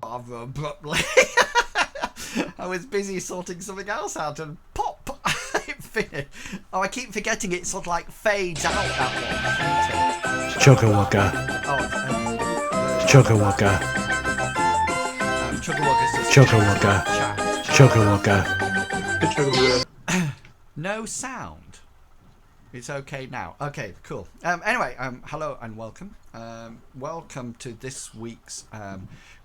rather abruptly. I was busy sorting something else out and pop! It finished. Oh, I keep forgetting it sort of like fades out that one. Chugga-wugga. Oh, Chugga-wugga. Chugga-wugga's just Chugga-wugga. chat. Chugga-wugga. No sound. It's okay now. Okay, cool. Anyway, hello and welcome. Welcome to this week's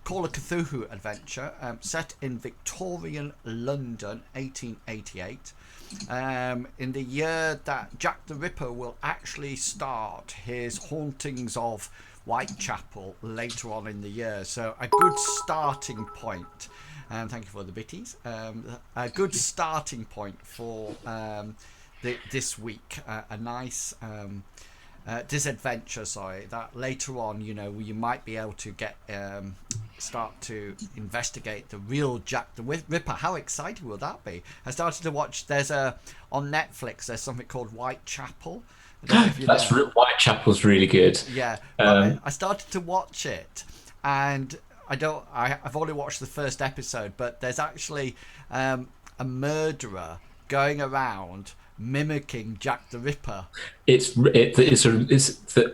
Call of Cthulhu adventure, set in Victorian London, 1888. In the year that Jack the Ripper will actually start his hauntings of Whitechapel later on in the year. So a good starting point. Thank you for the bitties. A good starting point for this week. A nice disadventure, that later on, you might be able to get start to investigate the real Jack the Ripper. How exciting will that be? I started to watch, on Netflix, there's something called Whitechapel. I don't know if you know. Whitechapel's really good. Yeah, but I started to watch it, and I've only watched the first episode, but there's actually a murderer going around mimicking Jack the Ripper. It's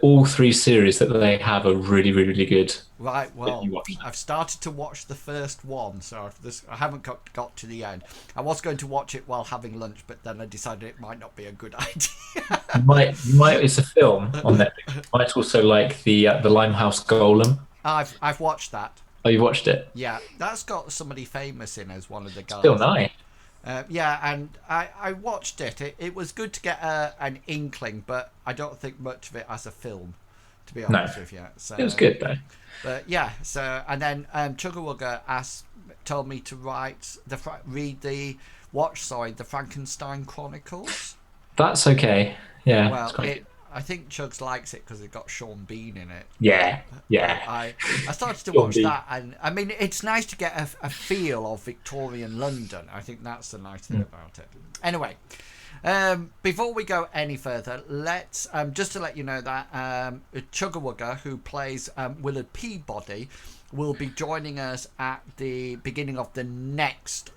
all three series that they have are really, really good. Right, well, I've started to watch the first one, so I haven't got to the end. I was going to watch it while having lunch, but then I decided it might not be a good idea. You might. It's a film on Netflix. You might also like the Limehouse Golem. I've watched that. Oh, you watched it? Yeah, that's got somebody famous in as one of the guys. Still nice. Yeah, and I watched it. It was good to get an inkling, but I don't think much of it as a film, to be honest with you. So, it was good though. But yeah, and then Chugga-wugga told me to read the Frankenstein Chronicles. That's okay. Yeah. Well, I think Chugs likes it because it got Sean Bean in it. Yeah. I started to watch that, and I mean, it's nice to get a feel of Victorian London. I think that's the nice thing about it. Anyway, before we go any further, let's just to let you know that Chugga-wugga, who plays Willard Peabody, will be joining us at the beginning of the next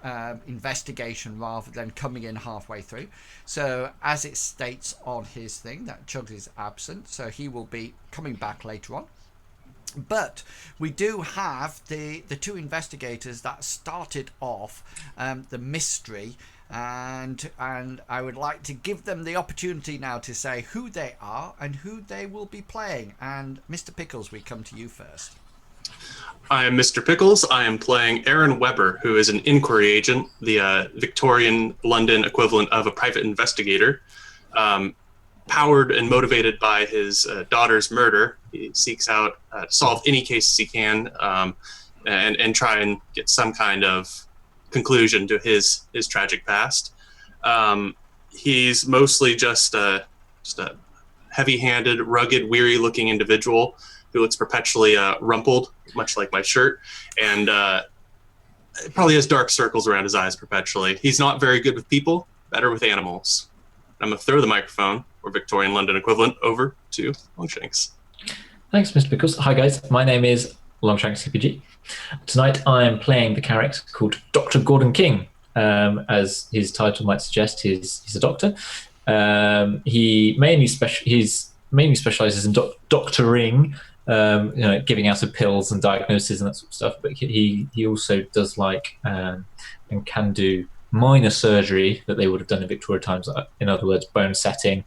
investigation rather than coming in halfway through. So as it states on his thing that Chugs is absent, so he will be coming back later on. But we do have the two investigators that started off the mystery, and I would like to give them the opportunity now to say who they are and who they will be playing. And Mr. Pickles, we come to you first. I am Mr. Pickles. I am playing Aaron Weber, who is an inquiry agent, the Victorian London equivalent of a private investigator. Powered and motivated by his daughter's murder, he seeks out to solve any cases he can and try and get some kind of conclusion to his tragic past. He's mostly just a heavy-handed, rugged, weary-looking individual who looks perpetually rumpled, much like my shirt, and probably has dark circles around his eyes perpetually. He's not very good with people, better with animals. I'm going to throw the microphone, or Victorian London equivalent, over to Longshanks. Thanks, Mr. Pickles. Hi, guys. My name is Longshanks CPG. Tonight I am playing the character called Dr. Gordon King. As his title might suggest, he's a doctor. He mainly specializes in doctoring, giving out of pills and diagnosis and that sort of stuff. But he also does and can do minor surgery that they would have done in Victorian times. In other words, bone setting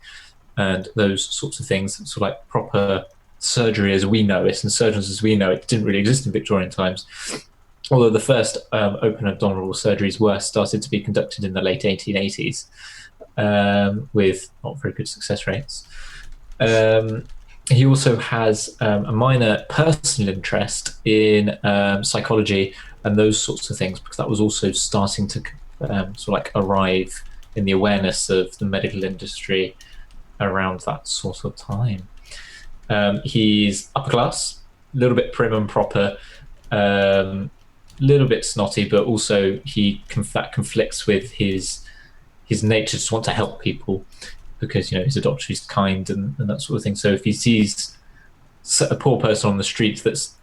and those sorts of things. Sort of like proper surgery as we know it, and surgeons as we know it didn't really exist in Victorian times. Although the first open abdominal surgeries were started to be conducted in the late 1880s with not very good success rates. He also has a minor personal interest in psychology and those sorts of things, because that was also starting to arrive in the awareness of the medical industry around that sort of time. He's upper class, a little bit prim and proper, little bit snotty, but also that conflicts with his nature to want to help people, because he's a doctor, he's kind and that sort of thing. So if he sees a poor person on the street that's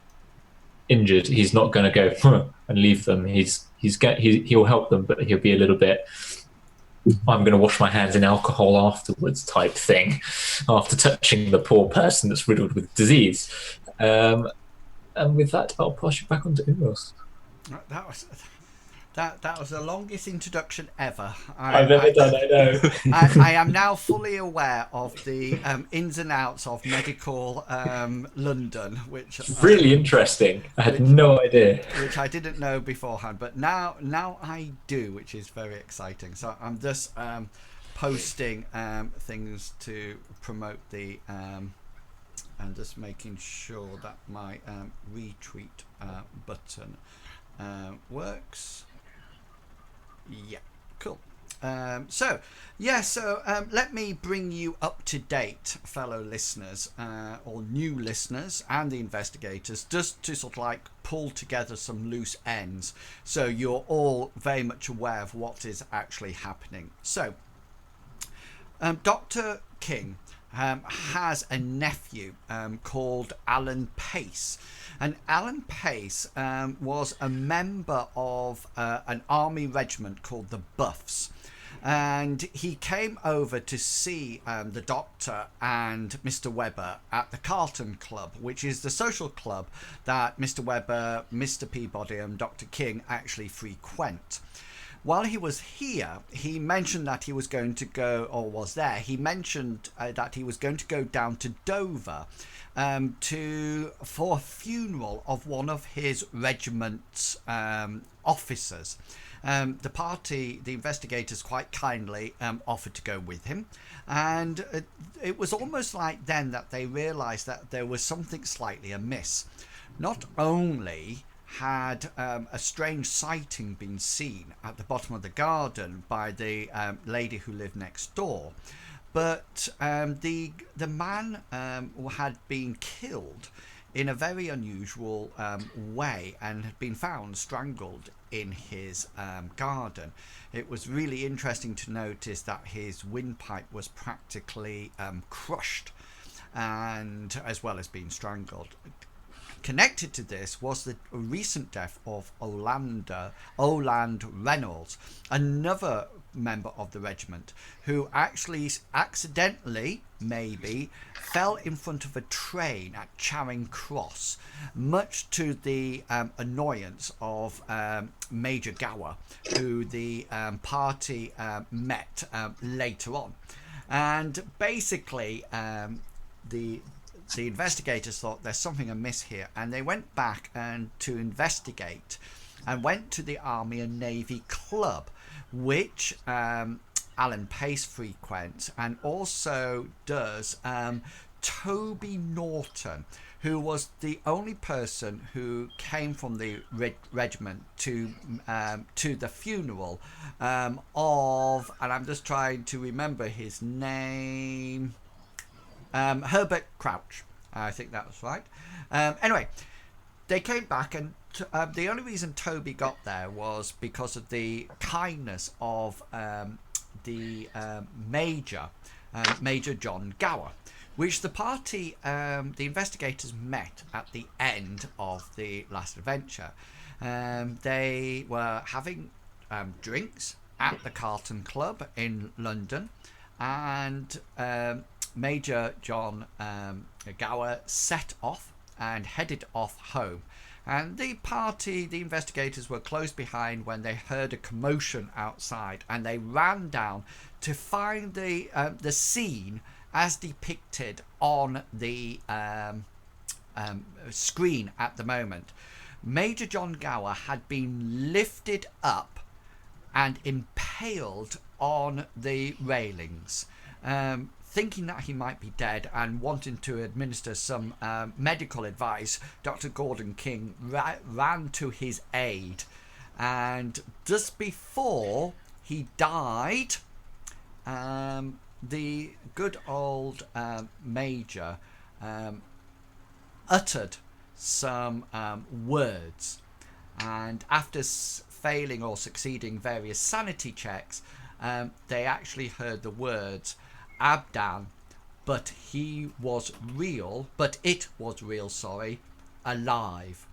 injured, he's not going to go and leave them. He'll help them, but he'll be a little bit, I'm going to wash my hands in alcohol afterwards type thing, after touching the poor person that's riddled with disease. And with that, I'll pass you back on to Umros. That was the longest introduction ever. I've ever done, I know. I am now fully aware of the ins and outs of medical London, which really interesting. I had no idea, which I didn't know beforehand, but now I do, which is very exciting. So I'm just posting things to promote the. And just making sure that my retweet button works. Yeah, cool. So let me bring you up to date, fellow listeners, or new listeners, and the investigators, just to sort of like pull together some loose ends, so you're all very much aware of what is actually happening. So, Dr. King has a nephew called Alan Pace. And Alan Pace was a member of an army regiment called the Buffs. And he came over to see the Doctor and Mr. Webber at the Carlton Club, which is the social club that Mr. Webber, Mr. Peabody and Dr. King actually frequent. While he was here, he mentioned that he was going to go, or was there, he mentioned that he was going to go down to Dover for a funeral of one of his regiment's officers. The investigators quite kindly offered to go with him, and it was almost like then that they realised that there was something slightly amiss. Not only had a strange sighting been seen at the bottom of the garden by the lady who lived next door, but the man had been killed in a very unusual way and had been found strangled in his garden. It was really interesting to notice that his windpipe was practically crushed, and as well as being strangled. Connected to this was the recent death of Oland Reynolds, another member of the regiment, who actually accidentally, maybe, fell in front of a train at Charing Cross, much to the annoyance of Major Gower, who the party met later on. And basically, the investigators thought there's something amiss here, and they went back to investigate, and went to the Army and Navy Club, which Alan Pace frequents, and also does Toby Norton, who was the only person who came from the regiment to the funeral of, and I'm just trying to remember his name, Herbert Crouch. I think that was right. Anyway, they came back, and the only reason Toby got there was because of the kindness of the Major John Gower, which the party, the investigators met at the end of the last adventure. They were having drinks at the Carlton Club in London, and Major John Gower set off and headed off home. And the investigators were close behind when they heard a commotion outside, and they ran down to find the scene as depicted on the screen at the moment. Major John Gower had been lifted up and impaled on the railings, thinking that he might be dead and wanting to administer some medical advice. Dr. Gordon King ran to his aid, and just before he died, the good old Major uttered some words, and after failing or succeeding various sanity checks, they actually heard the words Abadan, but it was real, alive.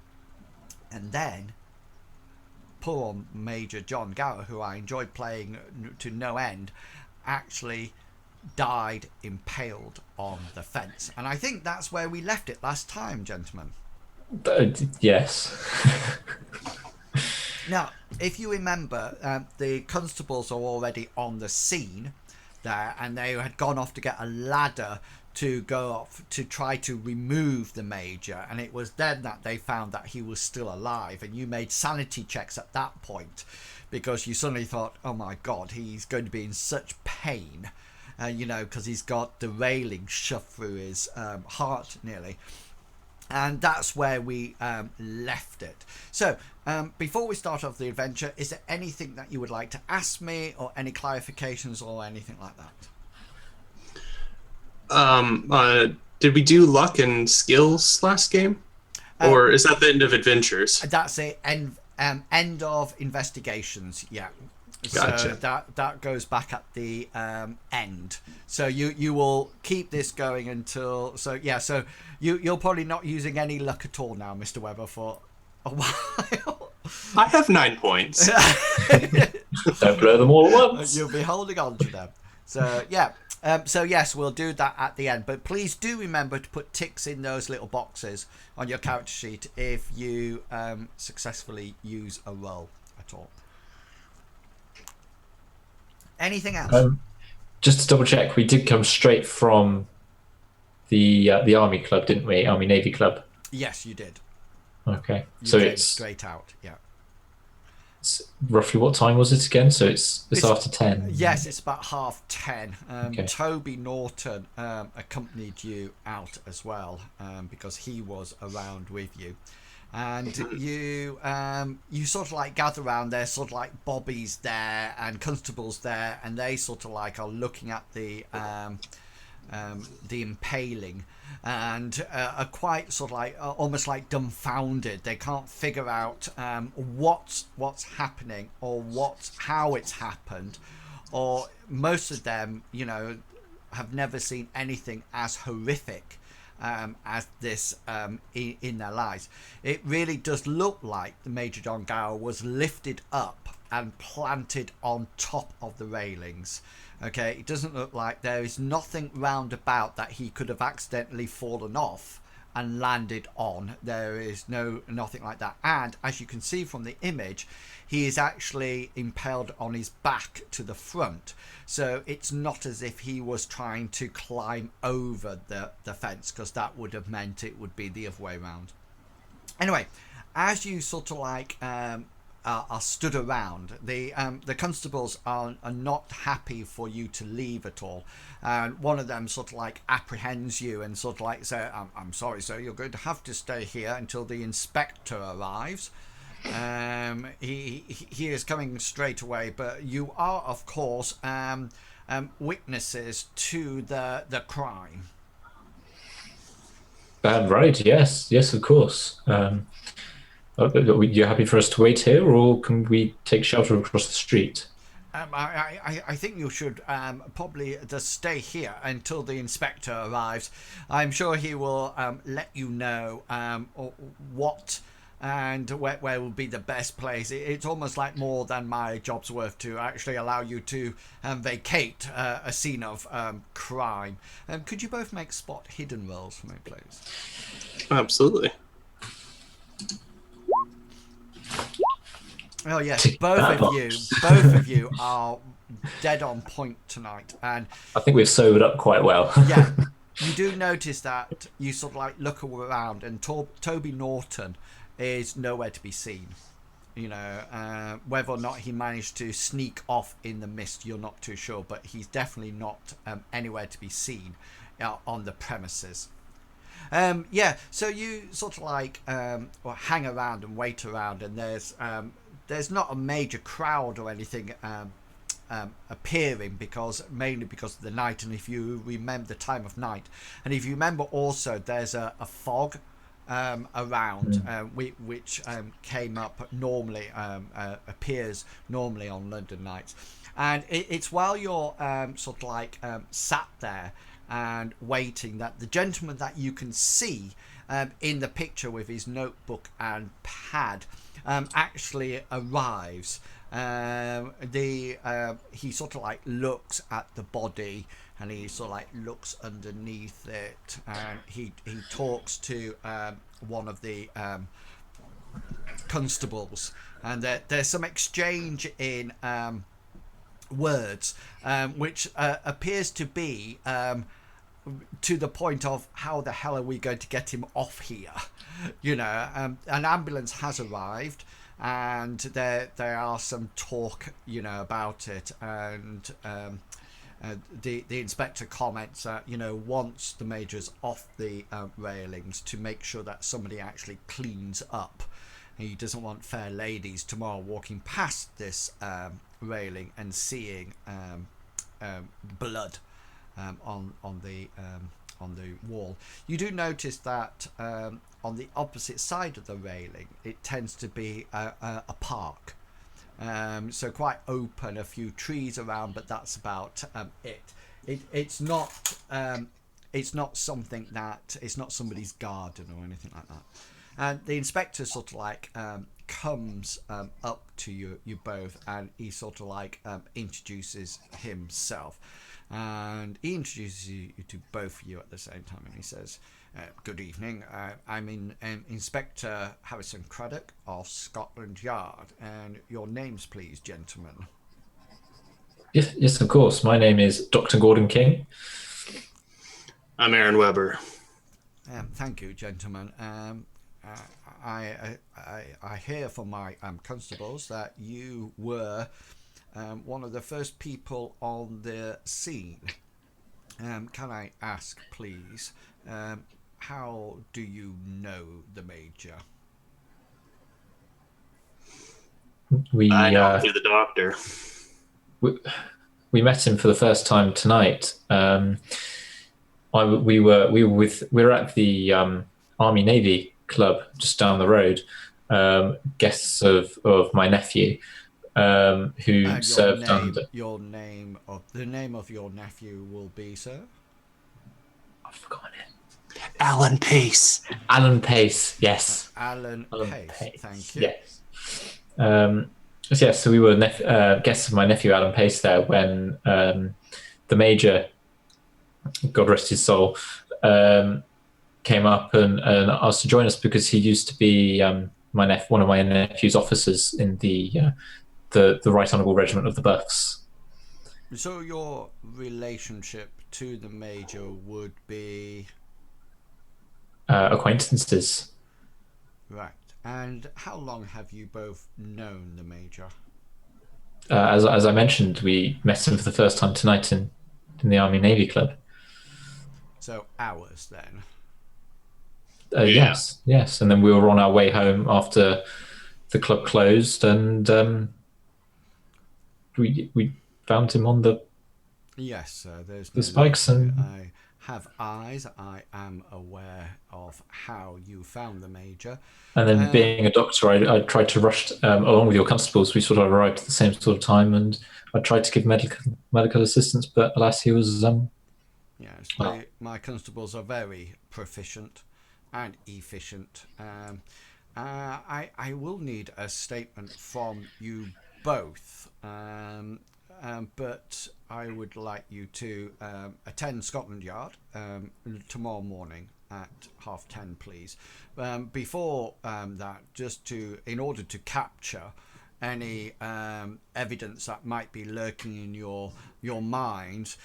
And then poor Major John Gower, who I enjoyed playing to no end, actually died impaled on the fence. And I think that's where we left it last time, gentlemen. Yes. Now, if you remember, the constables are already on the scene there, and they had gone off to get a ladder to go off to try to remove the major, and it was then that they found that he was still alive. And you made sanity checks at that point because you suddenly thought, oh my god, he's going to be in such pain, because he's got the railing shoved through his heart nearly. And that's where we left it. So before we start off the adventure, is there anything that you would like to ask me, or any clarifications or anything like that? Did we do luck and skills last game, or is that the end of adventures? That's it. End of investigations. Yeah. Gotcha. So that goes back at the end. So you will keep this going until So you're probably not using any luck at all now, Mr. Weber, for a while. I have 9 points. Don't blow them all at once. You'll be holding on to them. So yeah. So yes, we'll do that at the end. But please do remember to put ticks in those little boxes on your character sheet if you successfully use a roll at all. Anything else? Just to double check, we did come straight from the Army Club, didn't we? Army Navy Club. Yes, you did. Okay, You so came it's straight out. Yeah. roughly what time was it again? So it's after 10. Yes, it's about 10:30. Okay. Toby Norton accompanied you out as well because he was around with you. And you sort of like gather around. There's sort of like bobbies there and constables there, and they sort of like are looking at the impaling and are quite sort of like almost like dumbfounded. They can't figure out what's happening or how it's happened, or most of them have never seen anything as horrific as this in their lives. It really does look like the Major John Gower was lifted up and planted on top of the railings. Okay, it doesn't look like there is nothing round about that he could have accidentally fallen off and landed on. There is nothing like that. And as you can see from the image, he is actually impaled on his back to the front. So it's not as if he was trying to climb over the fence, because that would have meant it would be the other way around. Anyway, as you sort of like are stood around, the constables are not happy for you to leave at all, and one of them sort of like apprehends you and sort of like say, I'm sorry sir, you're going to have to stay here until the inspector arrives. He is coming straight away, but you are of course witnesses to the crime. Right, yes, of course. You're happy for us to wait here, or can we take shelter across the street? I think you should probably just stay here until the inspector arrives. I'm sure he will let you know what and where will be the best place. It's almost like more than my job's worth to actually allow you to vacate a scene of crime. Could you both make spot hidden rolls for me, please? Absolutely. Oh yes, both of you are dead on point tonight, and I think we've sobered up quite well. yeah, you do notice that you sort of like look around, and Toby Norton is nowhere to be seen. Whether or not he managed to sneak off in the mist, you're not too sure, but he's definitely not anywhere to be seen on the premises. So you sort of like hang around and wait around, and there's not a major crowd or anything appearing, mainly because of the night, and if you remember the time of night, and if you remember also there's a fog around which came up normally, appears normally on London nights, and it's while you're sort of like sat there and waiting, that the gentleman that you can see in the picture with his notebook and pad actually arrives. He sort of like looks at the body, and he sort of like looks underneath it, and he talks to one of the constables, and there's some exchange in words, which appears to be to the point of, how the hell are we going to get him off here? An ambulance has arrived, and there are some talk, about it, and the inspector comments that, once the major's off the railings, to make sure that somebody actually cleans up. He doesn't want fair ladies tomorrow walking past this railing and seeing blood on the wall. You do notice that on the opposite side of the railing, it tends to be a park. So quite open, a few trees around, but that's about it. It's not something that, it's not somebody's garden or anything like that. And the inspector sort of like comes up to you both, and he sort of like introduces himself, and he introduces you to both of you at the same time, and he says, good evening, I'm Inspector Harrison Craddock of Scotland Yard, and your names please, gentlemen. Yes, of course. My name is Dr. Gordon King. I'm Aaron Weber. Thank you, gentlemen. I hear from my constables that you were one of the first people on the scene. Can I ask, please, how do you know the Major? I know him through the doctor. We met him for the first time tonight. We were at the Army Navy club just down the road, guests of my nephew, who served under. The name of your nephew will be, sir? I've forgotten it. Alan Pace. Alan Pace, yes. Alan Pace. Thank you. Yes. So we were guests of my nephew Alan Pace there when the Major, God rest his soul, came up and asked to join us, because he used to be one of my nephew's officers in the Right Honourable Regiment of the Buffs. So your relationship to the Major would be acquaintances. Right. And how long have you both known the Major? As I mentioned, we met him for the first time tonight in the Army Navy Club. So hours then? Yes. And then we were on our way home after the club closed, and we found him on the there's the spikes. And I have eyes. I am aware of how you found the Major. And then, being a doctor, I tried to rush along with your constables. We sort of arrived at the same sort of time, and I tried to give medical assistance, but alas, he was. Yes, my constables are very proficient and efficient. I will need a statement from you both, but I would like you to attend Scotland Yard tomorrow morning at 10:30, please. Before that, in order to capture any evidence that might be lurking in your minds,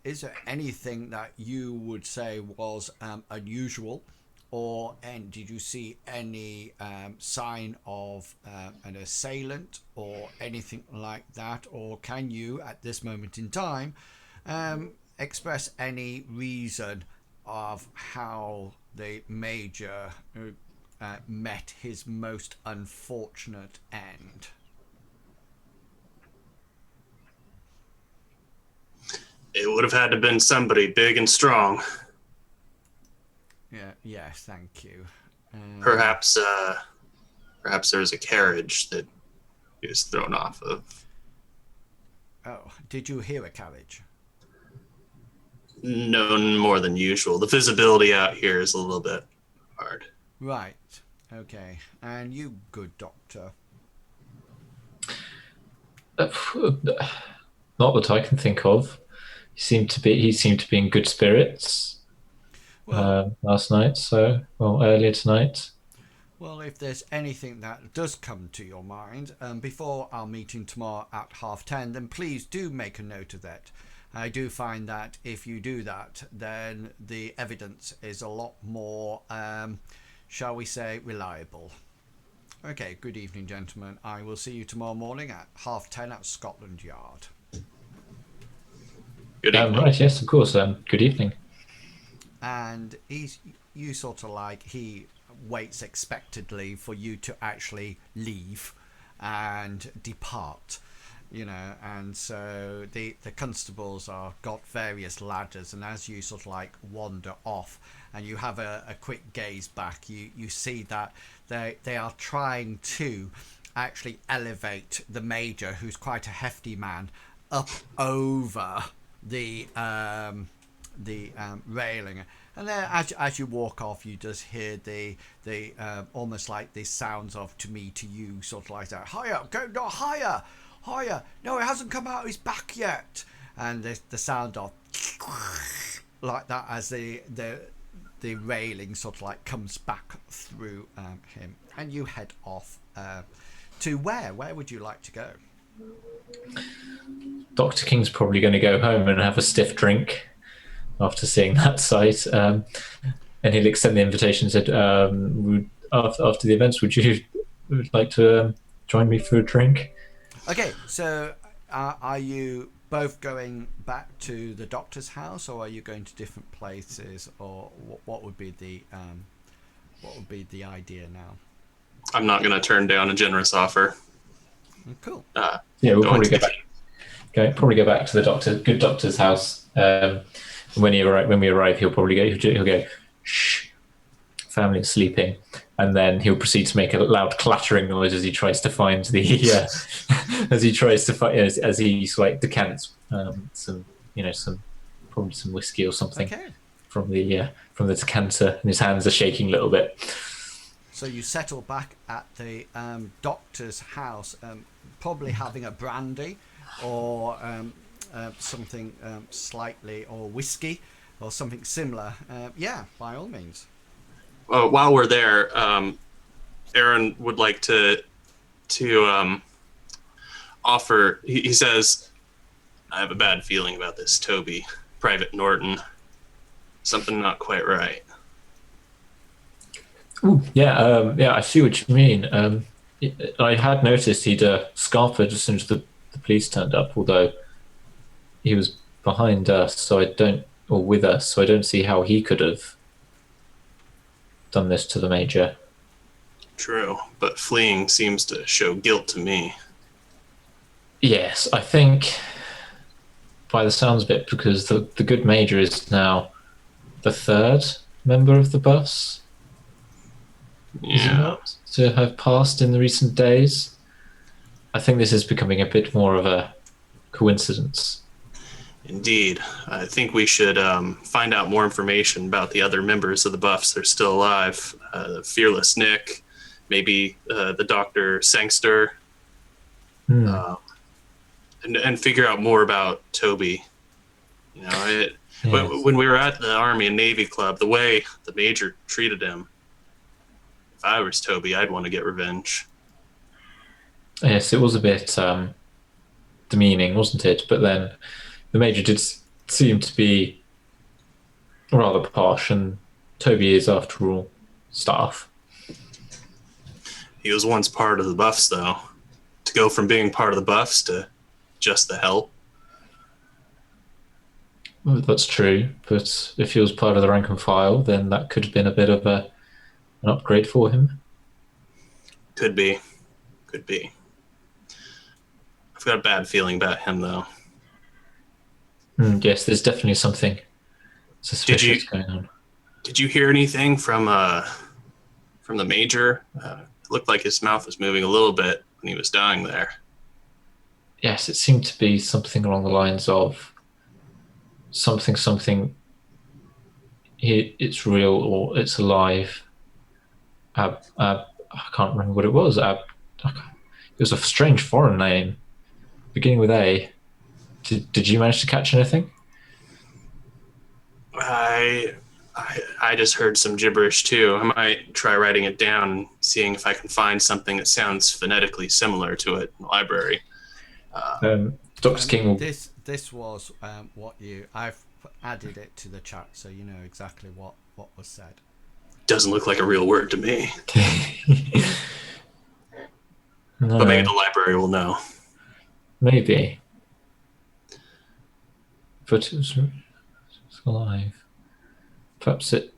is there anything that you would say was unusual, and did you see any sign of an assailant or anything like that, or can you at this moment in time express any reason of how the Major met his most unfortunate end? It would have had to have been somebody big and strong. Yes, thank you. Perhaps there was a carriage that he was thrown off of. Oh, did you hear a carriage? No more than usual. The visibility out here is a little bit hard. Right. Okay. And you, good doctor? Not that I can think of. He seemed to be in good spirits last night. Earlier tonight. Well, if there's anything that does come to your mind before our meeting tomorrow at 10:30, then please do make a note of that. I do find that if you do that, then the evidence is a lot more, shall we say, reliable. Okay, good evening, gentlemen. I will see you tomorrow morning at 10:30 at Scotland Yard. Good evening. Right, yes, of course. Good evening. And you sort of like, he waits expectantly for you to actually leave and depart, and so the constables are got various ladders, and as you sort of like wander off and you have a quick gaze back, you see that they are trying to actually elevate the major, who's quite a hefty man, up over the railing. And then as you walk off, you just hear the almost like the sounds of, to you, sort of like that, higher, go, no, higher, no, it hasn't come out his back yet. And the sound of like that as the railing sort of like comes back through him. And you head off to where would you like to go? Dr. King's probably going to go home and have a stiff drink after seeing that sight, and he'll extend the invitation and said, after the events, would you like to join me for a drink? Okay, so are you both going back to the doctor's house, or are you going to different places, or what would be the idea now? I'm not going to turn down a generous offer. Cool. We'll probably go back to the good doctor's house. When we arrive, he'll go, shh, family's sleeping, and then he'll proceed to make a loud clattering noise as he tries to find as he like decants some whiskey or something from the decanter, and his hands are shaking a little bit. So you settle back at the doctor's house, probably having a brandy or something slightly, or whiskey or something similar. By all means. While we're there, Aaron would like to offer. He says, "I have a bad feeling about this Toby, Private Norton. Something not quite right." Ooh, I see what you mean. I had noticed he'd scarpered as soon as the police turned up, although he was behind us, with us, so I don't see how he could have done this to the major. True, but fleeing seems to show guilt to me. Yes, I think by the sounds of it, because the good major is now the third member of the bus. Yeah. To have passed in the recent days. I think this is becoming a bit more of a coincidence. Indeed. I think we should find out more information about the other members of the Buffs that are still alive. Fearless Nick, maybe the Dr. Sangster, and figure out more about Toby. When we were at the Army and Navy Club, the way the Major treated him, if I was Toby, I'd want to get revenge. Yes, it was a bit demeaning, wasn't it? But then the Major did seem to be rather posh, and Toby is, after all, staff. He was once part of the Buffs, though. To go from being part of the Buffs to just the help. Well, that's true, but if he was part of the rank and file, then that could have been a bit of an upgrade for him. Could be. I've got a bad feeling about him, though. Yes, there's definitely something suspicious going on. Did you hear anything from the Major? It looked like his mouth was moving a little bit when he was dying there. Yes, it seemed to be something along the lines of, something. It's real or it's alive. I can't remember what it was. It was a strange foreign name beginning with A. Did you manage to catch anything? I just heard some gibberish too. I might try writing it down and seeing if I can find something that sounds phonetically similar to it in the library. Dr. King will. This was what I've added it to the chat, so you know exactly what was said. Doesn't look like a real word to me. No, but maybe the library will know. Maybe. But it's alive. Perhaps the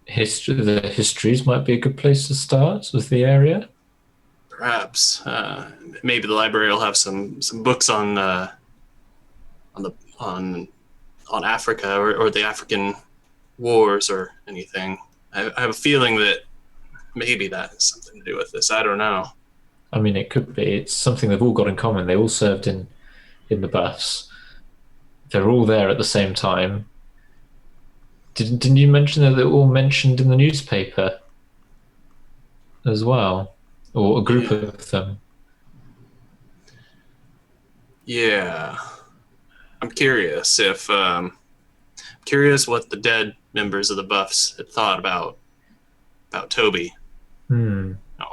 histories might be a good place to start with the area. Perhaps. Maybe the library will have some books on Africa or the African wars or anything. I have a feeling that maybe that has something to do with this. I don't know. I mean, it could be. It's something they've all got in common. They all served in the buffs. They're all there at the same time. Didn't you mention that they're all mentioned in the newspaper as well? Or a group of them? Yeah. I'm curious what the dead members of the Buffs had thought about Toby.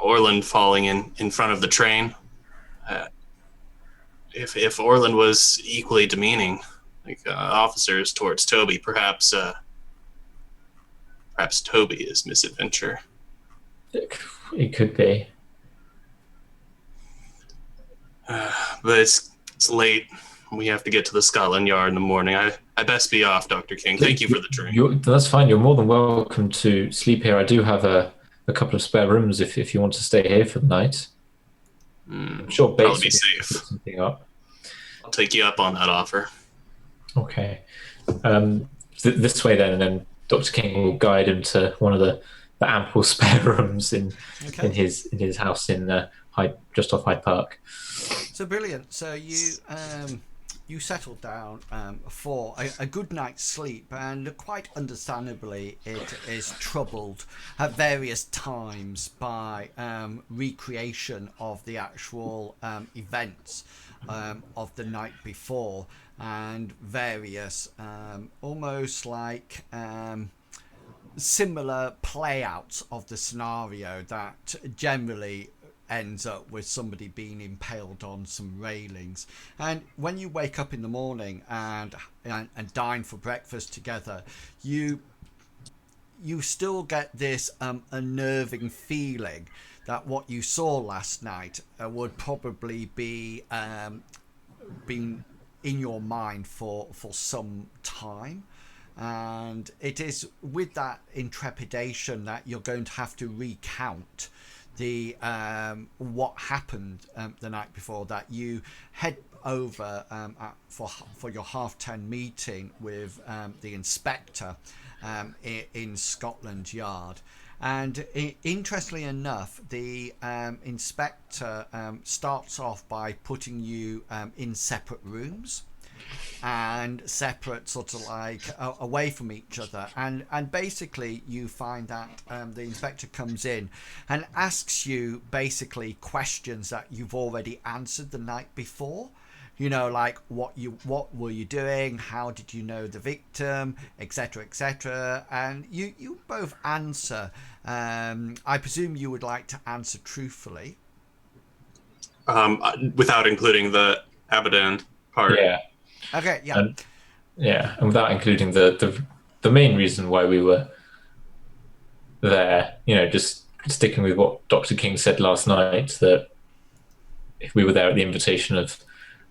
Orland falling in front of the train. If Orland was equally demeaning, like officers towards Toby, perhaps Toby is misadventure. It could be. But it's late. We have to get to the Scotland Yard in the morning. I best be off, Dr. King. Thank you for the drink. That's fine. You're more than welcome to sleep here. I do have a couple of spare rooms if you want to stay here for the night. I'm sure Bates will be safe. Put something up. I'll take you up on that offer. Okay. This way then, and then Dr. King will guide him to one of the ample spare rooms in his house in just off Hyde Park. So brilliant. So you settled down for a good night's sleep, and quite understandably it is troubled at various times by recreation of the actual events of the night before, and various almost like similar playouts of the scenario that generally ends up with somebody being impaled on some railings. And when you wake up in the morning and dine for breakfast together, you still get this unnerving feeling that what you saw last night would probably be been in your mind for some time. And it is with that intrepidation that you're going to have to recount the what happened the night before, that you head over for your 10:30 meeting with the inspector in Scotland Yard. And interestingly enough, the inspector starts off by putting you in separate rooms and separate, sort of like away from each other, and basically you find that the inspector comes in and asks you basically questions that you've already answered the night before. You know, like what were you doing, how did you know the victim, etc., and you both answer. I presume you would like to answer truthfully, without including the Abadan part. Yeah. Okay, yeah. And without including the main reason why we were there, you know, just sticking with what Dr. King said last night, that if we were there at the invitation of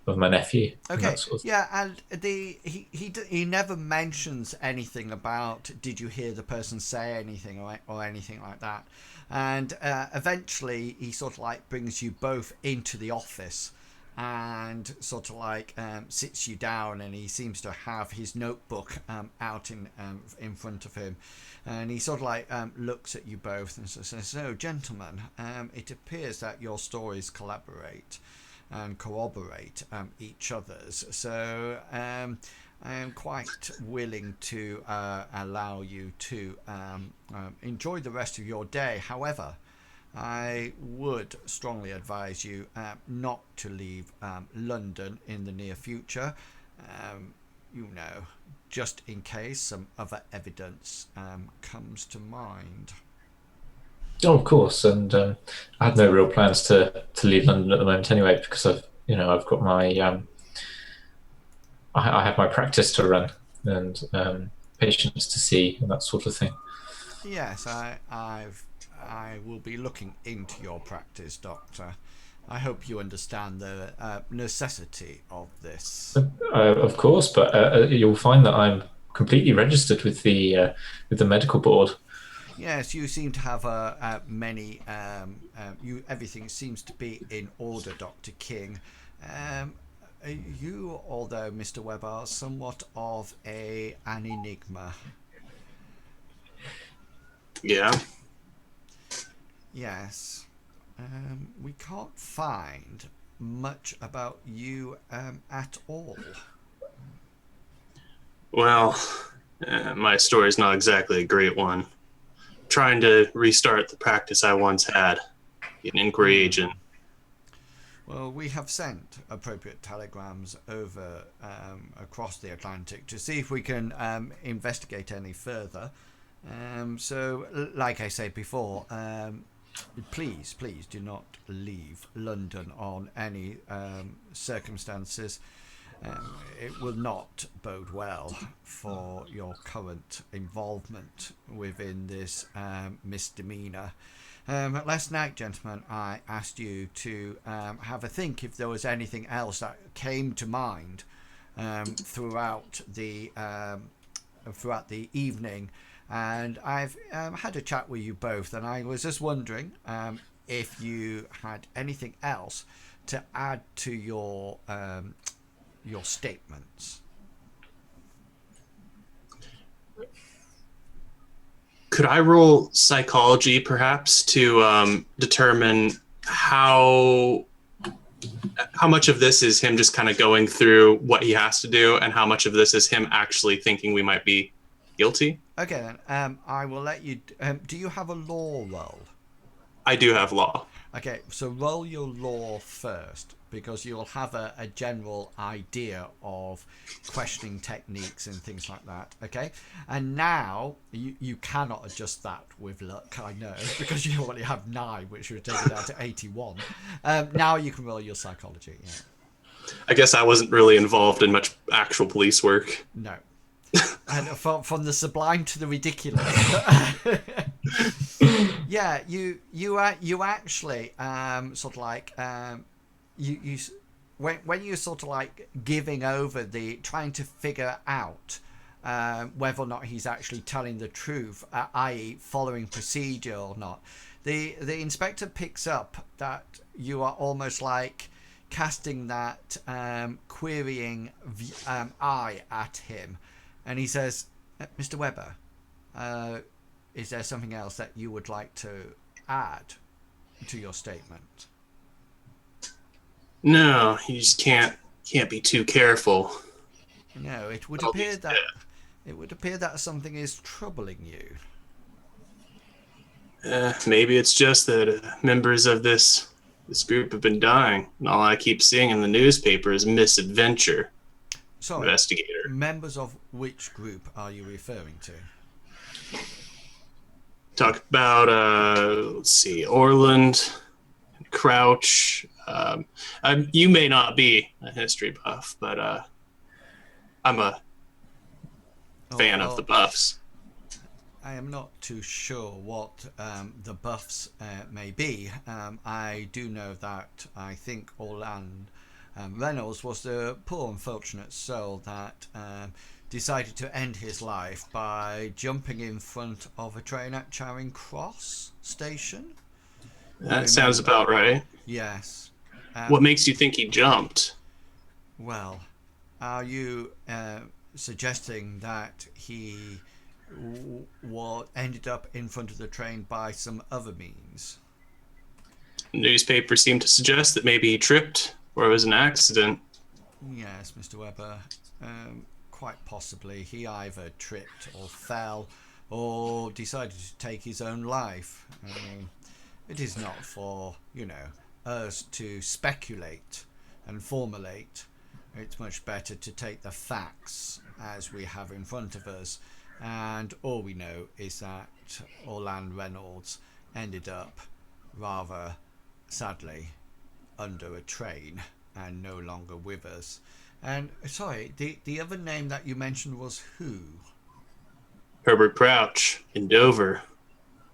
my nephew. Okay, yeah, and he never mentions anything about did you hear the person say anything or anything like that. And eventually he sort of like brings you both into the office and sort of like sits you down, and he seems to have his notebook out in front of him, and he sort of like looks at you both and says, "So, gentlemen, it appears that your stories collaborate and corroborate each other's. So I am quite willing to allow you to enjoy the rest of your day. However, I would strongly advise you not to leave London in the near future, just in case some other evidence comes to mind. Oh, of course, and I have no real plans to leave London at the moment anyway, because I've got my I have my practice to run and patients to see and that sort of thing. Yes, I will be looking into your practice, Doctor. I hope you understand the necessity of this. Of course, but you'll find that I'm completely registered with the medical board. Yes, you seem to have many. Everything seems to be in order, Doctor King. You, although Mr. Webb, are somewhat of an enigma. Yeah. Yes. We can't find much about you at all. Well, my story's not exactly a great one. Trying to restart the practice I once had, be an inquiry agent. Well, we have sent appropriate telegrams over across the Atlantic to see if we can investigate any further. So, like I said before, please do not leave London on any circumstances. It will not bode well for your current involvement within this misdemeanor. Last night, gentlemen, I asked you to have a think if there was anything else that came to mind throughout the evening, and I've had a chat with you both, and I was just wondering if you had anything else to add to your statements. Could I roll psychology, perhaps, to determine how much of this is him just kind of going through what he has to do, and how much of this is him actually thinking we might be guilty? Okay, then. I will let you. Do you have a law roll? I do have law. Okay, so roll your law first, because you'll have a general idea of questioning techniques and things like that, okay? And now, you cannot adjust that with luck, I know, because you already have 9, which would take it down to 81. Now you can roll your psychology, yeah. I guess I wasn't really involved in much actual police work. No. And from the sublime to the ridiculous. Yeah, you actually sort of like you when you're sort of like giving over trying to figure out whether or not he's actually telling the truth, i.e. following procedure or not, the inspector picks up that you are almost like casting that querying eye at him, and he says, Mr. Webber, is there something else that you would like to add to your statement? No, you just can't be too careful. No, it would appear that something is troubling you. Maybe it's just that members of this group have been dying, and all I keep seeing in the newspaper is misadventure. Sorry, investigator. Members of which group are you referring to? Talk about, let's see, Orland, Crouch. You may not be a history buff, but I'm a fan of the buffs. I am not too sure what the buffs may be. I do know that I think Orland Reynolds was the poor unfortunate soul that decided to end his life by jumping in front of a train at Charing Cross station. That sounds about right. Yes. What makes you think he jumped? Well, are you suggesting that he ended up in front of the train by some other means? Newspapers seem to suggest that maybe he tripped or it was an accident. Yes, Mr. Webber. quite possibly he either tripped or fell or decided to take his own life. I mean, it is not for, us to speculate and formulate. It's much better to take the facts as we have in front of us, and all we know is that Orland Reynolds ended up rather sadly under a train and no longer with us. And sorry, the other name that you mentioned was who? Herbert Crouch in Dover.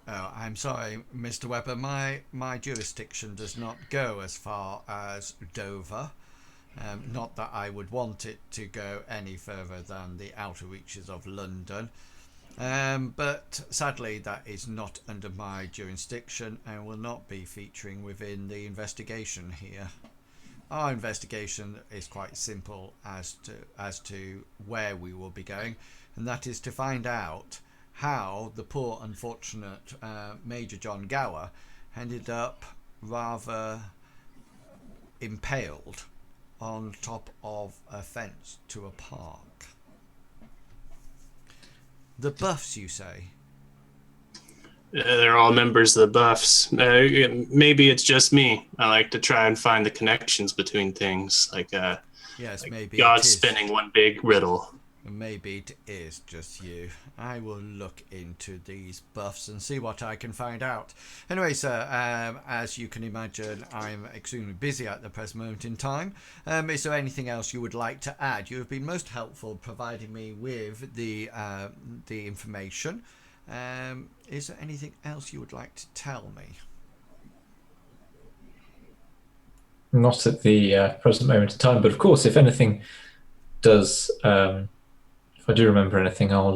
Oh, I'm sorry, Mr. Webber. My jurisdiction does not go as far as Dover. Not that I would want it to go any further than the outer reaches of London. But sadly, that is not under my jurisdiction and will not be featuring within the investigation here. Our investigation is quite simple as to where we will be going, and that is to find out how the poor unfortunate Major John Gower ended up rather impaled on top of a fence to a park. The Buffs, you say? They're all members of the Buffs. Maybe it's just me. I like to try and find the connections between things, yes, like maybe God it is. spinning one big riddle. Maybe it is just you. I will look into these Buffs and see what I can find out. Anyway, sir, as you can imagine, I'm extremely busy at the present moment in time. Is there anything else you would like to add? You have been most helpful providing me with the information. Is there anything else you would like to tell me? Not at the present moment in time, but of course, if anything does, if I do remember anything, I'll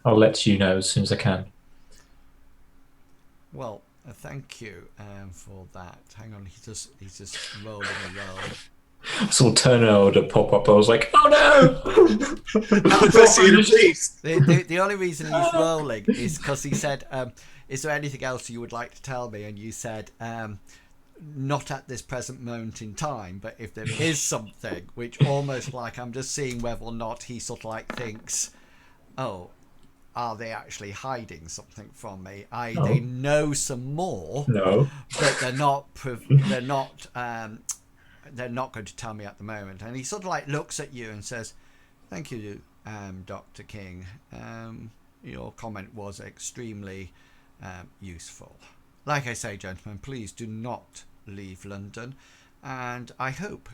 let you know as soon as I can. Well, thank you for that. Hang on, he's just rolling a roll. I saw Turner pop up. I was like, oh no! The only reason he's rolling is because he said, is there anything else you would like to tell me? And you said, not at this present moment in time, but if there is something, which almost like I'm just seeing whether or not he sort of like thinks, oh, are they actually hiding something from me? They know some more, but they're not going to tell me at the moment. And he sort of like looks at you and says, thank you, Dr. King. Your comment was extremely useful. Like I say, gentlemen, please do not leave London, and I hope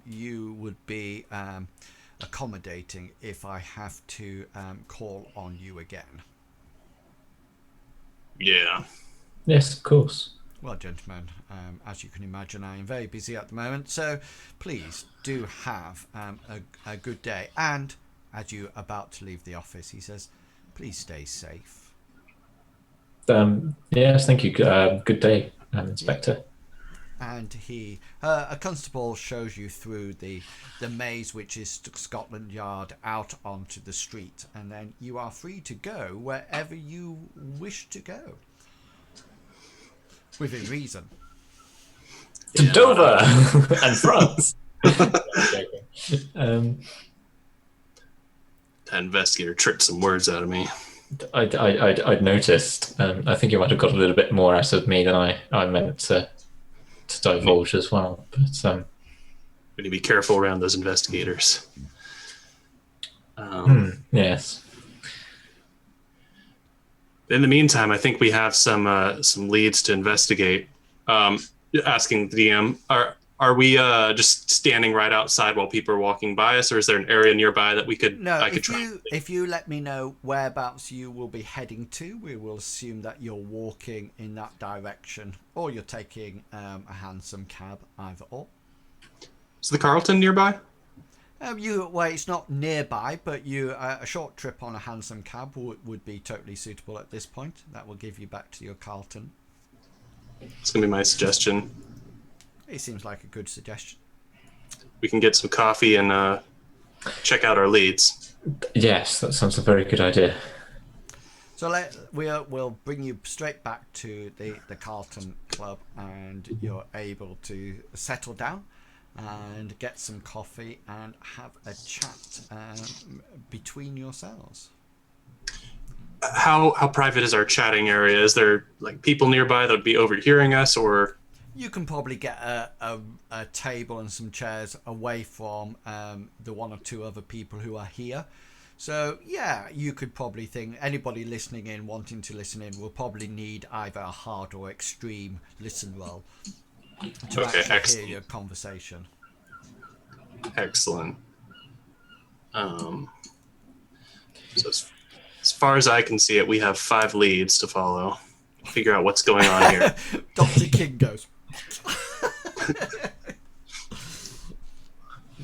you would be accommodating if I have to call on you again. Yeah. Yes, of course. Well, gentlemen, as you can imagine, I am very busy at the moment, so please do have a good day. And as you're about to leave the office, he says, please stay safe. Yes, thank you. Good day, Inspector. And a constable shows you through the maze, which is Scotland Yard, out onto the street, and then you are free to go wherever you wish to go. Within reason. To Dover and France. That investigator tricked some words out of me. I'd noticed. I think you might have got a little bit more out of me than I meant to divulge as well. But we need to be careful around those investigators. Yes. In the meantime, I think we have some leads to investigate. Asking the DM, are we just standing right outside while people are walking by us, or is there an area nearby that we could? No, I could try? If you let me know whereabouts you will be heading to, we will assume that you're walking in that direction, or you're taking a hansom cab, either or. Is the Carlton nearby? Well, it's not nearby, but a short trip on a hansom cab would be totally suitable at this point. That will give you back to your Carlton. It's gonna be my suggestion. It seems like a good suggestion. We can get some coffee and check out our leads. Yes, that sounds a very good idea. So we'll bring you straight back to the Carlton Club, and you're able to settle down and get some coffee and have a chat between yourselves. How private is our chatting area? Is there like people nearby that would be overhearing us, or? You can probably get a table and some chairs away from the one or two other people who are here. So, yeah, you could probably think anybody listening in, wanting to listen in, will probably need either a hard or extreme listen roll to actually hear your conversation. Excellent. So as far as I can see it, we have 5 leads to follow. Figure out what's going on here. Dr. King goes.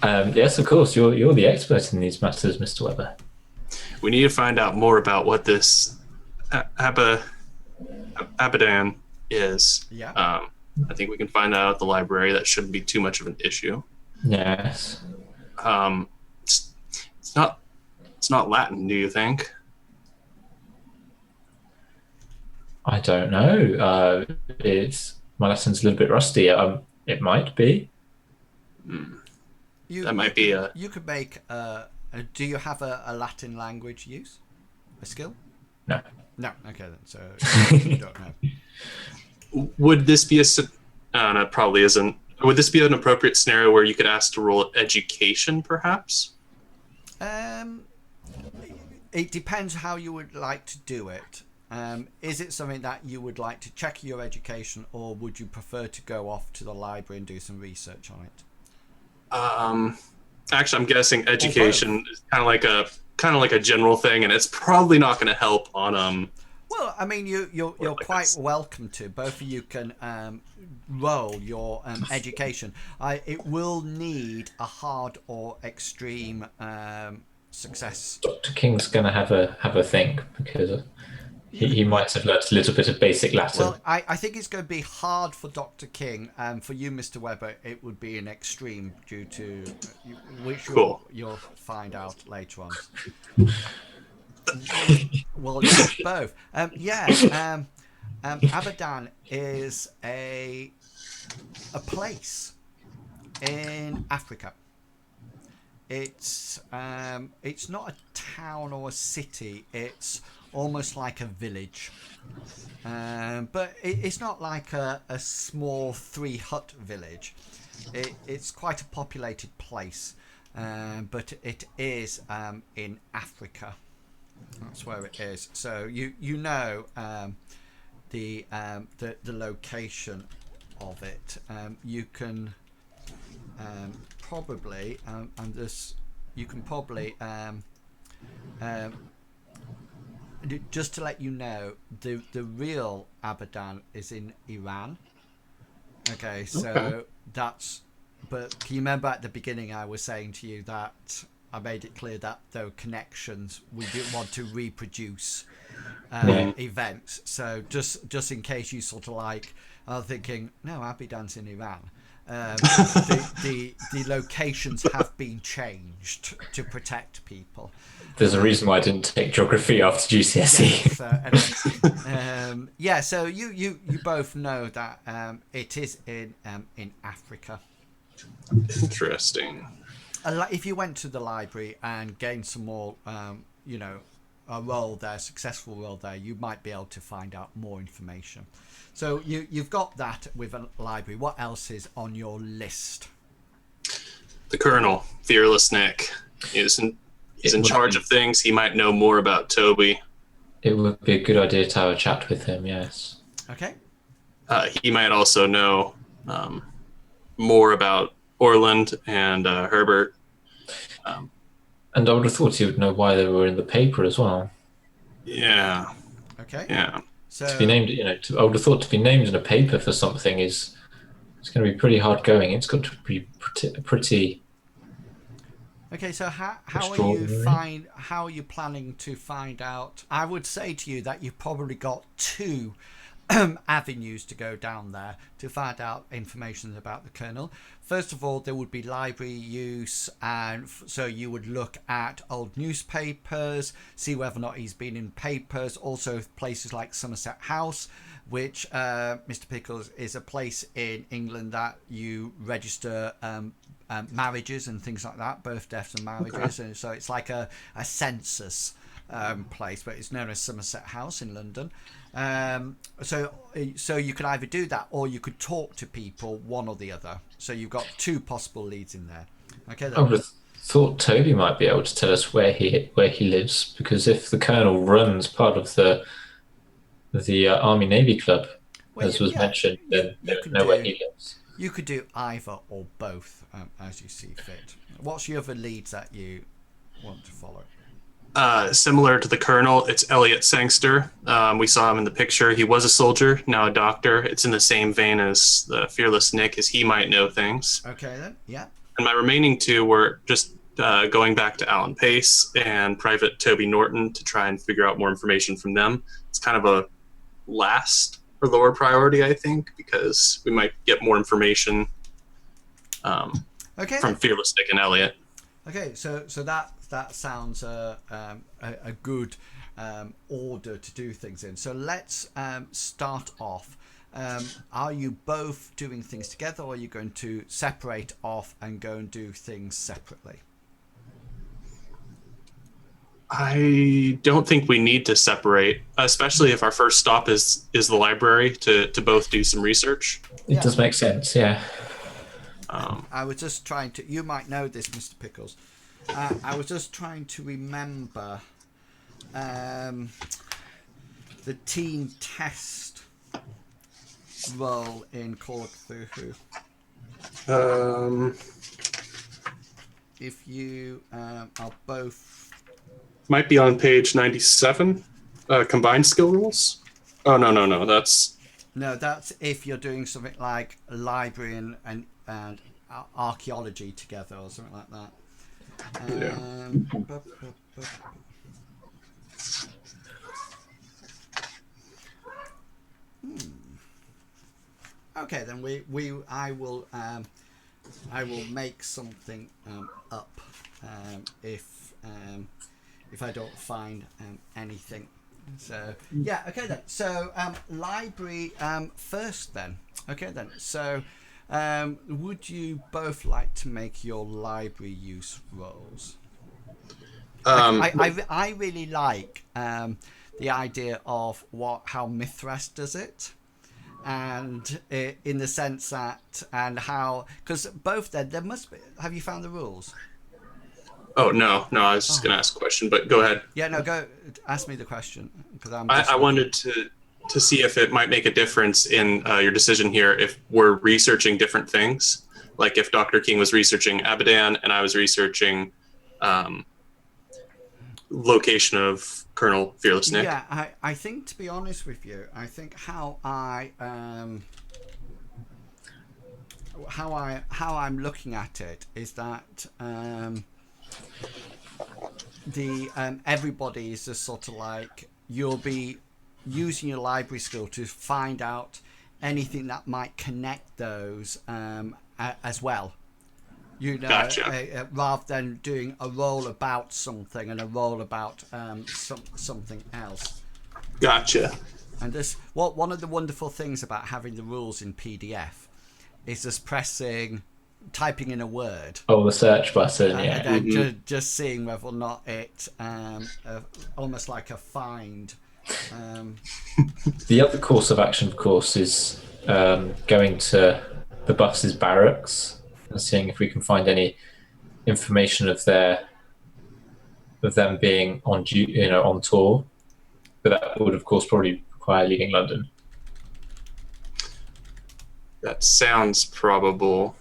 Yes, of course. You're the expert in these matters, Mr. Weber. We need to find out more about what this Abadan is. Yeah. I think we can find out at the library. That shouldn't be too much of an issue. Yes. It's not Latin, do you think? I don't know. My Latin's a little bit rusty. It might be. That might be a... You could make... do you have a Latin language use? A skill? No. No. Okay, then. So you don't know. Would this be no, it probably isn't. Would this be an appropriate scenario where you could ask to roll education, perhaps? It depends how you would like to do it. Is it something that you would like to check your education, or would you prefer to go off to the library and do some research on it? Actually, I'm guessing education is kind of like a general thing, and it's probably not going to help on Well, I mean, you're like quite this. welcome to. Both of you can roll your education. It will need a hard or extreme success. Dr. King's going to have a think because he might have learnt a little bit of basic Latin. Well, I think it's going to be hard for Dr. King. For you, Mr. Weber, it would be an extreme due to which you'll find out later on. Well, yes, both. Abadan is a place in Africa. It's not a town or a city. It's almost like a village, but it's not like a small 3-hut village. It's quite a populated place, but it is in Africa. That's where it is. So you know the location of it. You can probably you can probably just to let you know, the real Abadan is in Iran. Okay, so that's. But can you remember at the beginning I was saying to you that I made it clear that there were connections. We didn't want to reproduce events. So just in case you sort of are thinking, no, Abadan's in Iran. The locations have been changed to protect people. There's a reason why I didn't take geography after GCSE. So you both know that it is in Africa. Interesting. If you went to the library and gained some more, a successful role there, you might be able to find out more information. So you've got that with a library. What else is on your list? The Colonel, Fearless Nick, is in charge of things. He might know more about Toby. It would be a good idea to have a chat with him, yes. Okay. He might also know more about Orland and Herbert. And I would have thought he would know why they were in the paper as well. Yeah. Okay. Yeah. So to be named, I would have thought to be named in a paper for something it's going to be pretty hard going. It's got to be pretty. Okay, so how are you planning to find out? I would say to you that you've probably got 2 avenues to go down there to find out information about the Colonel. First of all, there would be library use, and so you would look at old newspapers, see whether or not he's been in papers. Also, places like Somerset House, which Mr. Pickles is a place in England that you register marriages and things like that, birth, deaths, and marriages, and so it's like a census place, but it's known as Somerset House in London. So you could either do that or you could talk to people, one or the other. So you've got two possible leads in there. Okay. Then. I would have thought Toby might be able to tell us where he lives, because if the Colonel runs part of the Army Navy Club, as was mentioned, then they would know where he lives. You could do either or both, as you see fit. What's your other leads that you want to follow? Similar to the Colonel, it's Elliot Sangster. We saw him in the picture. He was a soldier, now a doctor. It's in the same vein as the Fearless Nick, as he might know things. Okay, then. Yeah. And my remaining two were just going back to Alan Pace and Private Toby Norton to try and figure out more information from them. It's kind of a last or lower priority, I think, because we might get more information from Fearless Nick and Elliot. Okay, so that sounds a good order to do things in. So let's start off. Are you both doing things together, or are you going to separate off and go and do things separately? I don't think we need to separate, especially if our first stop is the library to both do some research. It does make sense, yeah. I was just trying to... You might know this, Mr. Pickles. I was just trying to remember the team test role in Call of Cthulhu. If you are both... Might be on page 97, combined skill rules. Oh, no, that's... No, that's if you're doing something like library and archaeology together or something like that. Okay, then I will make something up if I don't find anything. So yeah, okay then. So library first then. Okay then. So would you both like to make your library use rolls? I really like the idea of how Mithras does it, and in the sense that, and how, because both there must be. Have you found the rules? Oh no, I was just going to ask a question, but go ahead. Yeah, no, go ask me the question, because I wanted to see if it might make a difference in your decision here if we're researching different things, like if Dr. King was researching Abadan and I was researching location of Colonel Fearless Nick. Yeah, I think, to be honest with you, I think how I'm looking at it is that everybody is just sort of like, you'll be using your library skill to find out anything that might connect those as well. You know, gotcha. Rather than doing a roll about something and a roll about something else. Gotcha. And one of the wonderful things about having the rules in PDF is just typing in a word. Oh, the search button, yeah. And then just seeing whether or not it, almost like a find. The other course of action, of course, is going to the bus's barracks and seeing if we can find any information of them being on tour. But that would, of course, probably require leaving London. That sounds probable.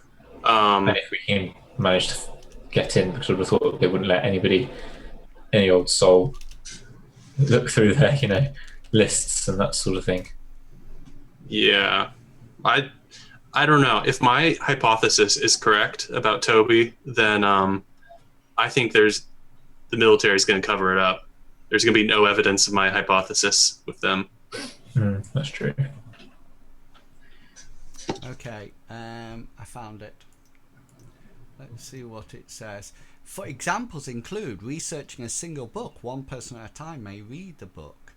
And if we can manage to get in, because I would have thought they wouldn't let any old soul look through their, lists and that sort of thing. Yeah, I don't know. If my hypothesis is correct about Toby, then I think the military is going to cover it up. There's going to be no evidence of my hypothesis with them. That's true. Okay, I found it. Let's see what it says. For examples include researching a single book. One person at a time may read the book.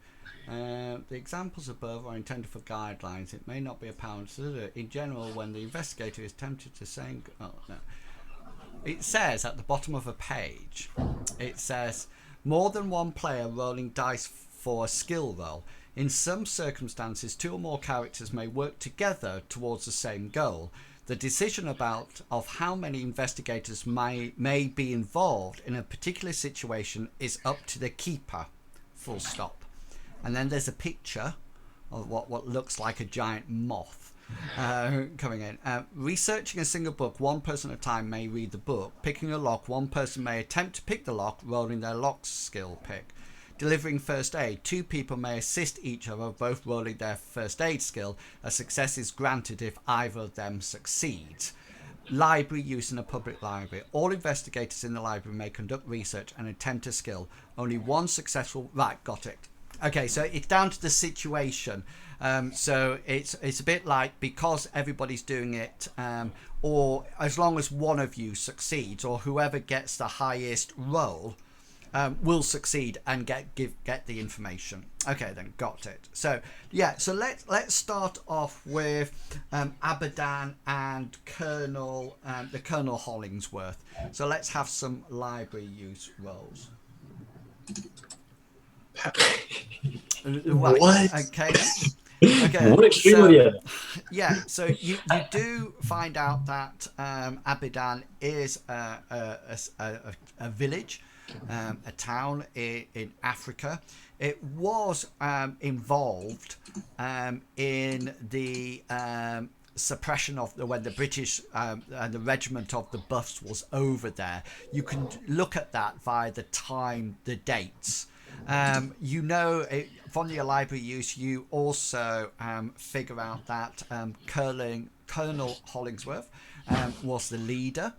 The examples above are intended for guidelines. It may not be apparent. In general, when the investigator is tempted to say... Oh, no. It says at the bottom of a page, it says, more than one player rolling dice for a skill roll. In some circumstances, 2 or more characters may work together towards the same goal. The decision of how many investigators may be involved in a particular situation is up to the keeper. Full stop. And then there's a picture of what looks like a giant moth coming in. Researching a single book, one person at a time may read the book. Picking a lock, one person may attempt to pick the lock, rolling their lock skill pick. Delivering first aid, 2 people may assist each other, both rolling their first aid skill. A success is granted if either of them succeeds. Library use in a public library. All investigators in the library may conduct research and attempt a skill. Only one successful... Right, got it. Okay, so it's down to the situation. So it's a bit like, because everybody's doing it, or as long as one of you succeeds, or whoever gets the highest roll will succeed and get the information. Okay, then got it. So yeah, so let's start off with Abadan and Colonel Hollingsworth. So let's have some library use rolls. Right. What? Okay. Okay. What extremely? Yeah. So you do find out that Abadan is a village, a town in Africa. It was involved in the suppression of when the British and the regiment of the Buffs was over there. You can look at that via the dates. You know, from your library use, you also figure out that Colonel Hollingsworth was the leader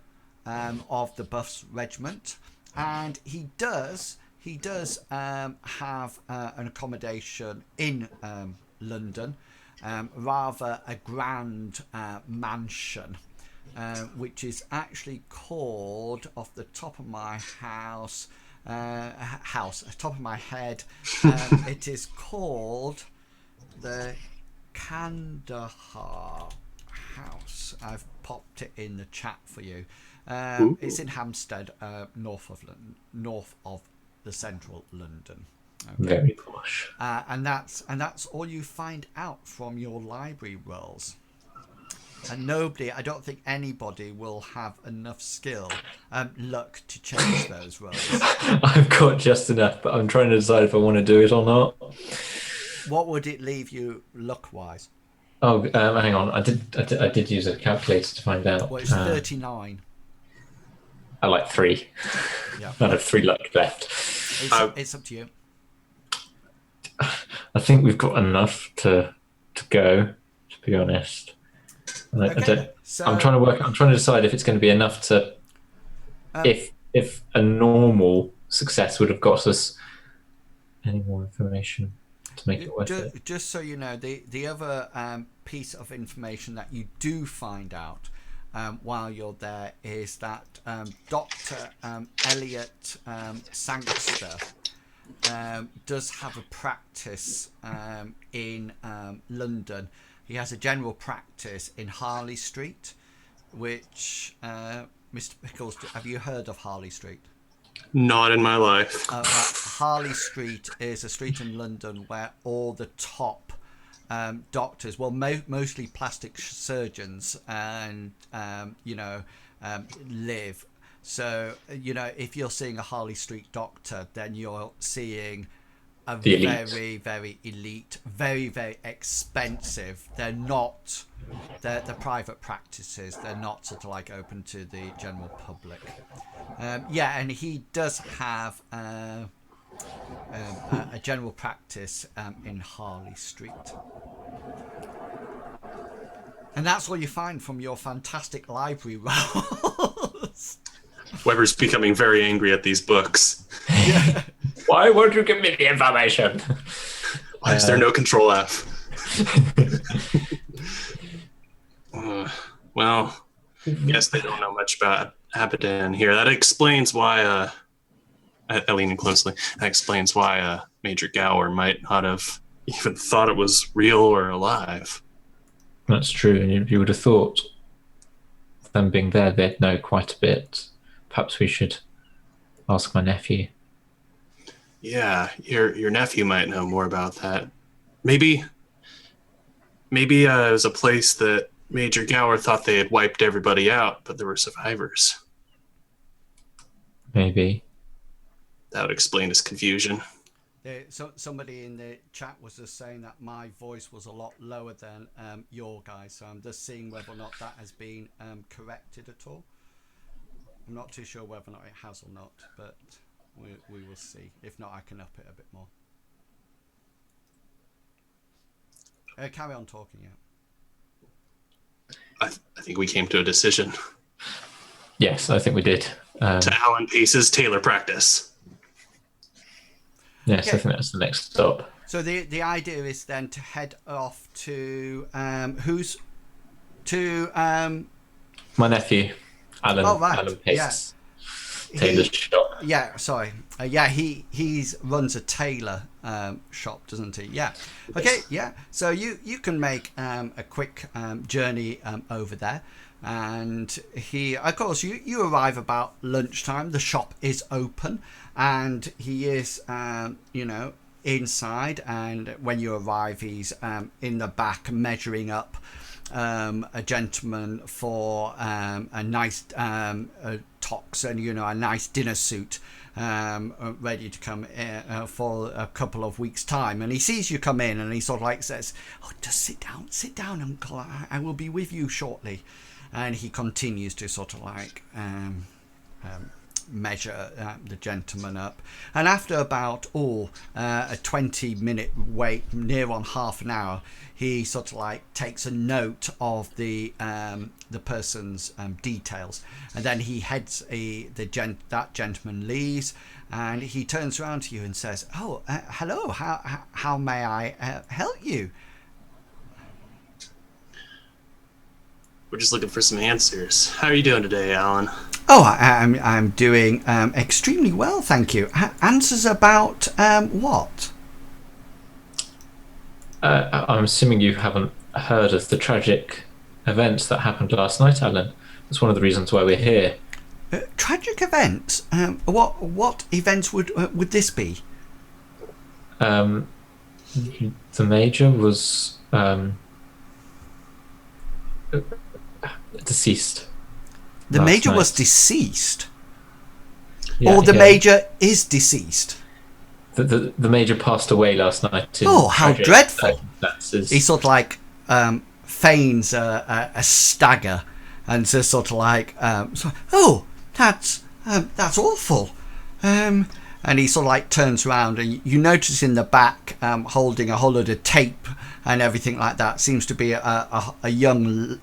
of the Buffs regiment, and he does have an accommodation in London, rather a grand mansion, which is actually called, off the top of my top of my head, it is called the Kandahar House. I've popped it in the chat for you. It's in Hampstead, north of the central London. Okay. Very posh. And that's all you find out from your library rolls. And I don't think anybody will have enough luck to change those rolls. I've got just enough, but I'm trying to decide if I want to do it or not. What would it leave you luck-wise? Oh, hang on. I did use a calculator to find out. Well, it's 39. I like 3. Yeah. I have 3 luck left. It's up to you. I think we've got enough to go, to be honest. Okay, I'm trying to decide if it's going to be enough to, if a normal success would have got us any more information to make it worth it. Just so you know, the other piece of information that you do find out while you're there is that Dr. Elliot Sangster does have a practice in London. He has a general practice in Harley Street, which, Mr. Pickles, have you heard of Harley Street? Not in my life. Harley Street is a street in London where all the top doctors, well, mostly plastic surgeons, and live. So, if you're seeing a Harley Street doctor, then you're seeing a very, very elite, very, very expensive. They're the private practices. They're not sort of like open to the general public. And he does have a general practice in Harley Street. And that's all you find from your fantastic library rolls. Weber's becoming very angry at these books. Yeah. Why won't you give me the information? Why Why is there no Control F? Well, guess they don't know much about Abadan here. That explains why, leaning closely, that explains why Major Gower might not have even thought it was real or alive. That's true, and you would have thought them being there, they'd know quite a bit. Perhaps we should ask my nephew. Yeah, your nephew might know more about that. Maybe it was a place that Major Gower thought they had wiped everybody out, but there were survivors. Maybe. That would explain his confusion. So somebody in the chat was just saying that my voice was a lot lower than your guys, so I'm just seeing whether or not that has been corrected at all. I'm not too sure whether or not it has or not, but we will see. If not, I can up it a bit more. Carry on talking, yeah. I think we came to a decision. Yes, I think we did. To Alan Pace's tailor practice. Yes, Okay. I think that's the next stop. So the idea is then to head off to my nephew, Alan. Oh, right. Alan Pace. Yeah. Tailor's shop. Yeah, sorry. He runs a tailor shop, doesn't he? Yeah. Okay. Yeah. So you can make a quick journey over there, and of course, you arrive about lunchtime. The shop is open, and he is inside. And when you arrive, he's in the back measuring up a gentleman for a nice tox and a nice dinner suit, ready to come for a couple of weeks' time. And he sees you come in, and he sort of like says, "Oh, just sit down, uncle. I will be with you shortly." And he continues to sort of like measure the gentleman up, and after about a 20-minute wait, near on half an hour, he sort of like takes a note of the person's details, and then he heads that gentleman leaves, and he turns around to you and says, "Oh, hello, how may I help you?" We're just looking for some answers. How are you doing today, Alan? Oh, I'm doing extremely well, thank you. Answers about what? I'm assuming you haven't heard of the tragic events that happened last night, Alan. That's one of the reasons why we're here. Tragic events? What events would this be? The Major was deceased. The Major night. was deceased? Yeah, or the Major is deceased? The Major passed away last night. Oh, how dreadful. Circumstances. He sort of like feigns a stagger and just sort of like, "Oh, that's awful." And he sort of like turns around, and you notice in the back, holding a whole load of tape and everything like that, seems to be a young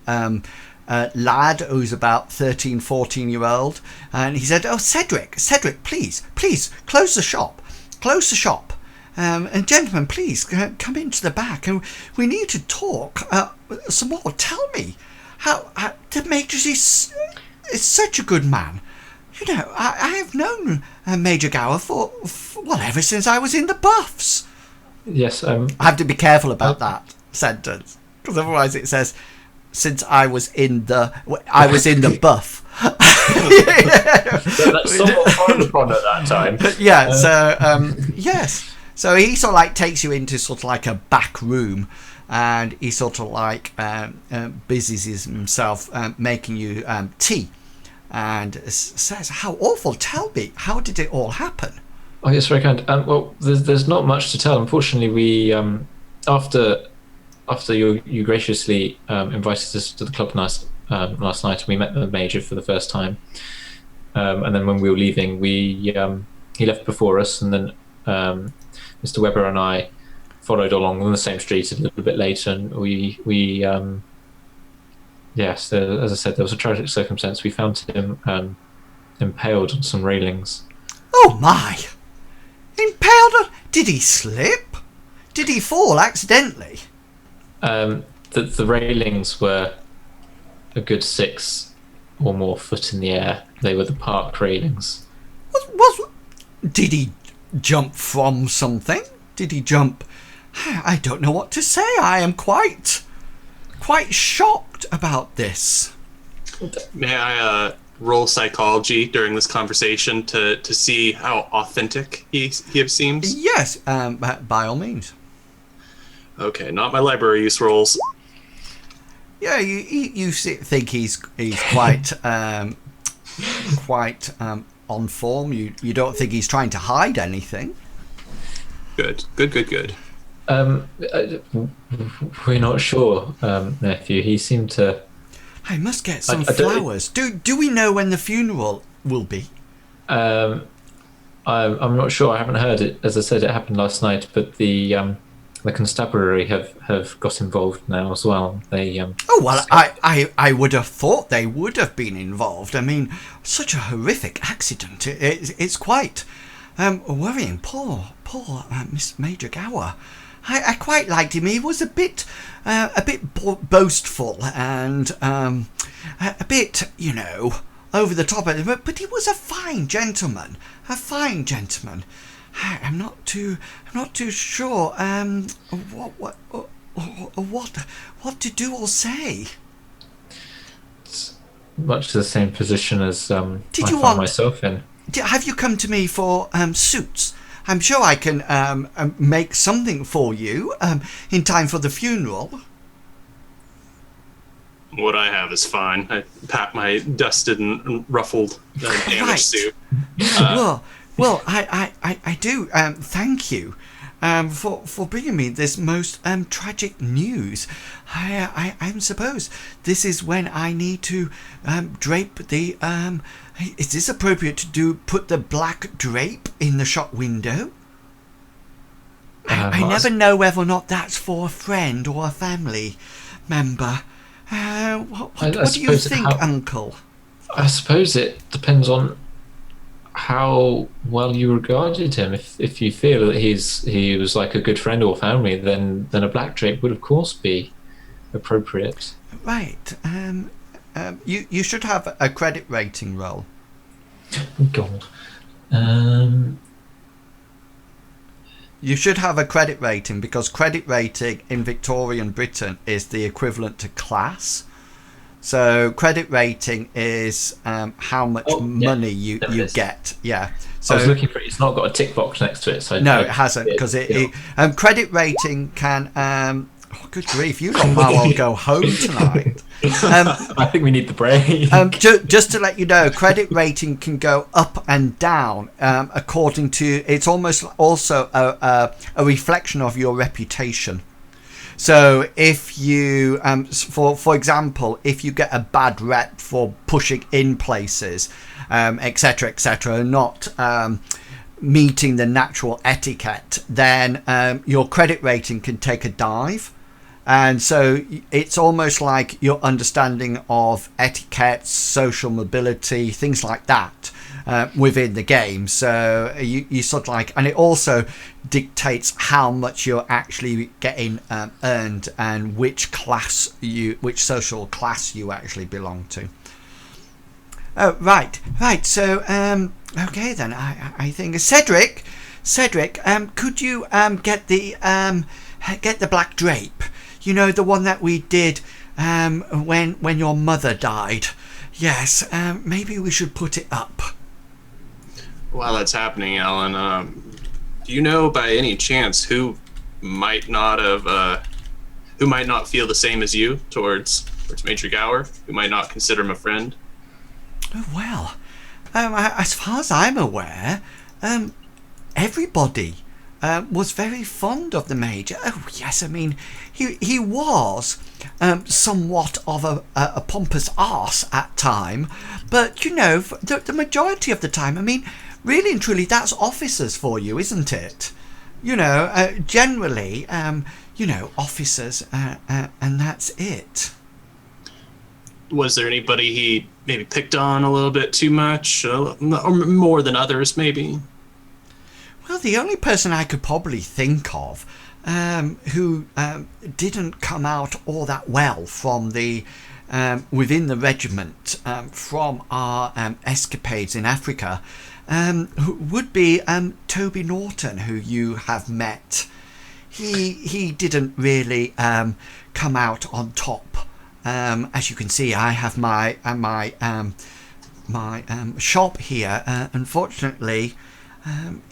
lad who's about 13, 14-year-old. And he said, "Oh, Cedric, please, close the shop. And gentlemen, please come into the back, and we need to talk some more. Tell me, how the Major is such a good man. I have known Major Gower for ever since I was in the Buffs." Yes. I have to be careful about that sentence, because otherwise it says, "Since I was in the buff." That's somewhat frowned upon at that time. Yeah. So yes. So he sort of like takes you into sort of like a back room, and he sort of like busies himself making you tea, and says, "How awful! Tell me, how did it all happen?" Oh, yes, very kind. Well, there's not much to tell. Unfortunately, we after you graciously invited us to the club last night, and we met the Major for the first time. And then when we were leaving, he left before us, and then Mr. Weber and I followed along on the same street a little bit later, and yes, as I said, there was a tragic circumstance. We found him impaled on some railings. Oh my! Impaled on? Did he slip? Did he fall accidentally? The railings were a good 6 or more foot in the air. They were the park railings. Did he jump from something? Did he jump? I don't know what to say. I am quite shocked about this. May I roll psychology during this conversation to see how authentic he seems? Yes, by all means. Okay, not my library use rolls. Yeah, you think he's quite quite on form. You don't think he's trying to hide anything. Good. We're not sure, nephew. He seemed to. I must get some flowers. Do we know when the funeral will be? I'm not sure. I haven't heard it. As I said, it happened last night, but the constabulary have got involved now as well. They Oh well, I would have thought they would have been involved. I mean, such a horrific accident. It's quite worrying. Poor Miss Major Gower. I quite liked him. He was a bit boastful and a bit, over the top. But he was a fine gentleman. I'm not too sure what to do or say. It's much the same position as I Did you found myself in. Have you come to me for suits? I'm sure I can make something for you in time for the funeral. What I have is fine. I pat my dusted and ruffled damaged suit. Well, I do. Thank you for bringing me this most tragic news. I suppose this is when I need to drape the. Is this appropriate to put the black drape in the shop window? I never know whether or not that's for a friend or a family member. What do you think, Uncle? I suppose it depends on how well you regarded him. If you feel that he was like a good friend or family, then a black drape would of course be appropriate. Right. You should have a credit rating roll. God. You should have a credit rating because credit rating in Victorian Britain is the equivalent to class. So credit rating is how much money you get. Yeah. So I was looking for it. It's not got a tick box next to it. So no, it hasn't because credit rating can. Oh, good grief! You lot might well go home tonight. I think we need the break. Just to let you know, credit rating can go up and down according to. It's almost also a reflection of your reputation. So if you, for example, if you get a bad rep for pushing in places, etc., not meeting the natural etiquette, then your credit rating can take a dive. And so it's almost like your understanding of etiquette, social mobility, things like that within the game. So you sort of like, and it also dictates how much you're actually getting earned and which social class you actually belong to. Oh, right. So, okay then. I think Cedric, could you get the black drape? You know, the one that we did when your mother died. Yes, maybe we should put it up. While that's happening, Alan, do you know by any chance who might not feel the same as you towards Major Gower, who might not consider him a friend? Oh, well, as far as I'm aware, everybody was very fond of the Major. Oh yes, I mean he was somewhat of a pompous arse at time, but the majority of the time, I mean, really and truly, that's officers for you, isn't it? Generally, officers, and that's it. Was there anybody he maybe picked on a little bit too much, or more than others, maybe? Well, the only person I could probably think of who didn't come out all that well from the within the regiment from our escapades in Africa, would be Toby Norton, who you have met. He didn't really come out on top. As you can see, I have my shop here. Unfortunately,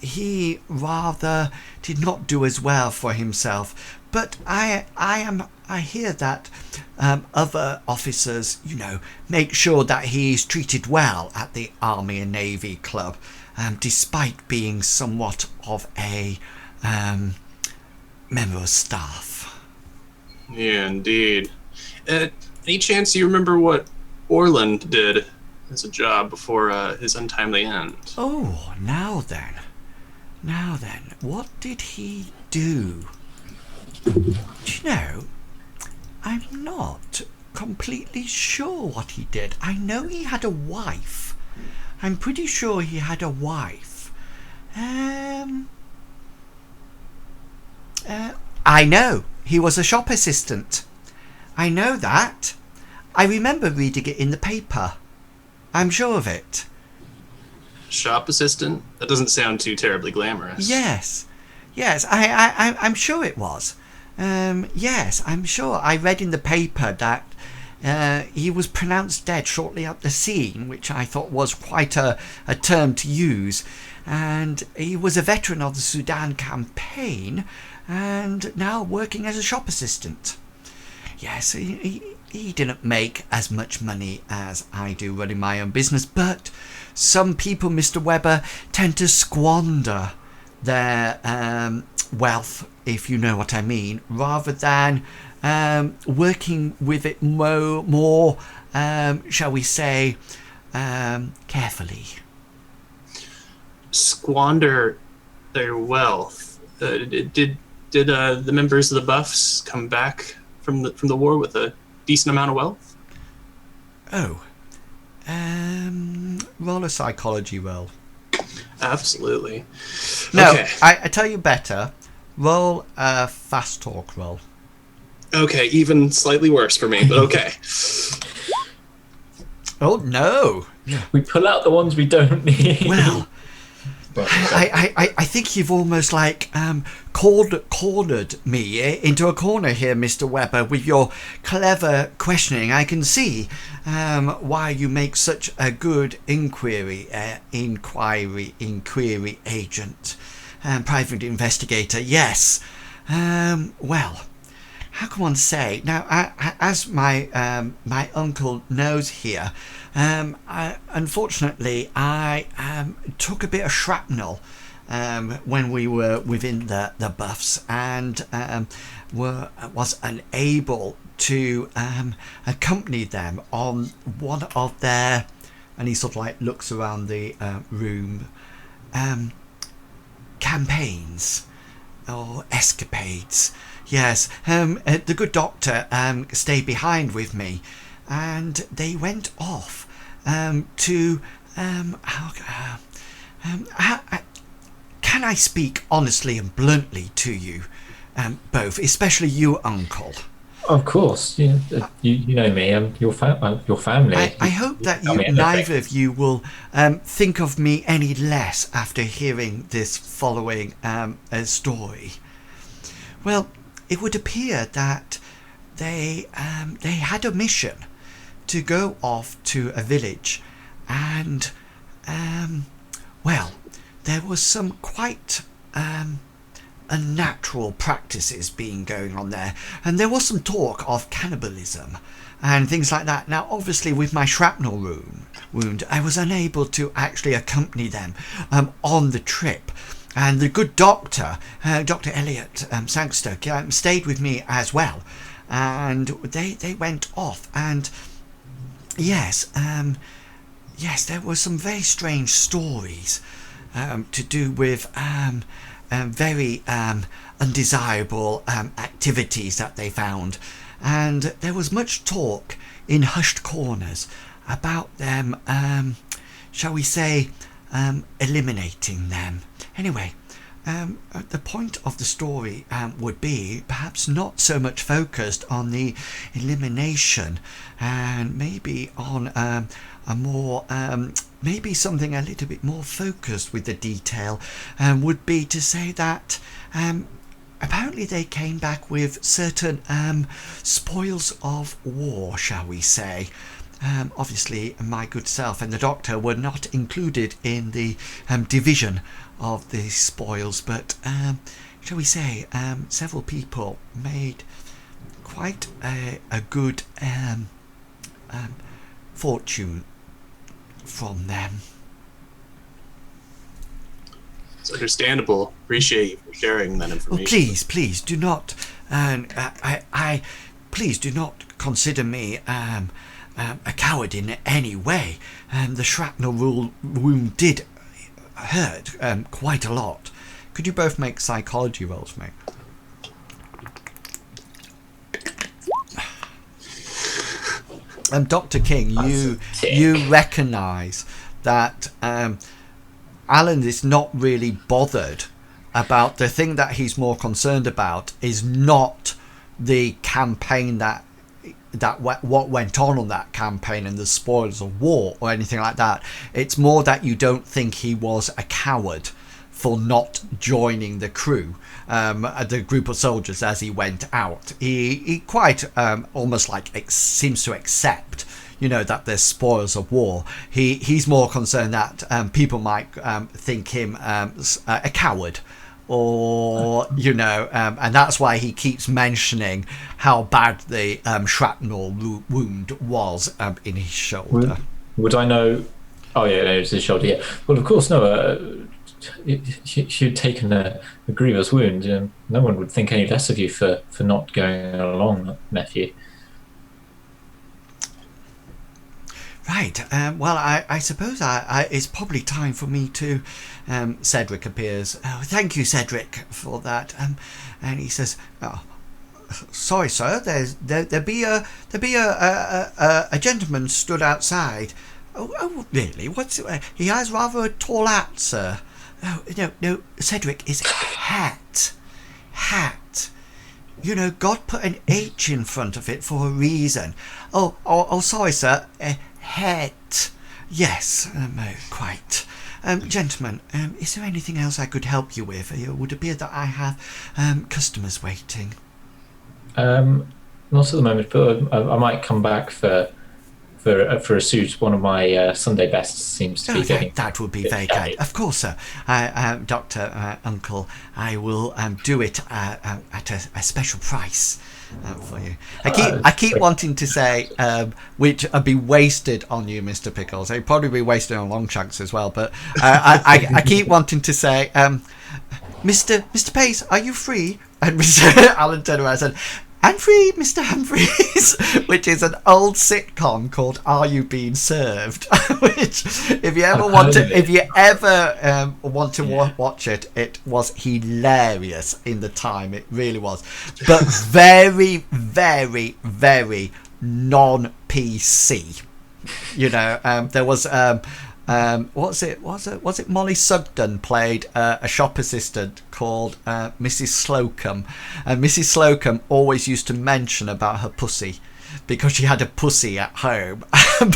he rather did not do as well for himself. But I hear that other officers, make sure that he's treated well at the Army and Navy Club, despite being somewhat of a member of staff. Yeah, indeed. Any chance you remember what Orland did as a job before his untimely end? Oh, now then, what did he do? Do you know, I'm not completely sure what he did. I know he had a wife. I'm pretty sure he had a wife. I know, he was a shop assistant. I know that. I remember reading it in the paper. I'm sure of it. Shop assistant? That doesn't sound too terribly glamorous. Yes, I'm sure it was. Yes, I'm sure. I read in the paper that he was pronounced dead shortly at the scene, which I thought was quite a term to use. And he was a veteran of the Sudan campaign and now working as a shop assistant. Yes, he didn't make as much money as I do running my own business, but some people, Mr. Weber, tend to squander their wealth, if you know what I mean, rather than working with it more shall we say, carefully. Squander their wealth. Did the members of the Buffs come back from the war with a decent amount of wealth? Oh, roll a psychology roll. Absolutely. No, okay. I tell you better. Roll a fast talk roll. Okay, even slightly worse for me, but okay. Oh no! We pull out the ones we don't need. Well, I think you've almost like cornered me into a corner here, Mr. Weber, with your clever questioning. I can see why you make such a good inquiry agent, private investigator. Yes. Well, how can one say now? As my my uncle knows here, unfortunately, I took a bit of shrapnel when we were within the Buffs, and was unable to accompany them on one of their, and he sort of like looks around the room, campaigns or escapades. Yes, the good doctor stayed behind with me, and they went off to can I speak honestly and bluntly to you both, especially you, Uncle? Of course, you know me. Your family. I hope that neither of you will think of me any less after hearing this following story. Well, it would appear that they had a mission to go off to a village, and well, there was some quite unnatural practices being going on there, and there was some talk of cannibalism and things like that. Now, obviously, with my shrapnel wound, I was unable to actually accompany them on the trip. And the good doctor, Dr. Elliot Sangster, stayed with me as well. And they went off. And yes, there were some very strange stories to do with very undesirable activities that they found. And there was much talk in hushed corners about them, shall we say, eliminating them. Anyway, the point of the story would be perhaps not so much focused on the elimination, and maybe on a more maybe something a little bit more focused with the detail, would be to say that apparently they came back with certain spoils of war, shall we say. Obviously my good self and the doctor were not included in the division of the spoils, but shall we say several people made quite a good fortune from them. It's understandable. Appreciate you for sharing that information. Oh, please do not please do not consider me a coward in any way. The shrapnel wound did hurt quite a lot. Could you both make psychology rolls, mate? Dr. King, you recognise that Alan is not really bothered about the thing that he's more concerned about is not the campaign that what went on that campaign and the spoils of war or anything like that. It's more that you don't think he was a coward for not joining the crew, the group of soldiers as he went out. He quite almost like seems to accept, that there's spoils of war. He's more concerned that people might think him a coward, or and that's why he keeps mentioning how bad the shrapnel wound was in his shoulder. Would I know? Oh yeah, no, it's his shoulder. Yeah. Well, of course, no. You'd taken a grievous wound. No one would think any less of you for not going along, nephew. Right. Well, I suppose it's probably time for me to. Cedric appears. Oh, thank you, Cedric, for that. And he says, "Oh, sorry, sir. There be a gentleman stood outside. Oh, really? What's he has rather a tall hat, sir. Oh, no, Cedric, is hat. God put an H in front of it for a reason. Oh, sorry, sir. Head. Yes, quite. Gentlemen, is there anything else I could help you with? It would appear that I have customers waiting. Not at the moment, but I might come back for a suit. One of my Sunday bests seems to be getting. That would be very kind. Of course, sir. Doctor, Uncle, I will do it at a special price for you. I keep wanting to say, which would be wasted on you, Mr. Pickles. It'd probably be wasted on Longshanks as well. But I keep wanting to say, Mr. Pace, are you free? And Mr. Alan turned around and said, "I'm free, Mr. Humphreys," which is an old sitcom called "Are You Being Served?" Which, if you ever want to watch it, it was hilarious in the time. It really was, but very, very, very non-PC. There was. Was it Molly Sugden played a shop assistant called Mrs. Slocum, and Mrs. Slocum always used to mention about her pussy because she had a pussy at home,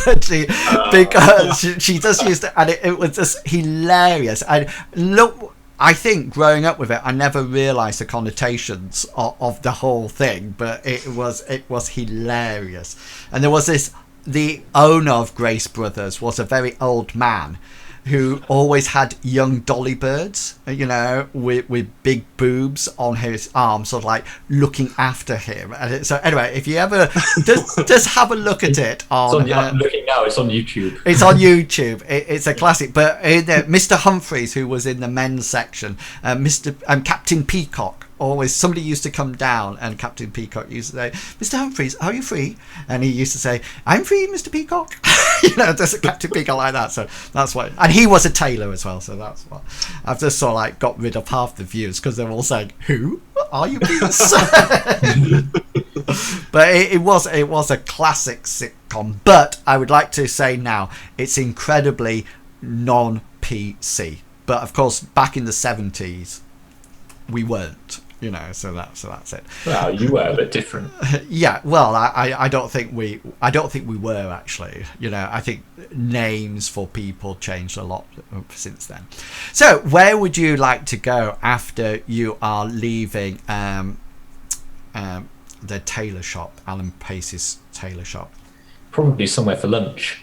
but she just used to, and it was just hilarious. And look, I think growing up with it, I never realised the connotations of the whole thing, but it was hilarious. And there was the owner of Grace Brothers was a very old man who always had young dolly birds, with big boobs on his arm, sort of like looking after him. And so anyway, if you ever just have a look at it I'm looking now. It's on YouTube. It's on YouTube. It's a classic. But Mr. Humphreys, who was in the men's section, Captain Peacock. Always somebody used to come down and Captain Peacock used to say, "Mr. Humphreys, are you free?" And he used to say, "I'm free, Mr. Peacock." There's a Captain Peacock like that. So that's why. And he was a tailor as well. So that's what I've just sort of like got rid of half the views because they're all saying, "Who are you being served?" But it was a classic sitcom. But I would like to say now it's incredibly non-PC. But of course, back in the 70s. we weren't. So that's it. Well, you were a bit different. Yeah, well, I don't think we were actually. I think names for people changed a lot since then. So, where would you like to go after you are leaving the tailor shop, Alan Pace's tailor shop? Probably somewhere for lunch.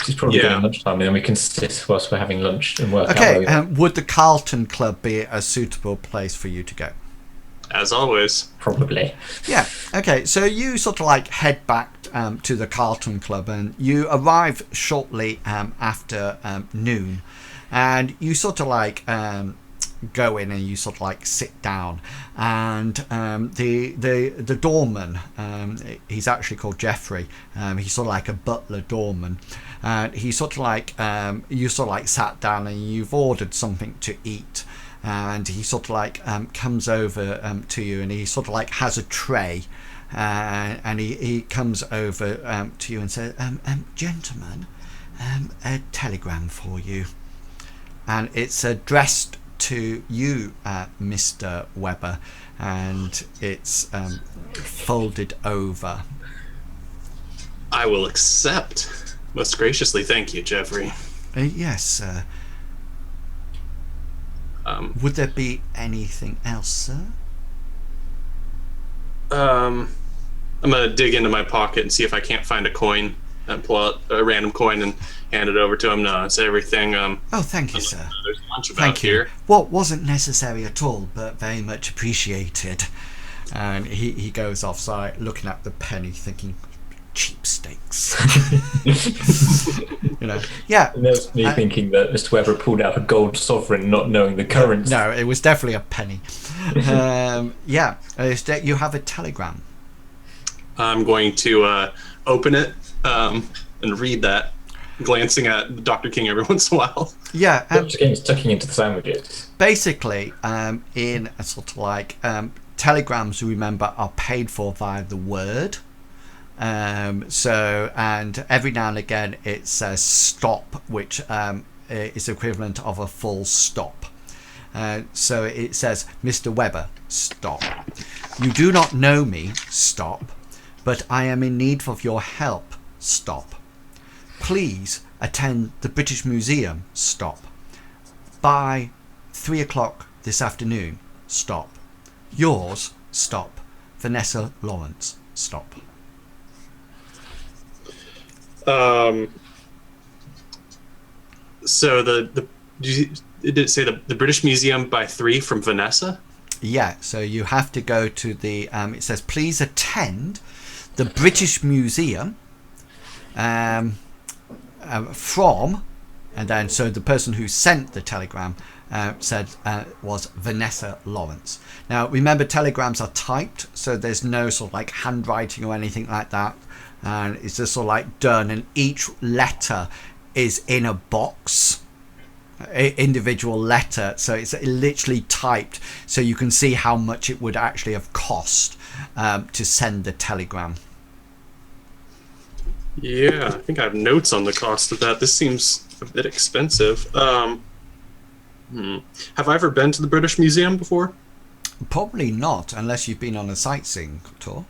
It's probably getting lunchtime, and then we can sit whilst we're having lunch and work out. Okay, would the Carlton Club be a suitable place for you to go? As always. Probably. Yeah. Okay. So you sort of like head back to the Carlton Club, and you arrive shortly after noon, and you sort of like go in and you sort of like sit down, and the doorman, he's actually called Jeffrey. He's sort of like a butler doorman, and he sort of like you sort of like sat down and you've ordered something to eat. And he sort of like comes over to you, and he sort of like has a tray, and he comes over to you and says, gentlemen, a telegram for you, and it's addressed to you, Mr. Weber, and it's folded over. I will accept. Most graciously, thank you, Jeffrey. Yes, sir. Would there be anything else, sir? I'm gonna dig into my pocket and see if I can't find a coin and pull out a random coin and hand it over to him. No, it's everything. Oh, thank you, sir. There's lunch about Thank you. here. Well, wasn't necessary at all, but very much appreciated. And he goes offside, looking at the penny, thinking, cheapsteaks. Yeah. And there's me thinking that Mr. Weber pulled out a gold sovereign, not knowing the currency. No, it was definitely a penny. Yeah, you have a telegram. I'm going to open it and read that, glancing at Dr. King every once in a while. Yeah. Dr. King's tucking into the sandwiches. Basically, in a sort of like telegrams, remember, are paid for via the word. So, and every now and again it says stop, which is equivalent of a full stop. So it says, Mr. Weber, stop. You do not know me, stop. But I am in need of your help, stop. Please attend the British Museum, stop. By 3 o'clock this afternoon, stop. Yours, stop. Vanessa Lawrence, stop. So did it say the British Museum by 3 from Vanessa? Yeah, so you have to go to the it says please attend the British Museum from, and then so the person who sent the telegram said was Vanessa Lawrence. Now remember, telegrams are typed, so there's no sort of like handwriting or anything like that. And it's just sort of like done, and each letter is in a box, individual letter, so it's literally typed, so you can see how much it would actually have cost to send the telegram. Yeah, I think I have notes on the cost of that. This seems a bit expensive. Have I ever been to the British Museum before? Probably not, unless you've been on a sightseeing tour.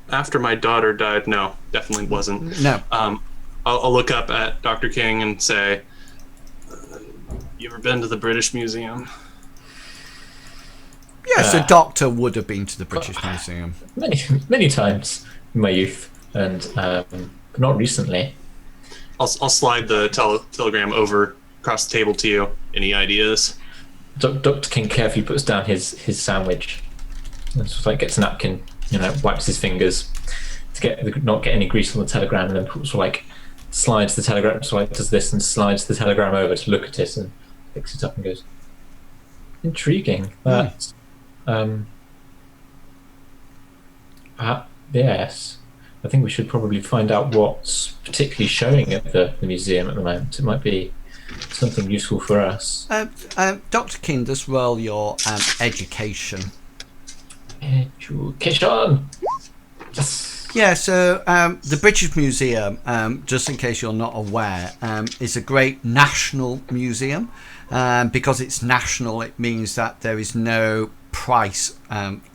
After my daughter died, no, definitely wasn't. No. I'll look up at Dr. King and say, you ever been to the British Museum? Yeah, so Doctor would have been to the British Museum. Many times in my youth, and not recently. I'll slide the telegram over across the table to you. Any ideas? Dr. King carefully puts down his sandwich, and sort of like gets a napkin, wipes his fingers to not get any grease on the telegram, and then sort of like slides the telegram, so like does this and slides the telegram over to look at it and picks it up and goes, intriguing. But yes, I think we should probably find out what's particularly showing at the museum at the moment. It might be something useful for us. Dr. King, just roll your education. Education. Yes. Yeah, so the British Museum, just in case you're not aware, is a great national museum. Because it's national, it means that there is no price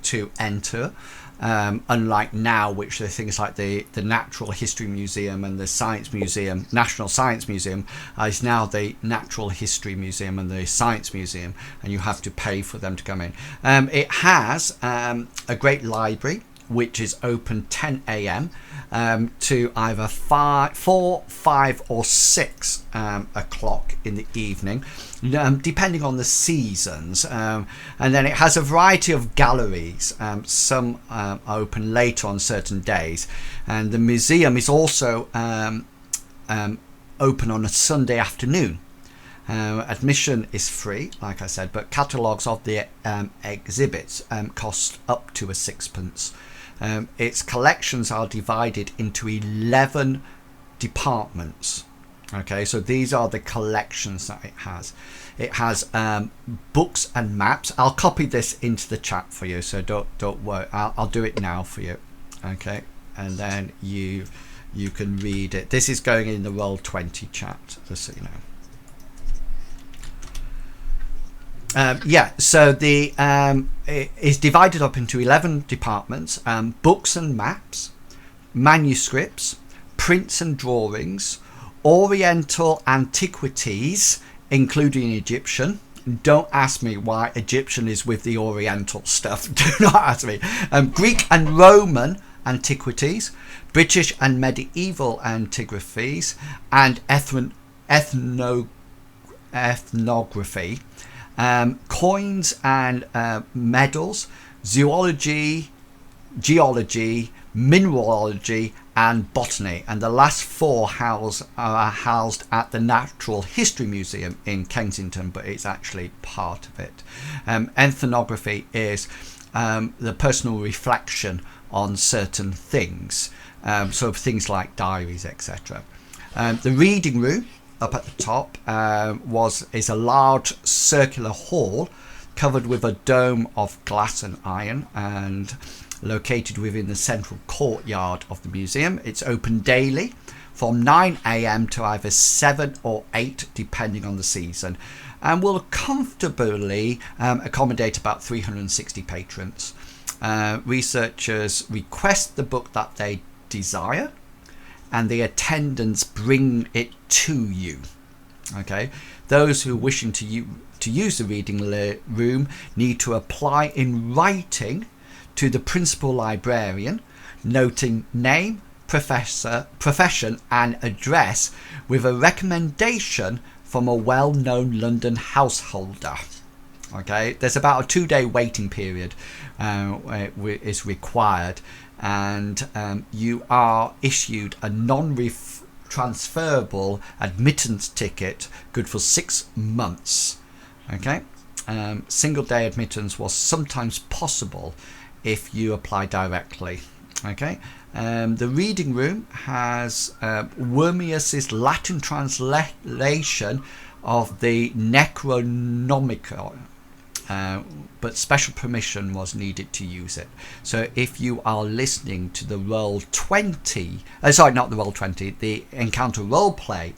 to enter. Unlike now, which are things like the Natural History Museum and the Science Museum, National Science Museum, is now the Natural History Museum and the Science Museum, and you have to pay for them to come in. It has a great library, which is open 10 a.m. To either 4, 5 or 6 o'clock in the evening, depending on the seasons. And then it has a variety of galleries. Some are open later on certain days. And the museum is also open on a Sunday afternoon. Admission is free, like I said, but catalogues of the exhibits cost up to a sixpence. Its collections are divided into 11 departments. Okay, so these are the collections that it has. It has books and maps. I'll copy this into the chat for you, so don't worry. I'll do it now for you. Okay, and then you can read it. This is going in the Roll20 chat, just so you know. So the it is divided up into 11 departments: books and maps, manuscripts, prints and drawings, Oriental antiquities, including Egyptian. Don't ask me why Egyptian is with the Oriental stuff. Do not ask me. Greek and Roman antiquities, British and medieval antiquities, and ethnography. Coins and medals, zoology, geology, mineralogy, and botany, and the last 4 are housed at the Natural History Museum in Kensington, but it's actually part of it. Ethnography is the personal reflection on certain things, so things like diaries, etc. The reading room up at the top is a large circular hall covered with a dome of glass and iron, and located within the central courtyard of the museum. It's open daily from 9 a.m. to either 7 or 8 depending on the season, and will comfortably accommodate about 360 patrons. Researchers request the book that they desire, and the attendants bring it to you. Okay, those who are wishing to use the reading room need to apply in writing to the principal librarian, noting name, profession and address, with a recommendation from a well-known London householder. Okay, there's about a 2-day waiting period is required, and you are issued a non-transferable admittance ticket good for 6 months. Okay, single day admittance was sometimes possible if you apply directly. Okay, the reading room has Wormius's Latin translation of the Necronomicon, but special permission was needed to use it. So if you are listening to the Roll20, sorry, not the Roll20, the Encounter Roleplay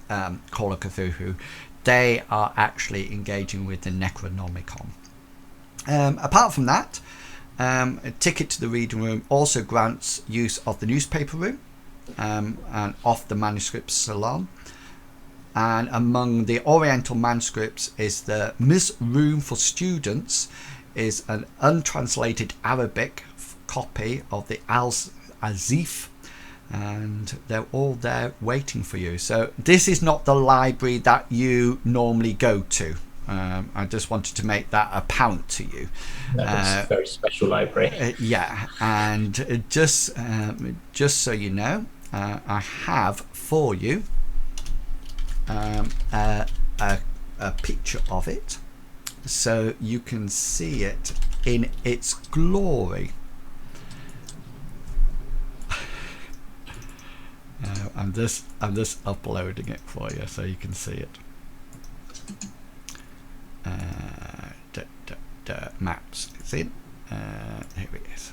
Call of Cthulhu, they are actually engaging with the Necronomicon. Apart from that, a ticket to the reading room also grants use of the newspaper room and of the manuscript salon. And among the Oriental manuscripts is the Ms. Room for Students, is an untranslated Arabic copy of the Al-Azif, and they're all there waiting for you. So this is not the library that you normally go to. I just wanted to make that apparent to you. That's a very special library. Yeah, and just so you know, I have for you a picture of it, so you can see it in its glory. I'm just uploading it for you so you can see it. Maps, see it? Here it is.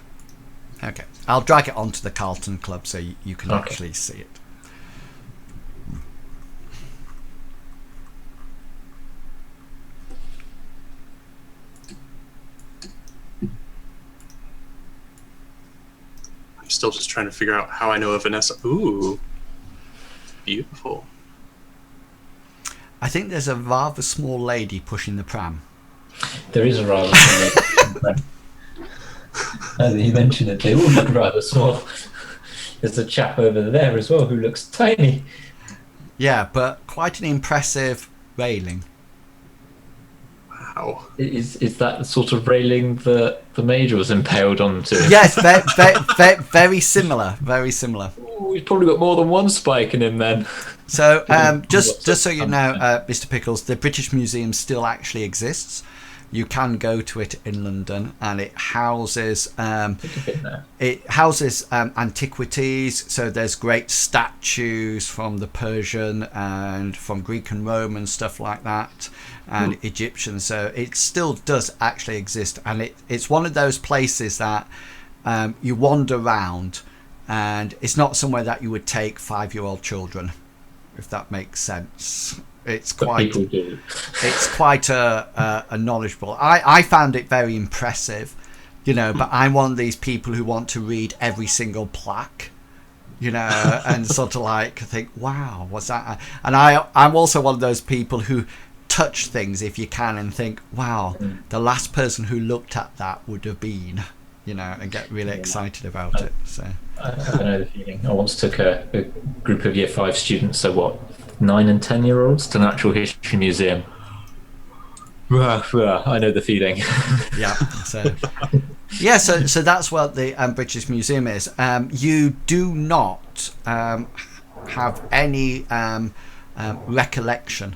Okay, I'll drag it onto the Carlton Club so you can actually see it. I'm still just trying to figure out how I know of Vanessa. Ooh, beautiful. I think there's a rather small lady pushing the pram. There is a rather small lady pushing the pram. Now that you mention it, they all look rather small. There's a chap over there as well who looks tiny. Yeah, but quite an impressive railing. Wow. Is that the sort of railing that the Major was impaled onto? Yes, very similar. Very similar. Ooh, he's probably got more than one spike in him then. So, just so you know, Mr. Pickles, the British Museum still actually exists. You can go to it in London, and it houses antiquities. So there's great statues from the Persian and from Greek and Roman stuff like that, and Egyptian. So it still does actually exist, and it's one of those places that you wander around, and it's not somewhere that you would take 5-year-old children, if that makes sense. It's quite a knowledgeable. I found it very impressive, but I'm one of these people who want to read every single plaque, and sort of like think, wow, what's that? And I'm also one of those people who touch things if you can and think, wow, the last person who looked at that would have been, and get really excited about it. So I know the feeling. I once took a group of Year 5 students, so what, 9 and 10-year-olds, to Natural History Museum. I know the feeling. Yeah. So that's what the British Museum is. You do not have any recollection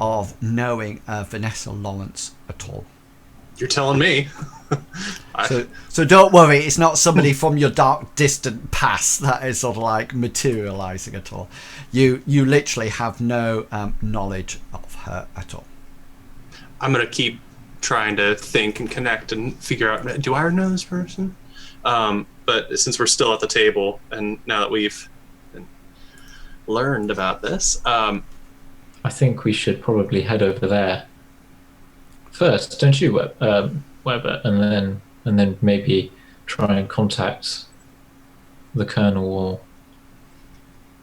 of knowing Vanessa Lawrence at all. You're telling me. So don't worry, it's not somebody from your dark distant past that is sort of like materializing at all. You literally have no knowledge of her at all. I'm gonna keep trying to think and connect and figure out, do I know this person? But since we're still at the table, and now that we've learned about this, I think we should probably head over there first, don't you, Weber? And then maybe try and contact the Colonel or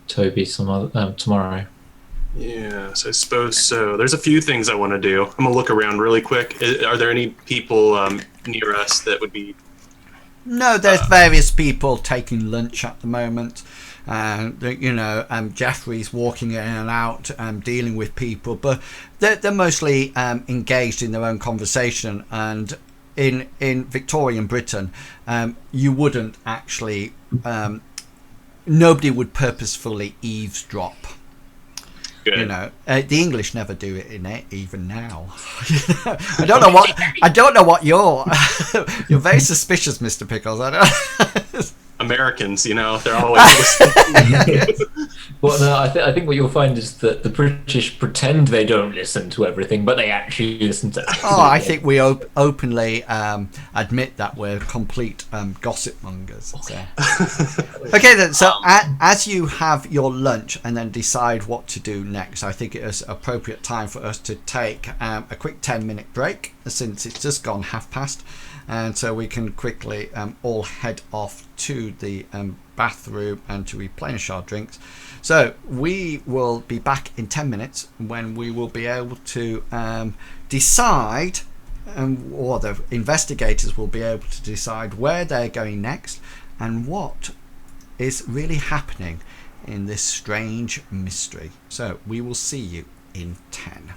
Toby tomorrow. Yes, I suppose so. There's a few things I want to do. I'm gonna look around really quick. Are there any people near us that would be? No, there's various people taking lunch at the moment. Jeffrey's walking in and out, dealing with people, but they're mostly engaged in their own conversation. And in Victorian Britain, you wouldn't actually, nobody would purposefully eavesdrop. Good. The English never do it in it, even now. I don't know what you're. You're very suspicious, Mr. Pickles. I don't. Americans, they're always listening. Well, no, I think what you'll find is that the British pretend they don't listen to everything, but they actually listen to everything. I think we openly admit that we're complete gossip mongers. So. Okay, then. So as you have your lunch and then decide what to do next, I think it is appropriate time for us to take a quick 10-minute break, since it's just gone past. And so we can quickly all head off to the bathroom and to replenish our drinks. So we will be back in 10 minutes when we will be able to decide, or the investigators will be able to decide where they're going next and what is really happening in this strange mystery. So we will see you in 10.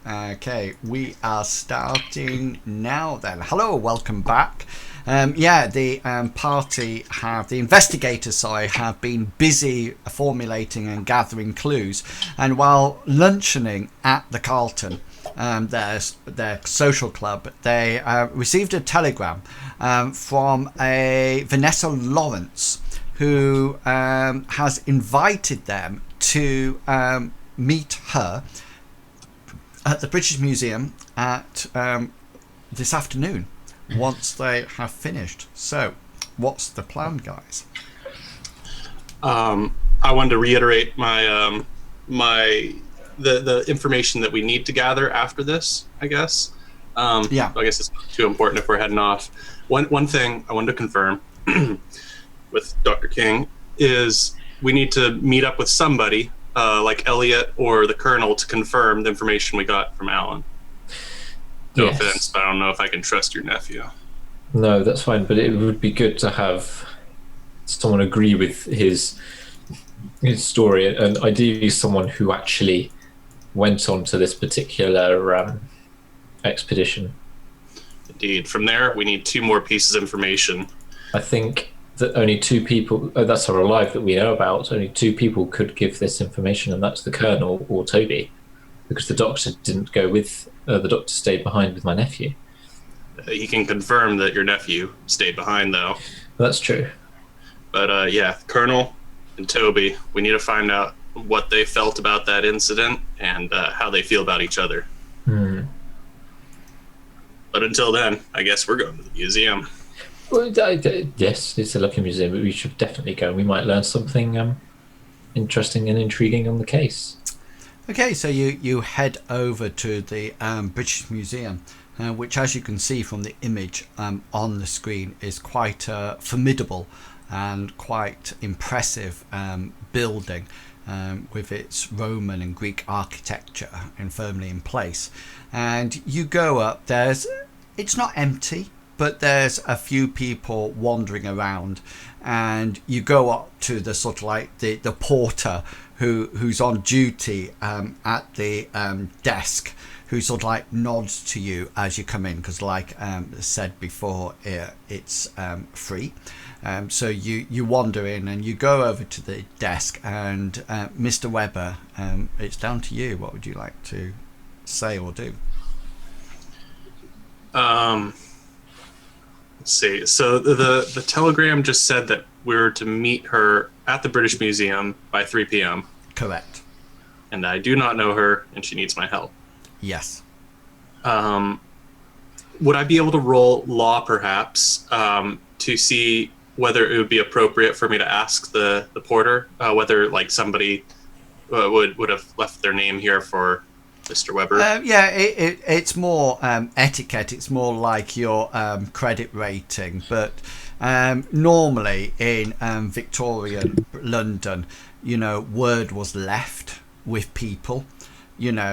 Okay, we are starting now then. Hello, welcome back. The investigators, have been busy formulating and gathering clues. And while luncheoning at the Carlton, their social club, they received a telegram from a Vanessa Lawrence, who has invited them to meet her at the British Museum at this afternoon, once they have finished. So, what's the plan, guys? I wanted to reiterate my the information that we need to gather after this, I guess. I guess it's not too important if we're heading off. One thing I wanted to confirm with Dr. King is we need to meet up with somebody, like Elliot or the Colonel, to confirm the information we got from Alan. No offense, but I don't know if I can trust your nephew. No, that's fine, but it would be good to have someone agree with his story, and ideally someone who actually went on to this particular expedition. Indeed. From there, we need 2 more pieces of information. I think that only 2 people that are alive that we know about, only 2 people could give this information, and that's the Colonel or Toby, because the doctor didn't go with the doctor stayed behind with my nephew. He can confirm that your nephew stayed behind, though. That's true. But Colonel and Toby, we need to find out what they felt about that incident and how they feel about each other. But until then, I guess we're going to the museum. Well, yes, it's a lucky museum, but we should definitely go. We might learn something interesting and intriguing on the case. Okay, so you head over to the British Museum, which, as you can see from the image on the screen, is quite formidable and quite impressive building, with its Roman and Greek architecture and firmly in place. And you go up, it's not empty, but there's a few people wandering around, and you go up to the sort of like the porter who's on duty at the desk, who sort of like nods to you as you come in, because like said before, it's free. So you wander in and you go over to the desk, and Mr. Weber, it's down to you. What would you like to say or do? Let's see. So the telegram just said that we're to meet her at the British Museum by 3 p.m. Correct. And I do not know her, and she needs my help. Yes. Would I be able to roll law, perhaps, to see whether it would be appropriate for me to ask the porter whether like somebody would have left their name here for Mr. Weber? It's more etiquette. It's more like your credit rating. But normally in Victorian London, word was left with people.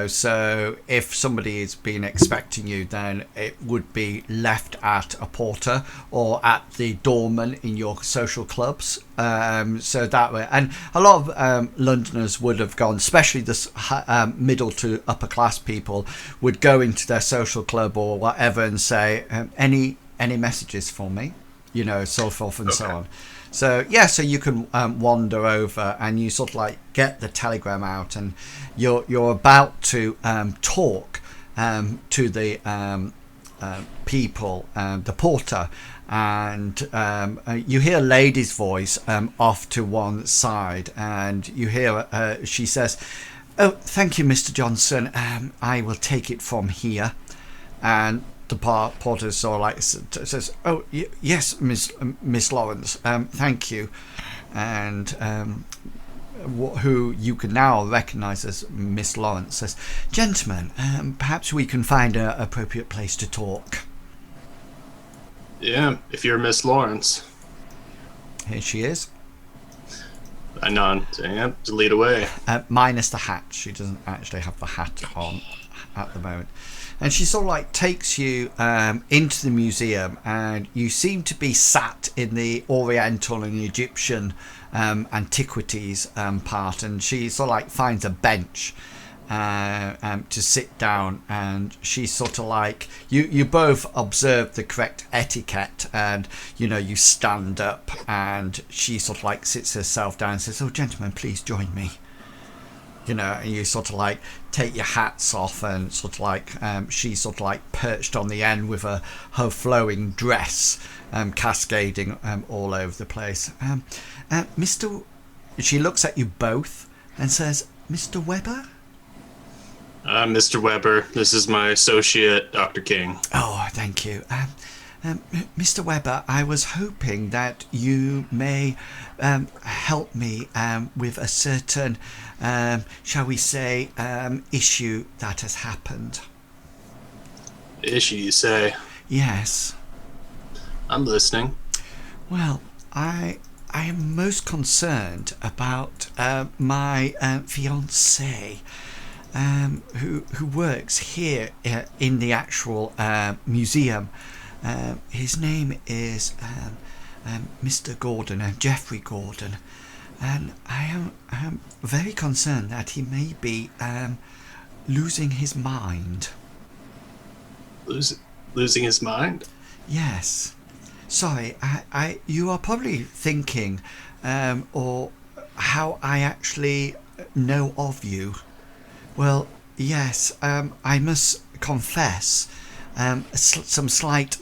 So if somebody has been expecting you, then it would be left at a porter or at the doorman in your social clubs. So that way, and a lot of Londoners would have gone, especially the middle to upper class people, would go into their social club or whatever and say, any messages for me, so forth and so on. So so you can wander over and you sort of like get the telegram out, and you're about to talk to the people, the porter, and you hear a lady's voice off to one side, and you hear she says, "Oh, thank you, Mr. Johnson. I will take it from here." And the porter sort of like says, "Oh, yes, Miss Lawrence, thank you," and who you can now recognise as Miss Lawrence says, "Gentlemen, perhaps we can find an appropriate place to talk." Yeah, if you're Miss Lawrence. Here she is. I nod. Yeah, to lead away. Minus the hat. She doesn't actually have the hat on at the moment. And she sort of like takes you into the museum, and you seem to be sat in the Oriental and Egyptian antiquities part, and she sort of like finds a bench to sit down, and she's sort of like, you both observe the correct etiquette, and you stand up, and she sort of like sits herself down and says, "Oh, gentlemen, please join me." And you sort of like take your hats off, and sort of like she's sort of like perched on the end with her flowing dress cascading all over the place. She looks at you both and says, "Mr. Weber?" Mr. Weber, this is my associate, Dr. King. Oh, thank you. Mr. Weber, I was hoping that you may help me with a certain, shall we say, issue that has happened. Issue, you say? Yes. I'm listening. Well, I am most concerned about my fiancé, who works here in the actual museum. His name is Mr. Gordon, Jeffrey Gordon, and I am very concerned that he may be losing his mind. Losing his mind? Yes. Sorry, you are probably thinking, or how I actually know of you. Well, yes, I must confess some slight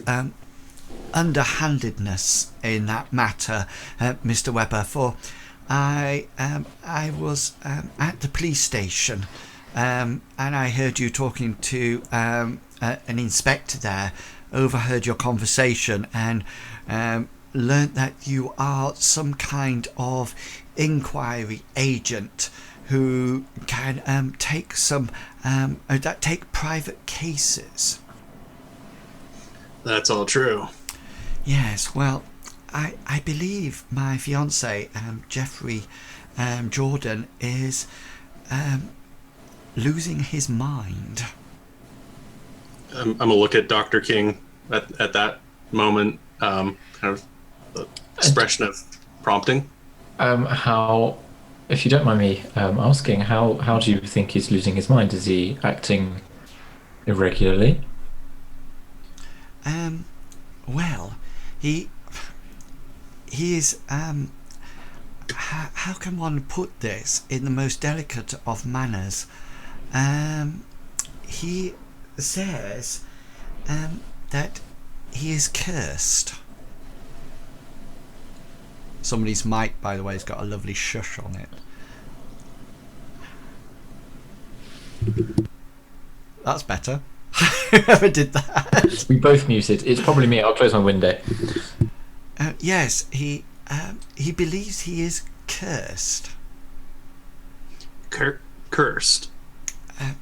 underhandedness in that matter, Mr. Weber, for I was at the police station, and I heard you talking to an inspector there, overheard your conversation, and learnt that you are some kind of inquiry agent who can take private cases. That's all true. Yes, well, I believe my fiancé, Jeffrey Jordan, is losing his mind. I'm gonna look at Dr. King at that moment, kind of the expression of prompting. How, if you don't mind me asking, how do you think he's losing his mind? Is he acting irregularly? Well, he is, how can one put this in the most delicate of manners? He says that he is cursed. Somebody's mic, by the way, has got a lovely shush on it. That's better. Whoever did that. We both muted. It's probably me. I'll close my window. Yes, he believes he is cursed. Cursed?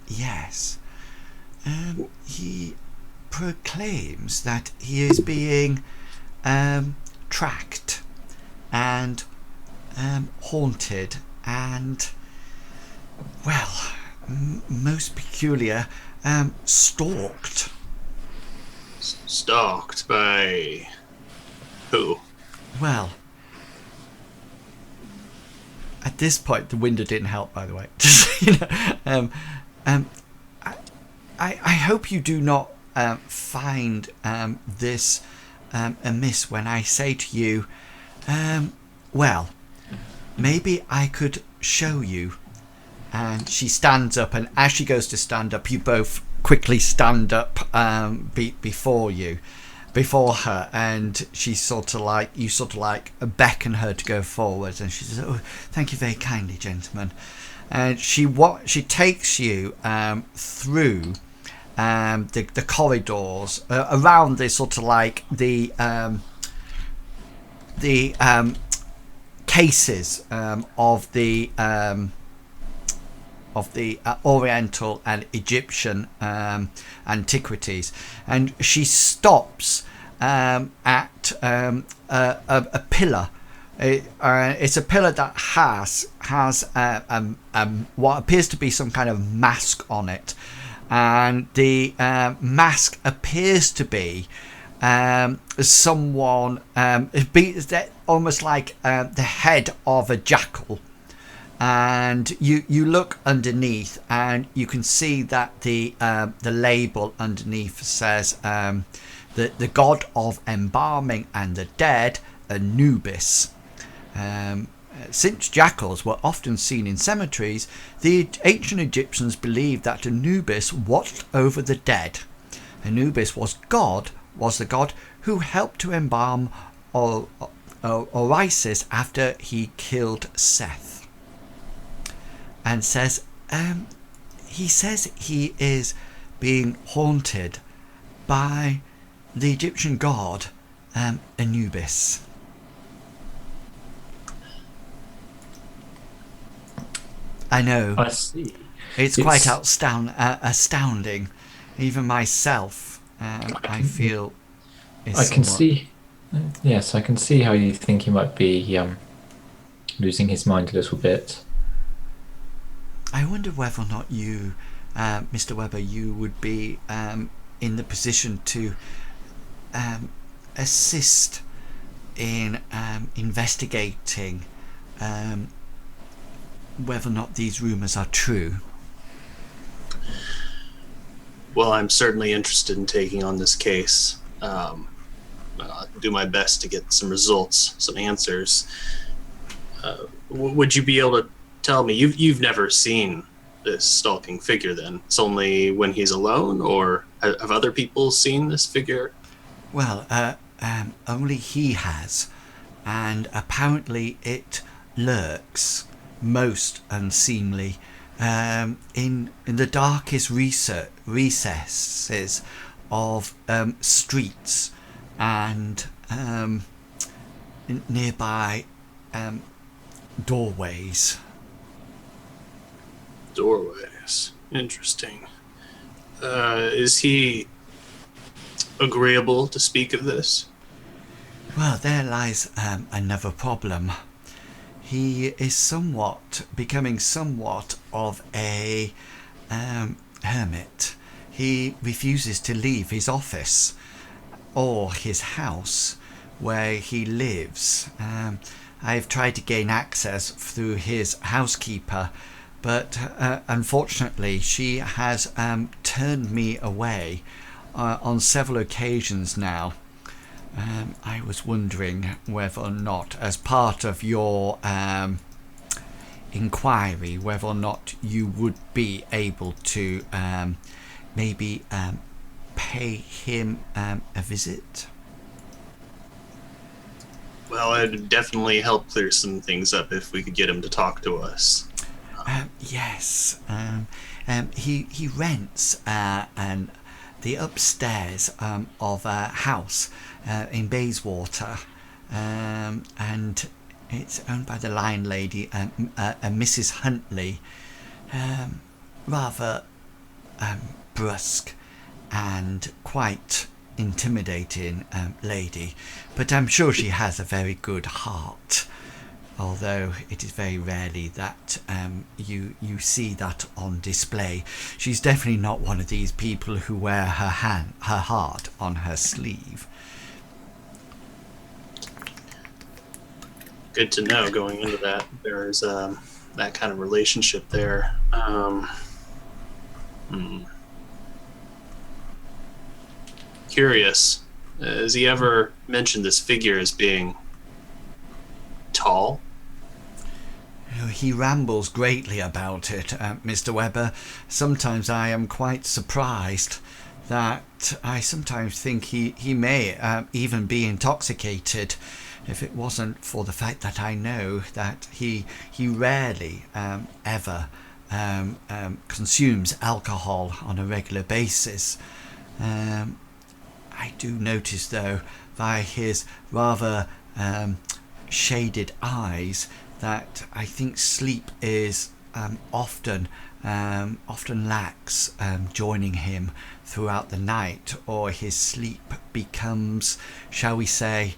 Yes. He proclaims that he is being tracked and haunted and, well, most peculiar, stalked. Stalked by who? Well, at this point, the window didn't help, by the way. I hope you do not find this amiss when I say to you, well, maybe I could show you. And she stands up, and as she goes to stand up, you both quickly stand up before her, and she sort of like beckon her to go forward, and she says, "Oh, thank you very kindly, gentlemen." And she takes you through the corridors around this sort of like the cases of the Oriental and Egyptian antiquities, and she stops at a pillar. It's a pillar that has what appears to be some kind of mask on it, and the mask appears to be someone almost like the head of a jackal. and you look underneath, and you can see that the label underneath says the god of embalming and the dead, Anubis. Since jackals were often seen in cemeteries, the ancient Egyptians believed that Anubis watched over the dead. Anubis was the god who helped to embalm Osiris after he killed Seth. And he says he is being haunted by the Egyptian god Anubis. I know. I see. It's quite astounding. Even myself, I feel. I can see. Yes, I can see how you think he might be losing his mind a little bit. I wonder whether or not you, Mr. Weber, you would be in the position to assist in investigating whether or not these rumours are true. Well, I'm certainly interested in taking on this case. I'll do my best to get some results, some answers. Would you be able to tell me, you've never seen this stalking figure then? It's only when he's alone, or have other people seen this figure? Well, only he has, and apparently it lurks most unseemly in the darkest recesses of streets and nearby doorways. Doorways. Interesting. Is he agreeable to speak of this? Well, there lies another problem. He is becoming somewhat of a hermit. He refuses to leave his office or his house where he lives. I've tried to gain access through his housekeeper, but unfortunately she has turned me away on several occasions now. I was wondering whether or not, as part of your inquiry, whether or not you would be able to maybe pay him a visit. Well, it'd definitely help clear some things up if we could get him to talk to us. Yes. He rents the upstairs of a house in Bayswater, and it's owned by the landlady, Mrs. Huntley. Rather brusque and quite intimidating lady, but I'm sure she has a very good heart, although it is very rarely that you see that on display. She's definitely not one of these people who wear her heart on her sleeve. Good to know going into that. There's that kind of relationship there. Curious. Has he ever mentioned this figure as being tall? He rambles greatly about it, Mr. Weber. Sometimes I am quite surprised that I sometimes think he may even be intoxicated, if it wasn't for the fact that I know that he rarely ever consumes alcohol on a regular basis. I do notice, though, by his rather shaded eyes, that I think sleep is often lacks joining him throughout the night, or his sleep becomes, shall we say,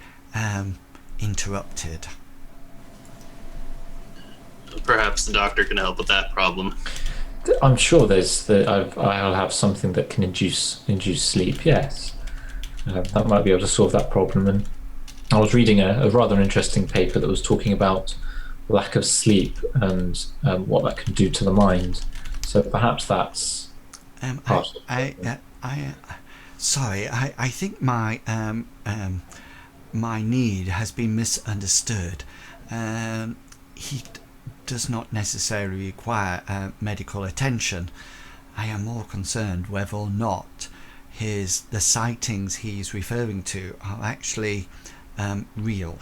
interrupted. Perhaps the doctor can help with that problem. I'm sure I'll have something that can induce sleep. Yes, that might be able to solve that problem. And I was reading a rather interesting paper that was talking about lack of sleep and what that can do to the mind. So perhaps that's part of it. Sorry, I think my need has been misunderstood. He does not necessarily require medical attention. I am more concerned whether or not the sightings he's referring to are actually real.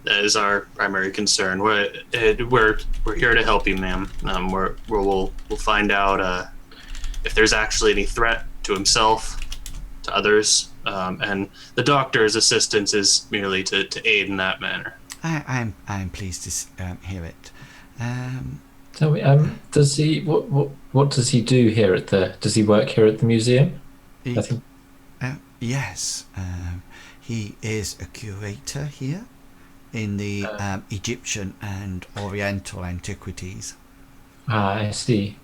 That is our primary concern. We're here to help you, ma'am. We'll find out if there's actually any threat to himself, to others, and the doctor's assistance is merely to aid in that manner. I'm pleased to hear it. Tell me, does he what does he do here at the? Does he work here at the museum? I think. Yes, he is a curator here in the Egyptian and Oriental antiquities. I see.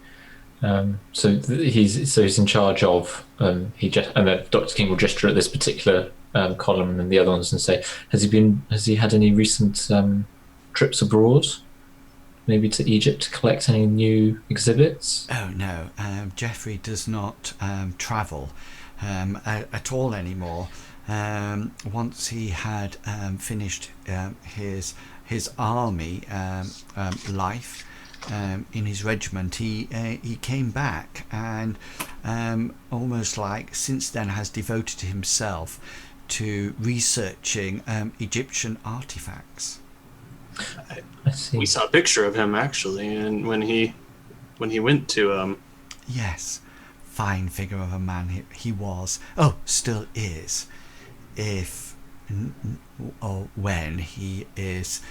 So he's in charge of and then Dr. King will gesture at this particular column and the other ones and say, has he had any recent trips abroad? Maybe to Egypt to collect any new exhibits? Oh no, Geoffrey does not travel at all anymore. Once he had finished his army life in his regiment, he came back and almost like since then has devoted himself to researching Egyptian artifacts. I see. We saw a picture of him actually, and when he went to Yes, fine figure of a man he was. Still is. If or when he is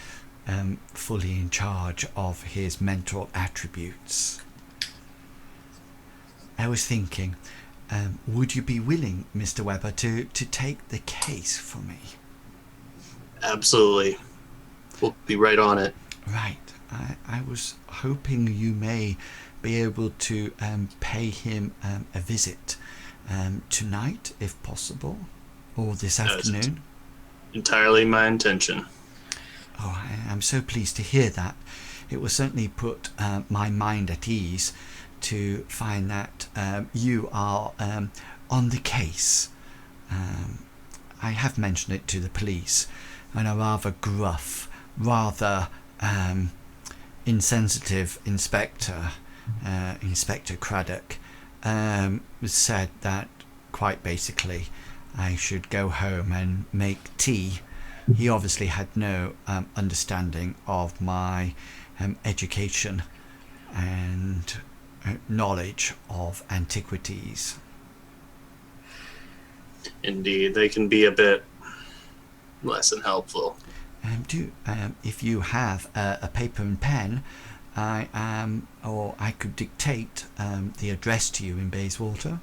fully in charge of his mental attributes. I was thinking, would you be willing, Mr. Weber, to take the case for me? Absolutely. We'll be right on it. Right. I was hoping you may be able to pay him a visit tonight, if possible, or this afternoon. Entirely my intention. Oh, I'm so pleased to hear that. It will certainly put my mind at ease to find that you are on the case. I have mentioned it to the police, and a rather gruff, rather insensitive Inspector Craddock said that quite basically I should go home and make tea. He obviously had no understanding of my education and knowledge of antiquities. Indeed, they can be a bit less than helpful. If you have a paper and pen, I could dictate the address to you in Bayswater.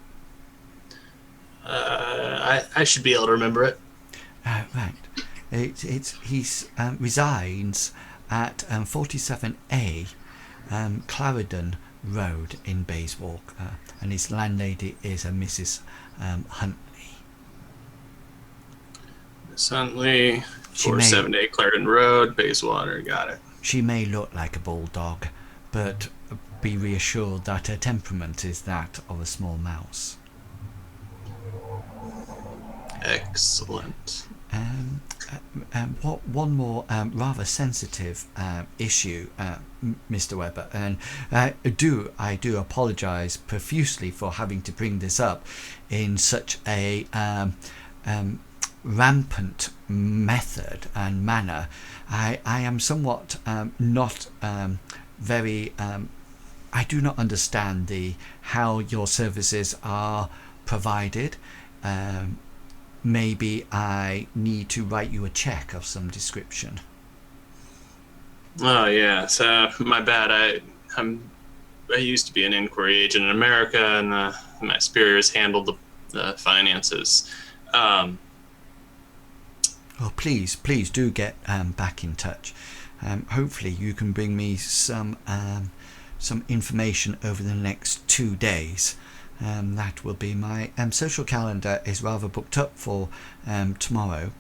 I should be able to remember it. Right. He resides at 47A Clarendon Road in Bayswater, and his landlady is a Mrs. Huntley. Miss Huntley, 47A Clarendon Road, Bayswater. Got it. She may look like a bulldog, but be reassured that her temperament is that of a small mouse. Excellent. One more rather sensitive issue, Mr. Weber, and I do apologise profusely for having to bring this up in such a rampant method and manner. I am somewhat not very. I do not understand how your services are provided. Maybe I need to write you a check of some description. Oh yes, my bad. I used to be an inquiry agent in America, and my superiors handled the finances. Oh, please do get back in touch. Hopefully, you can bring me some information over the next 2 days. That will be my social calendar is rather booked up for tomorrow,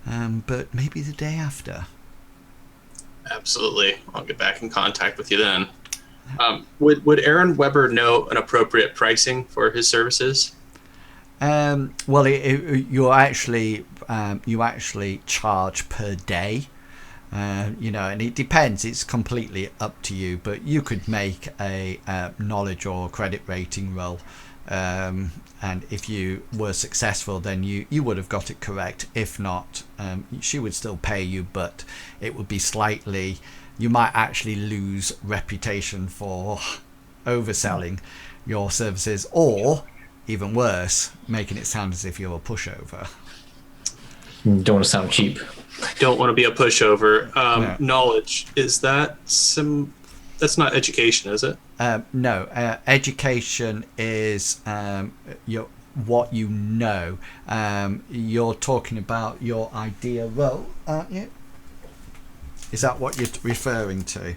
but maybe the day after. Absolutely. I'll get back in contact with you then. Would Aaron Weber know an appropriate pricing for his services? Well, you actually charge per day. And it depends. It's completely up to you. But you could make a knowledge or credit rating roll, and if you were successful, then you would have got it correct. If not, she would still pay you, but it would be slightly. You might actually lose reputation for overselling your services, or even worse, making it sound as if you're a pushover. Don't want to sound cheap. Don't want to be a pushover. No. Knowledge, is that that's not education, is it? No, education is what you know. You're talking about your idea role, aren't you? Is that what you're referring to?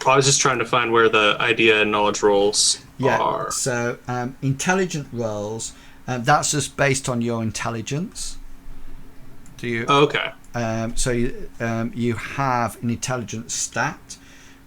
Well, I was just trying to find where the idea and knowledge roles are. So intelligent roles, that's just based on your intelligence. Do you? Okay. So you have an intelligence stat,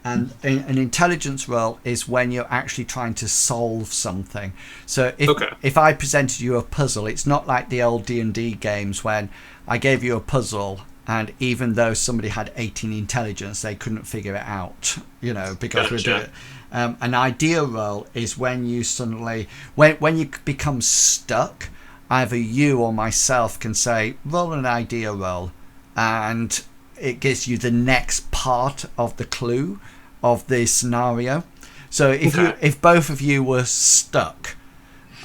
and an intelligence role is when you're actually trying to solve something. So if I presented you a puzzle, it's not like the old D&D games when I gave you a puzzle, and even though somebody had 18 intelligence, they couldn't figure it out, because we're doing it. An idea roll is when you suddenly, when you become stuck, either you or myself can say, roll an idea roll, and it gives you the next part of the clue of the scenario. So if both of you were stuck,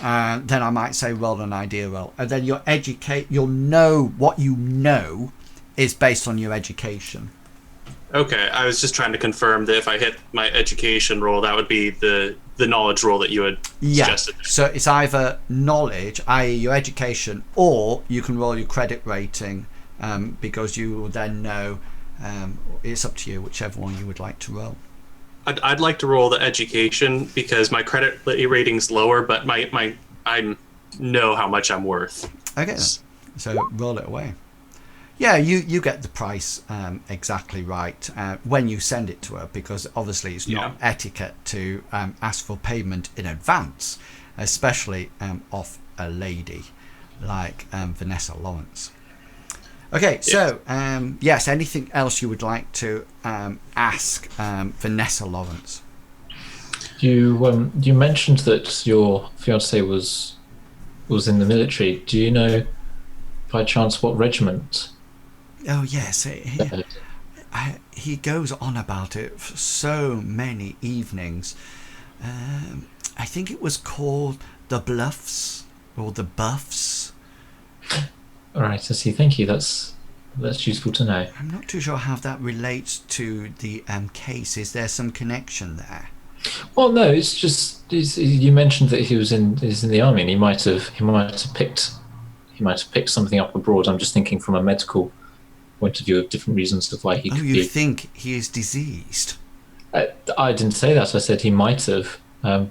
then I might say roll an idea roll, and then you'll know what you know is based on your education. Okay, I was just trying to confirm that if I hit my education roll, that would be the knowledge roll that you had suggested. So it's either knowledge, i.e. your education, or you can roll your credit rating, because you will then know. It's up to you, whichever one you would like to roll. I'd like to roll the education because my credit rating's lower, but I know how much I'm worth. Okay, so roll it away. Yeah, you get the price exactly right when you send it to her, because obviously it's not etiquette to ask for payment in advance, especially off a lady like Vanessa Lawrence. Okay, so yes, anything else you would like to ask Vanessa Lawrence? You mentioned that your fiance was in the military. Do you know by chance what regiment? Oh yes, he goes on about it for so many evenings. I think it was called the Bluffs or the Buffs. All right, I see. Thank you. That's useful to know. I'm not too sure how that relates to the case. Is there some connection there? Well, no. It's just you mentioned that he's in the army, and he might have picked something up abroad. I'm just thinking from a medical point of view of different reasons of why he could be. You think he is diseased? I didn't say that. I said he might have.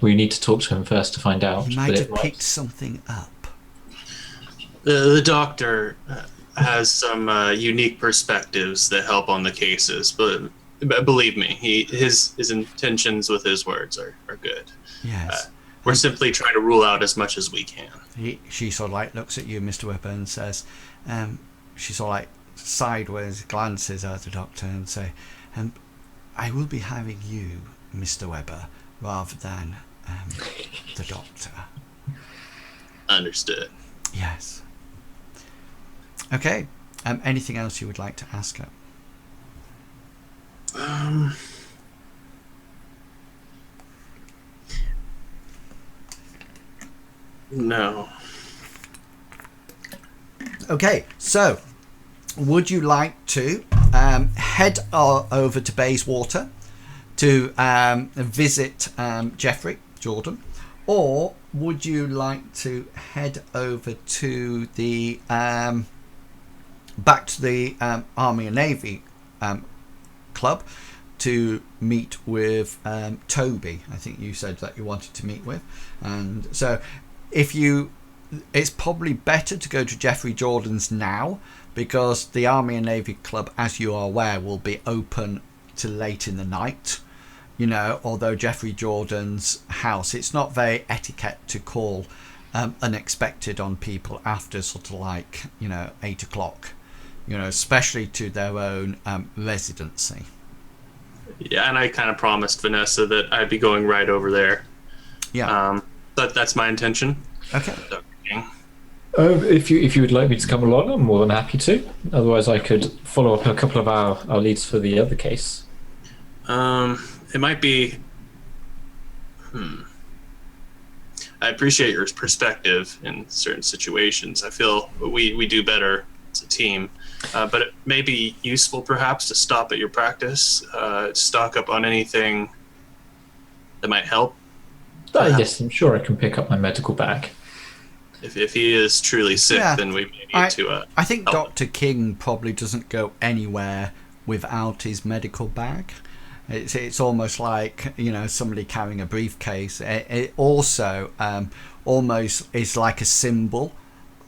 We need to talk to him first to find out. He might have picked something up. The doctor has some unique perspectives that help on the cases, but believe me, his intentions with his words are good. Yes. We're simply trying to rule out as much as we can. She sort of like looks at you, Mr. Webber, and says, she sort of like sideways glances at the doctor and say, I will be having you, Mr. Webber, rather than the doctor. Understood. Yes. Okay. Anything else you would like to ask her? No. Okay, so would you like to head over to Bayswater to visit Jeffrey Jordan, or would you like to head over to the back to the Army and Navy club to meet with Toby? I think you said that you wanted to meet with, and so it's probably better to go to Jeffrey Jordan's now, because the Army and Navy club, as you are aware, will be open to late in the night. You know, although Jeffrey Jordan's house, it's not very etiquette to call unexpected on people after sort of like, 8 o'clock, especially to their own residency. Yeah, and I kind of promised Vanessa that I'd be going right over there. Yeah. That's my intention. Okay. If you would like me to come along, I'm more than happy to. Otherwise, I could follow up a couple of our leads for the other case. It might be... I appreciate your perspective in certain situations. I feel we do better as a team. But it may be useful, perhaps, to stop at your practice, stock up on anything that might help. Yes, I'm sure I can pick up my medical bag. If he is truly sick, then we may need to... I think Dr. King probably doesn't go anywhere without his medical bag. It's almost like, somebody carrying a briefcase. It also almost is like a symbol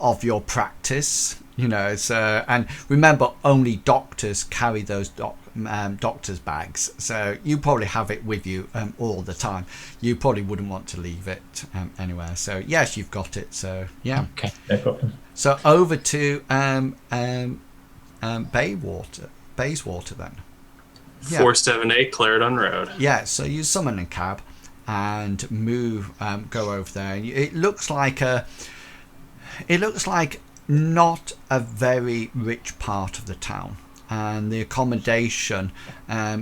of your practice, so, and remember, only doctors carry those doctor's bags, so you probably have it with you all the time. You probably wouldn't want to leave it anywhere, so yes, you've got it, so yeah. Okay, no problem. So over to Bayswater then. Yeah. 478 Clarendon Road. Yeah, so you summon a cab and go over there. It looks like not a very rich part of the town, and the accommodation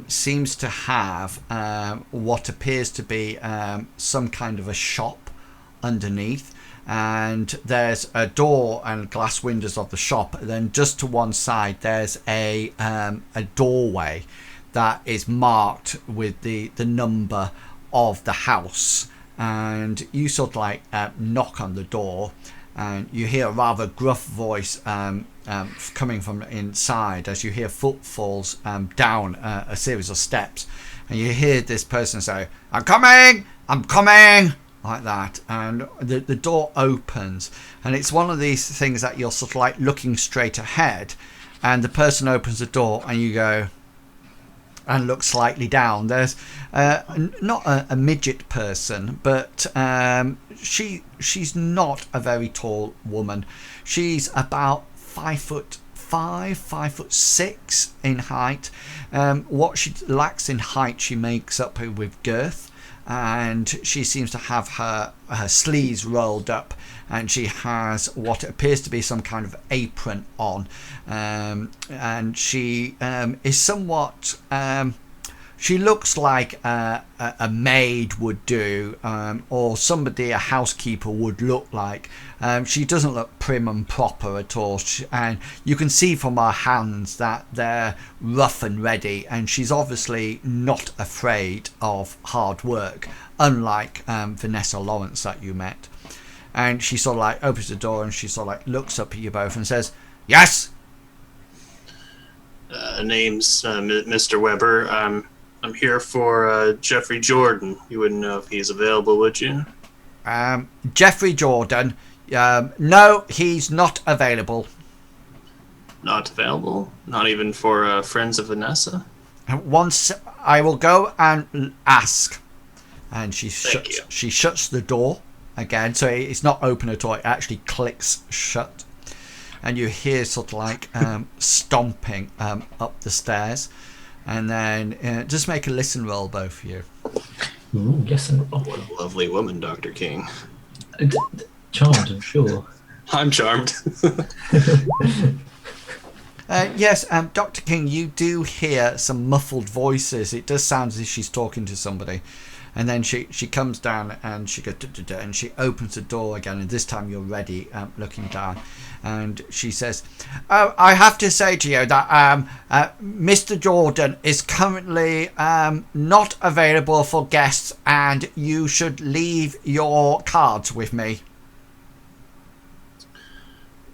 seems to have what appears to be some kind of a shop underneath, and there's a door and glass windows of the shop. And then just to one side there's a doorway that is marked with the number of the house, and you sort of like knock on the door, and you hear a rather gruff voice coming from inside as you hear footfalls down a series of steps, and you hear this person say, I'm coming, like that, and the door opens, and it's one of these things that you're sort of like looking straight ahead, and the person opens the door and you go and look slightly down. There's not a midget person, but she's not a very tall woman. She's about 5'5", 5'6" in height. What she lacks in height, she makes up with girth, and she seems to have her sleeves rolled up, and she has what appears to be some kind of apron on, and she is somewhat she looks like a maid would do, or somebody a housekeeper would look like. She doesn't look prim and proper at all, and you can see from her hands that they're rough and ready, and she's obviously not afraid of hard work, unlike Vanessa Lawrence that you met. And she sort of like opens the door, and she sort of like looks up at you both and says, yes? Name's Mr. Weber. I'm here for Jeffrey Jordan. You wouldn't know if he's available, would you? Jeffrey Jordan? No, he's not available. Not available? Not even for friends of Vanessa? Once I will go and ask. And she shuts the door again, so it's not open at all. It actually clicks shut, and you hear sort of like stomping up the stairs. And then just make a listen roll, both of you. Ooh, listen roll. What a lovely woman, Dr. King. Charmed, I'm sure. I'm charmed. Yes, Dr. King, you do hear some muffled voices. It does sound as if she's talking to somebody. And then she comes down and she goes, and she opens the door again, and this time you're ready, looking down, and she says, "Oh, I have to say to you that Mr. Jordan is currently not available for guests, and you should leave your cards with me."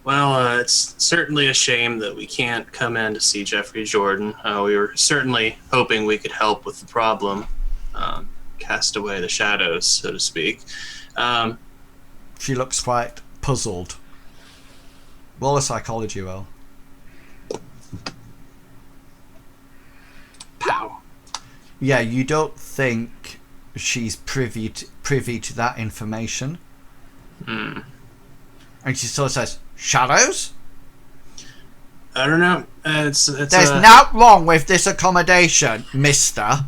Well, it's certainly a shame that we can't come in to see Jeffrey Jordan. We were certainly hoping we could help with the problem. Cast away the shadows, so to speak. She looks quite puzzled. Roll a psychology roll. Pow. Yeah, you don't think she's privy to that information. And she sort of says, shadows? I don't know. There's nothing wrong with this accommodation, mister.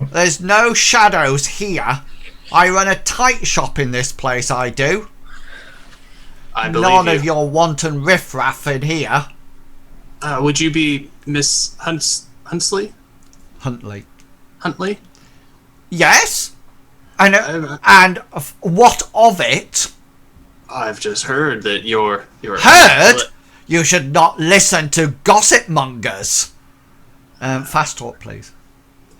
There's no shadows here. I run a tight shop in this place, I do. I believe None you. of your wanton riffraff in here. Would you be Miss Huntley? Huntley? Yes? And what of it? I've just heard that you're... Heard? You should not listen to gossip mongers. Fast talk, please.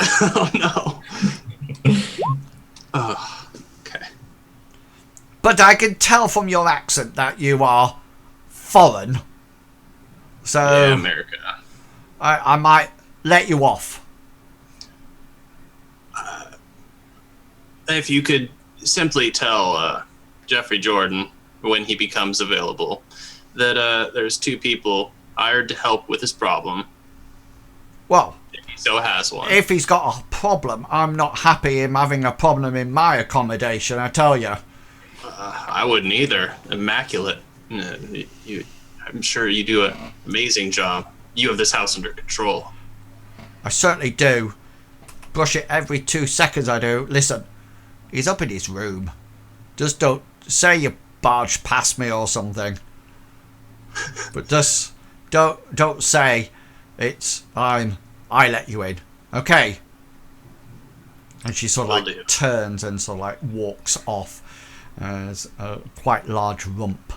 Oh, no. Oh, okay. But I can tell from your accent that you are foreign. So Yeah, America. I might let you off. If you could simply tell Jeffrey Jordan, when he becomes available, that there's 2 people hired to help with his problem. Well, If he so has one. if he's got a problem, I'm not happy him having a problem in my accommodation, I tell you. I wouldn't either. Immaculate. I'm sure you do an amazing job. You have this house under control. I certainly do. Brush it every 2 seconds I do. Listen, he's up in his room. Just don't say you barged past me or something. But just don't say it's I let you in. Okay? And she sort of like turns and sort of like walks off as a quite large rump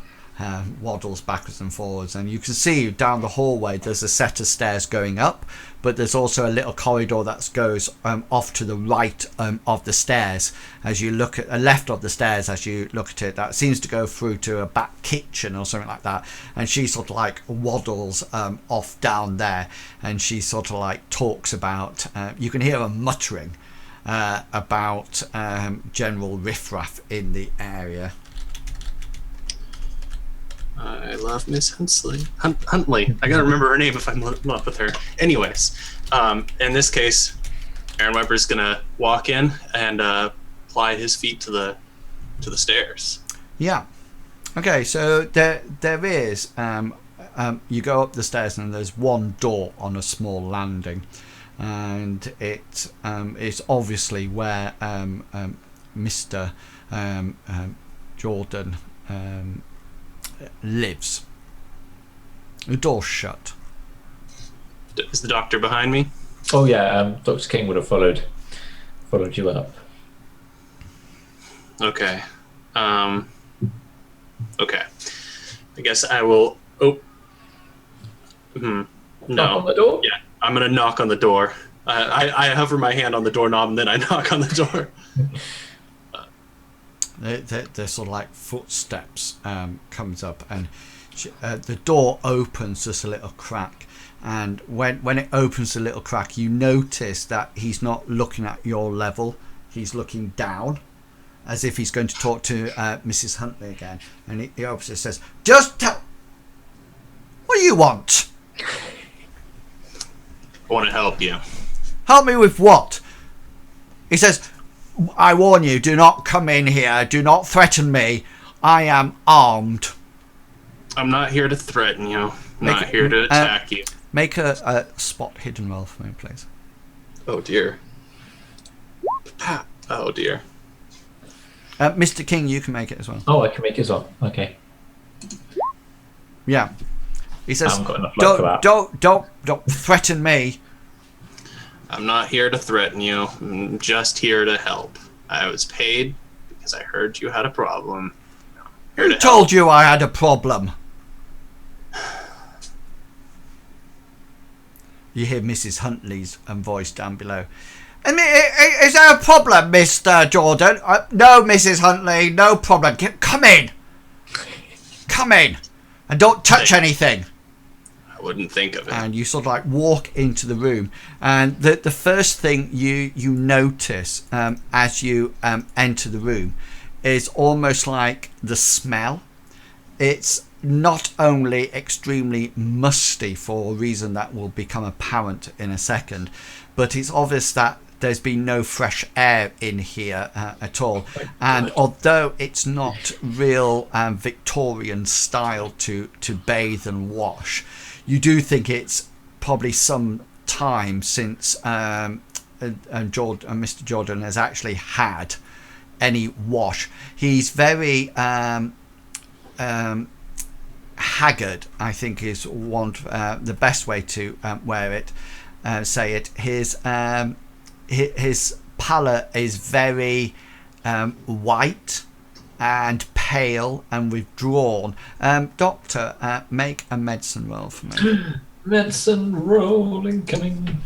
waddles backwards and forwards, and you can see down the hallway there's a set of stairs going up, but there's also a little corridor that goes off to the right of the stairs. As you look at the left of the stairs, as you look at it, that seems to go through to a back kitchen or something like that, and she sort of like waddles off down there, and she sort of like talks about you can hear her muttering about general riffraff in the area. I love Miss Huntley. Huntley. I gotta remember her name if I'm in love with her. Anyways, in this case, Aaron Weber's gonna walk in and apply his feet to the stairs. Yeah. Okay. So there is. You go up the stairs and there's one door on a small landing, and it is obviously where Mr. Jordan lives. The door's shut. Is the doctor behind me? Oh yeah, Dr. King would have followed you up. Okay. Okay. I guess I will. Oh. No. Knock on the door? Yeah, I'm gonna knock on the door. I hover my hand on the doorknob and then I knock on the door. They're sort of like footsteps comes up, and the door opens just a little crack, and when it opens a little crack, you notice that he's not looking at your level, he's looking down as if he's going to talk to Mrs. Huntley again, and he opens it and says, just tell, what do you want? I want to help you. Help me with what? He says, I warn you, do not come in here. Do not threaten me. I am armed. I'm not here to threaten you. I'm not here to attack you. Make a spot hidden roll for me, please. Oh, dear. Oh, dear. Mr. King, you can make it as well. Oh, I can make it as well. Okay. Yeah. He says, I haven't got enough luck for that. don't threaten me. I'm not here to threaten you. I'm just here to help. I was paid because I heard you had a problem. Who told you I had a problem? You hear Mrs. Huntley's voice down below. Is there a problem, Mr. Jordan? No, Mrs. Huntley, no problem. Come in. Come in. And don't touch anything. I wouldn't think of it. And you sort of like walk into the room, and the first thing you notice as you enter the room is almost like the smell. It's not only extremely musty for a reason that will become apparent in a second, but it's obvious that there's been no fresh air in here at all. And although it's not real Victorian style to bathe and wash, you do think it's probably some time since Mr. Jordan has actually had any wash. He's very haggard, I think is the best way to say it. His pallor is very white and pale and withdrawn. Doctor, make a medicine roll for me. Medicine roll incoming.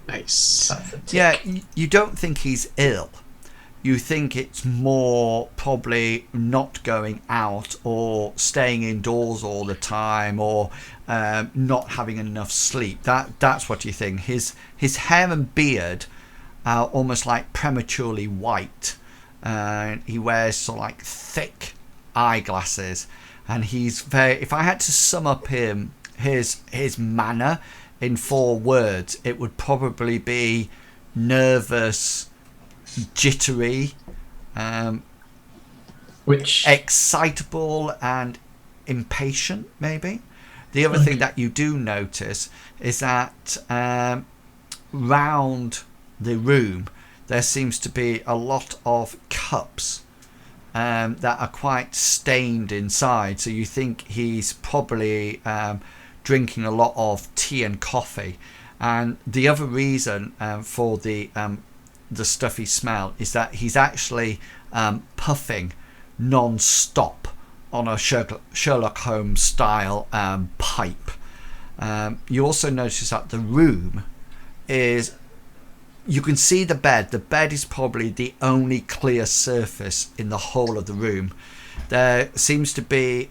Nice. Yeah, you don't think he's ill. You think it's more probably not going out or staying indoors all the time, or not having enough sleep. That's what you think. His hair and beard are almost like prematurely white. He wears sort of like thick eyeglasses, and he's very. If I had to sum up his manner in 4 words, it would probably be nervous, jittery, excitable and impatient, maybe. The other thing that you do notice is that round the room there seems to be a lot of cups that are quite stained inside, so you think he's probably drinking a lot of tea and coffee. And the other reason for the stuffy smell is that he's actually puffing non-stop on a Sherlock Holmes style pipe. You also notice that the room is, you can see the bed. The bed is probably the only clear surface in the whole of the room. There seems to be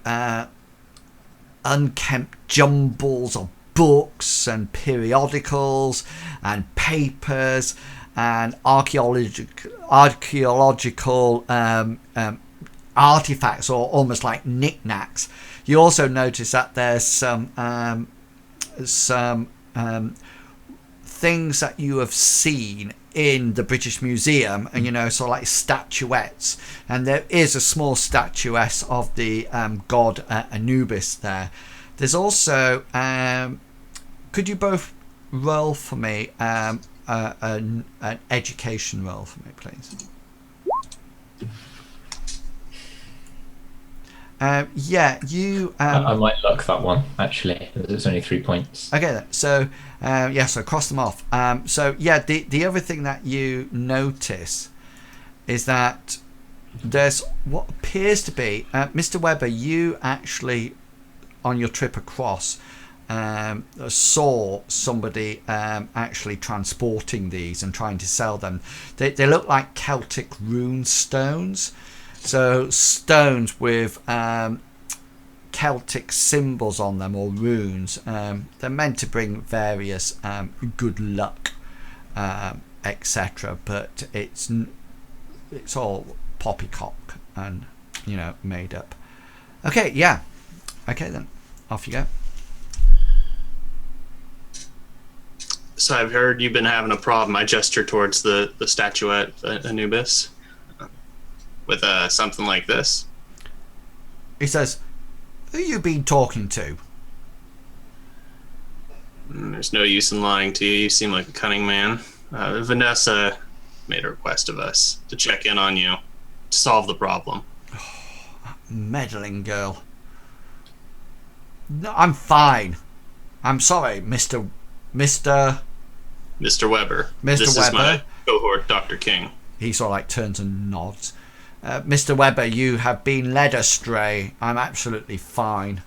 unkempt jumbles of books and periodicals and papers and archaeological artifacts, or almost like knickknacks. You also notice that there's some things that you have seen in the British Museum, and sort of like statuettes, and there is a small statuette of the god Anubis there. There's also could you both roll for me an education roll for me, please? You I might luck that one, actually. It's only 3 points. Okay then. So so cross them off. The other thing that you notice is that there's what appears to be Mr. Webber, you actually on your trip across saw somebody actually transporting these and trying to sell them. They look like Celtic rune stones. So stones with Celtic symbols on them, or runes. They're meant to bring various good luck, etc. But it's all poppycock and made up. Okay, yeah. Okay then, off you go. So I've heard you've been having a problem. I gesture towards the statuette Anubis with something like this. He says, "Who you been talking to?" There's no use in lying to you. You seem like a cunning man. Vanessa made a request of us to check in on you to solve the problem. Meddling girl. No, I'm fine. I'm sorry, Mr. Weber. This Weber. Is my cohort, Dr. King. He sort of like turns and nods. Mr. Weber, you have been led astray. I'm absolutely fine.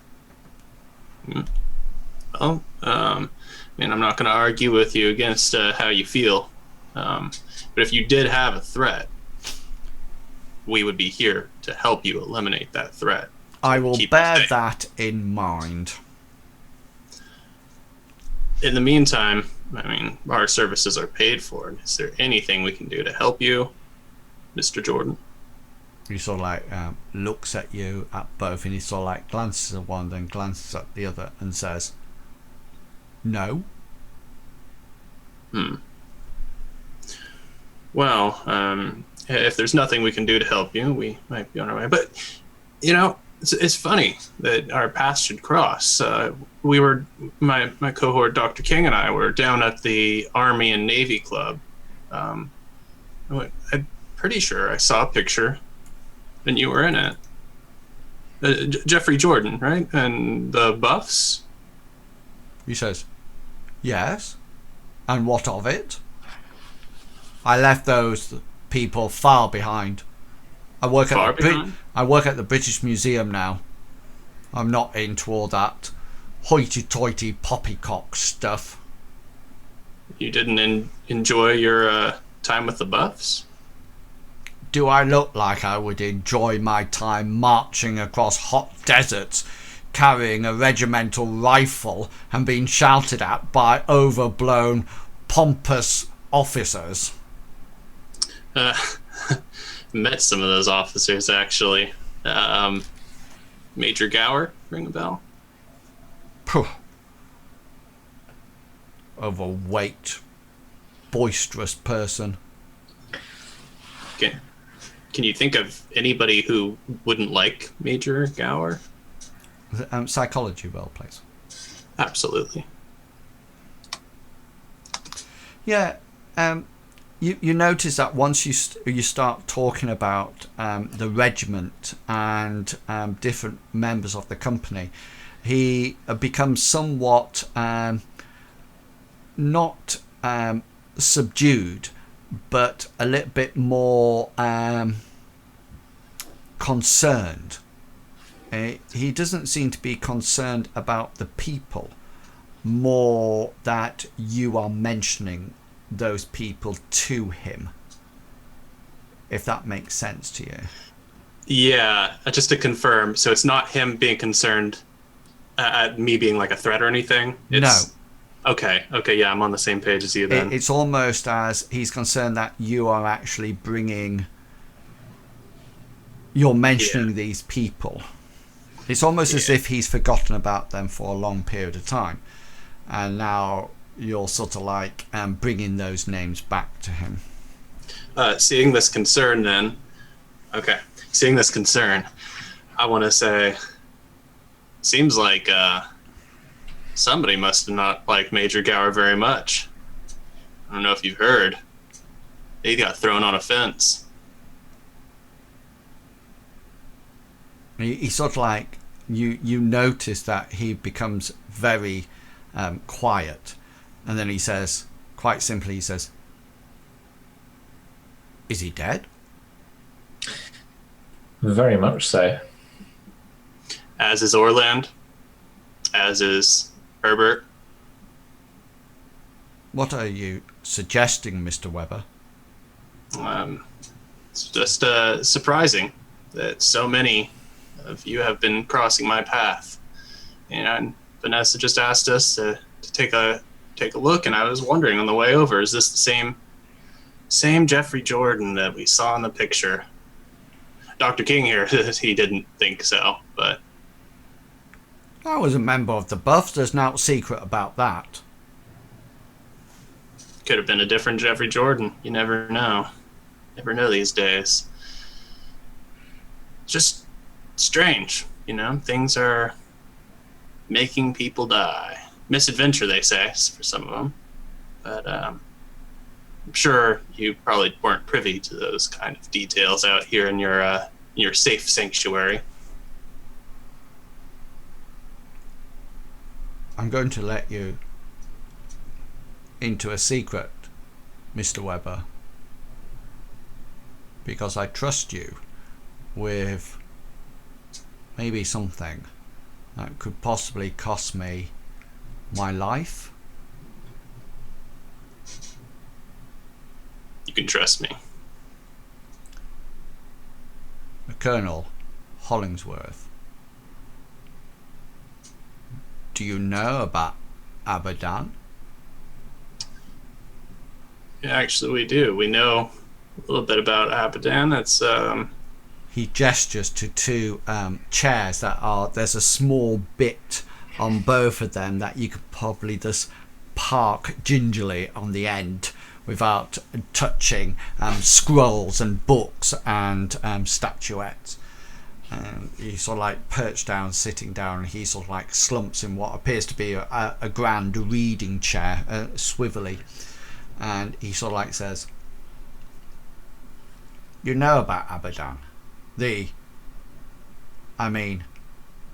Well, I'm not going to argue with you against how you feel. But if you did have a threat, we would be here to help you eliminate that threat. I will bear that in mind. In the meantime, our services are paid for. Is there anything we can do to help you, Mr. Jordan? He sort of like looks at you, at both, and he sort of like glances at one, then glances at the other, and says, "No." Well, if there's nothing we can do to help you, we might be on our way. But, it's funny that our paths should cross. We were, my cohort, Dr. King, and I were down at the Army and Navy Club. I'm pretty sure I saw a picture, and you were in it. Jeffrey Jordan, right? And the Buffs? He says, yes. And what of it? I left those people far behind. I work at the British Museum now. I'm not into all that hoity-toity poppycock stuff. You didn't enjoy your time with the Buffs? Do I look like I would enjoy my time marching across hot deserts, carrying a regimental rifle and being shouted at by overblown, pompous officers? Met some of those officers, actually. Major Gower, ring a bell? Overweight, boisterous person. Okay. Can you think of anybody who wouldn't like Major Gower? Psychology role, please. Absolutely. Yeah. You notice that once you start talking about the regiment and different members of the company, he becomes somewhat not subdued, but a little bit more concerned. He doesn't seem to be concerned about the people, more that you are mentioning those people to him, if that makes sense to you. Yeah, just to confirm, so it's not him being concerned at me being like a threat or anything? No. Okay, yeah, I'm on the same page as you then. It's almost as he's concerned that you are actually you're mentioning these people. It's almost as if he's forgotten about them for a long period of time, and now you're sort of like bringing those names back to him. Seeing this concern, I want to say, seems like somebody must have not liked Major Gower very much. I don't know if you've heard. He got thrown on a fence. He sort of like, you notice that he becomes very quiet. And then he says, quite simply, he says, is he dead? Very much so. As is Orland. As is Herbert. What are you suggesting, Mr. Weber? It's just surprising that so many of you have been crossing my path. And Vanessa just asked us to take a look, and I was wondering on the way over, is this the same Jeffrey Jordan that we saw in the picture? Dr. King here, he didn't think so, but I was a member of the Buffs. There's no secret about that. could have been a different Jeffrey Jordan. You never know. Never know these days. Just strange, things are making people die. Misadventure, they say, for some of them. But I'm sure you probably weren't privy to those kind of details out here in your safe sanctuary. I'm going to let you into a secret, Mr. Weber, because I trust you with maybe something that could possibly cost me my life. You can trust me. Colonel Hollingsworth, do you know about Abadan? Yeah, actually, we do. We know a little bit about Abadan. That's He gestures to two chairs that are. There's a small bit on both of them that you could probably just park gingerly on the end without touching scrolls and books and statuettes. And he's sort of like perched down, sitting down, and he sort of like slumps in what appears to be a grand reading chair, swivelly. And he sort of like says, "You know about Abadan?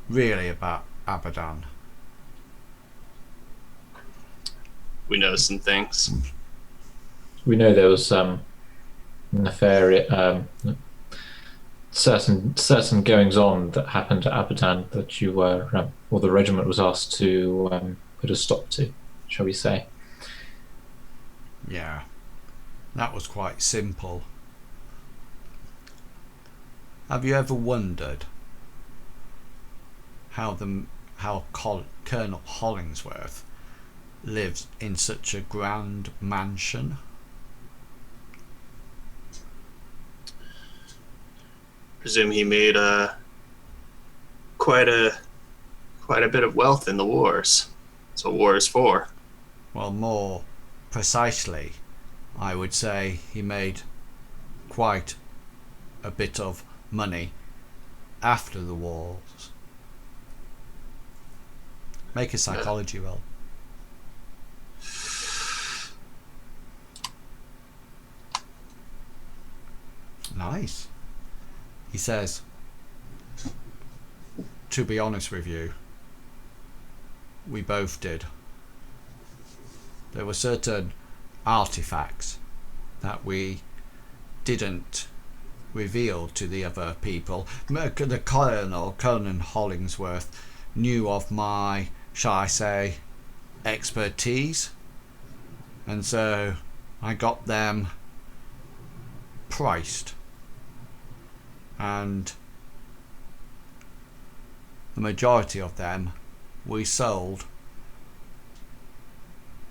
Really about Abadan?" We know some things. We know there was nefarious, certain goings on that happened at Abadan that you were, or the regiment was asked to put a stop to, shall we say? Yeah, that was quite simple. Have you ever wondered how Colonel Hollingsworth lives in such a grand mansion? Presume he made quite a bit of wealth in the wars. That's what war is for. Well, more precisely, I would say he made quite a bit of money after the wars. Make a psychology roll. Nice. He says, "To be honest with you, we both did. There were certain artifacts that we didn't reveal to the other people. The Colonel Hollingsworth, knew of my, shall I say, expertise, and so I got them priced, and the majority of them we sold."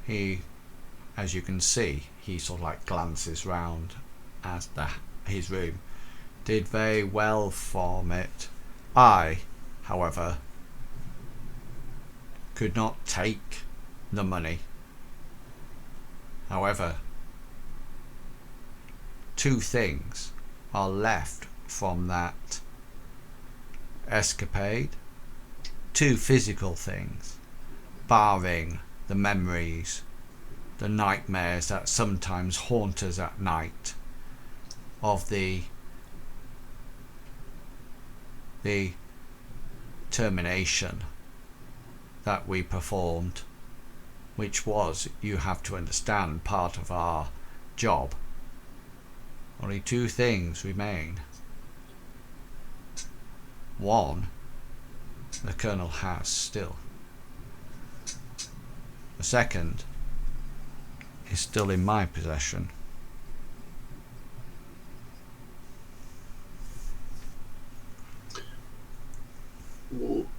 He, as you can see, he sort of like glances round at his room, "did very well from it. I, however, could not take the money. However, two things are left from that escapade. Two physical things, barring the memories, the nightmares that sometimes haunt us at night of the termination that we performed, which was, you have to understand, part of our job. Only two things remain. One, the Colonel has still. The second is still in my possession."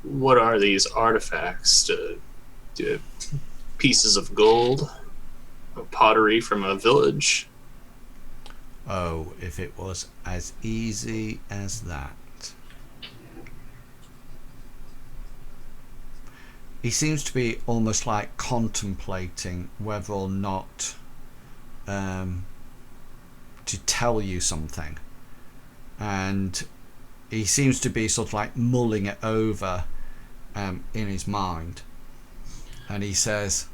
What are these artifacts? Pieces of gold? Pottery from a village? Oh, if it was as easy as that. He seems to be almost like contemplating whether or not to tell you something, and he seems to be sort of like mulling it over in his mind, and he says,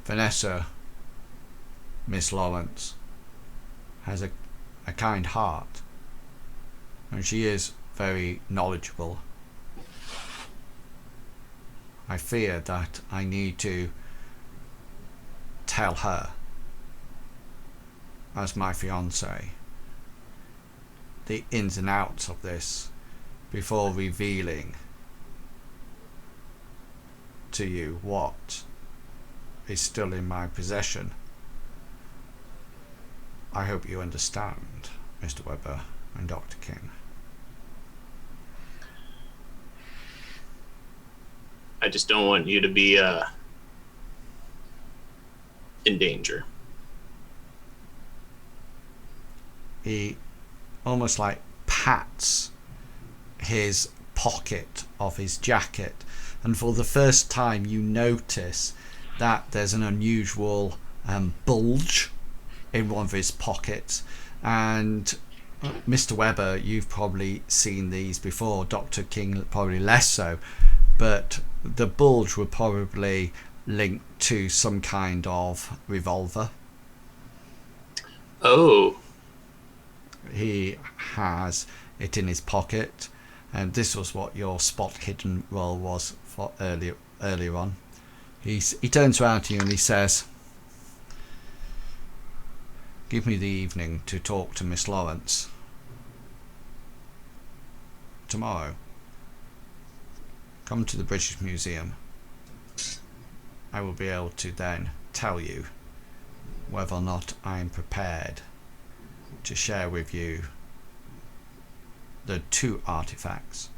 "Vanessa, Miss Lawrence, has a kind heart, and she is very knowledgeable. I fear that I need to tell her, as my fiancée, the ins and outs of this before revealing to you what is still in my possession. I hope you understand, Mr. Webber and Dr. King." I just don't want you to be in danger. He almost like pats his pocket of his jacket and for the first time you notice that there's an unusual bulge in one of his pockets. And Mr. Weber, you've probably seen these before. Dr. King probably less so, but the bulge would probably link to some kind of revolver. Oh. He has it in his pocket, and this was what your spot hidden roll was for earlier on. He turns around to you and he says, "Give me the evening to talk to Miss Lawrence. Tomorrow, come to the British Museum. I will be able to then tell you whether or not I am prepared to share with you the 2 artifacts,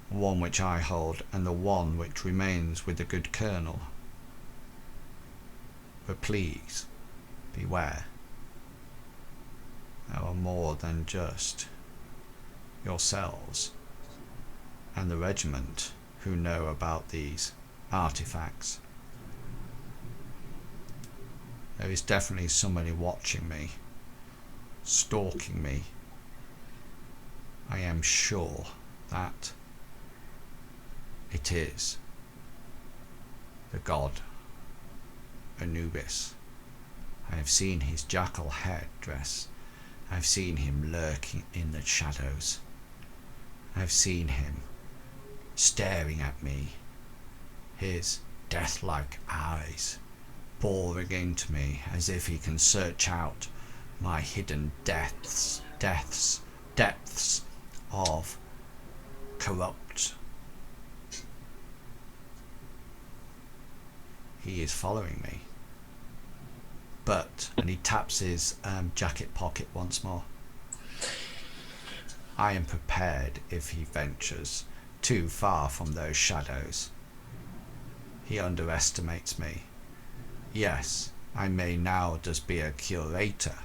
one which I hold and the one which remains with the good colonel. But please, beware. There are more than just yourselves and the regiment who know about these artifacts. There is definitely somebody watching me, stalking me. I am sure that it is the god Anubis. I have seen his jackal headdress. I've seen him lurking in the shadows. I've seen him staring at me, his death-like eyes boring into me as if he can search out my hidden depths of corrupt. He is following me. But, and he taps his jacket pocket once more, I am prepared if he ventures too far from those shadows. He underestimates me. Yes, I may now just be a curator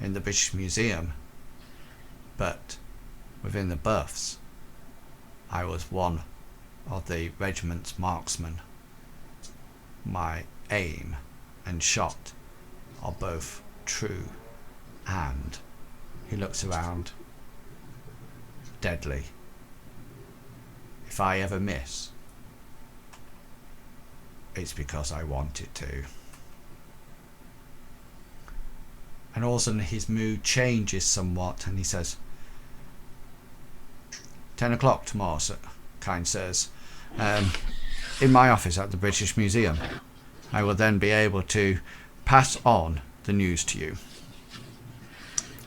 in the British Museum, but within the Buffs, I was one of the regiment's marksmen. My aim and shot are both true and, he looks around, deadly. If I ever miss, it's because I wanted to. And all of a sudden his mood changes somewhat and he says, 10 o'clock tomorrow, sir, kind sirs, in my office at the British Museum. I will then be able to pass on the news to you.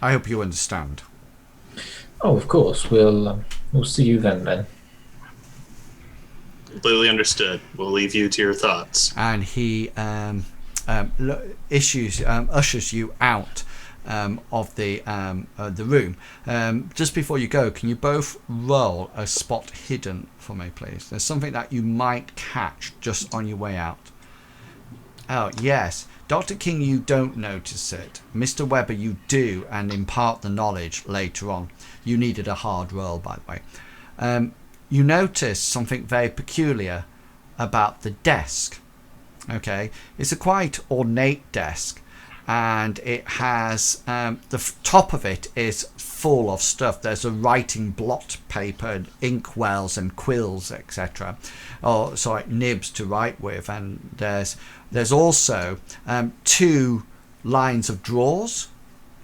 I hope you understand. Oh, of course. We'll see you then. Completely understood. We'll leave you to your thoughts. And he ushers you out of the room. Just before you go, can you both roll a spot hidden for me, please? There's something that you might catch just on your way out. Oh, yes. Dr. King, you don't notice it. Mr. Weber, you do, and impart the knowledge later on. You needed a hard roll, by the way. You notice something very peculiar about the desk. Okay, it's a quite ornate desk, and it has the top of it is full of stuff. There's a writing blot paper and ink wells and quills, etc. Or sorry, nibs to write with, and there's also 2 lines of drawers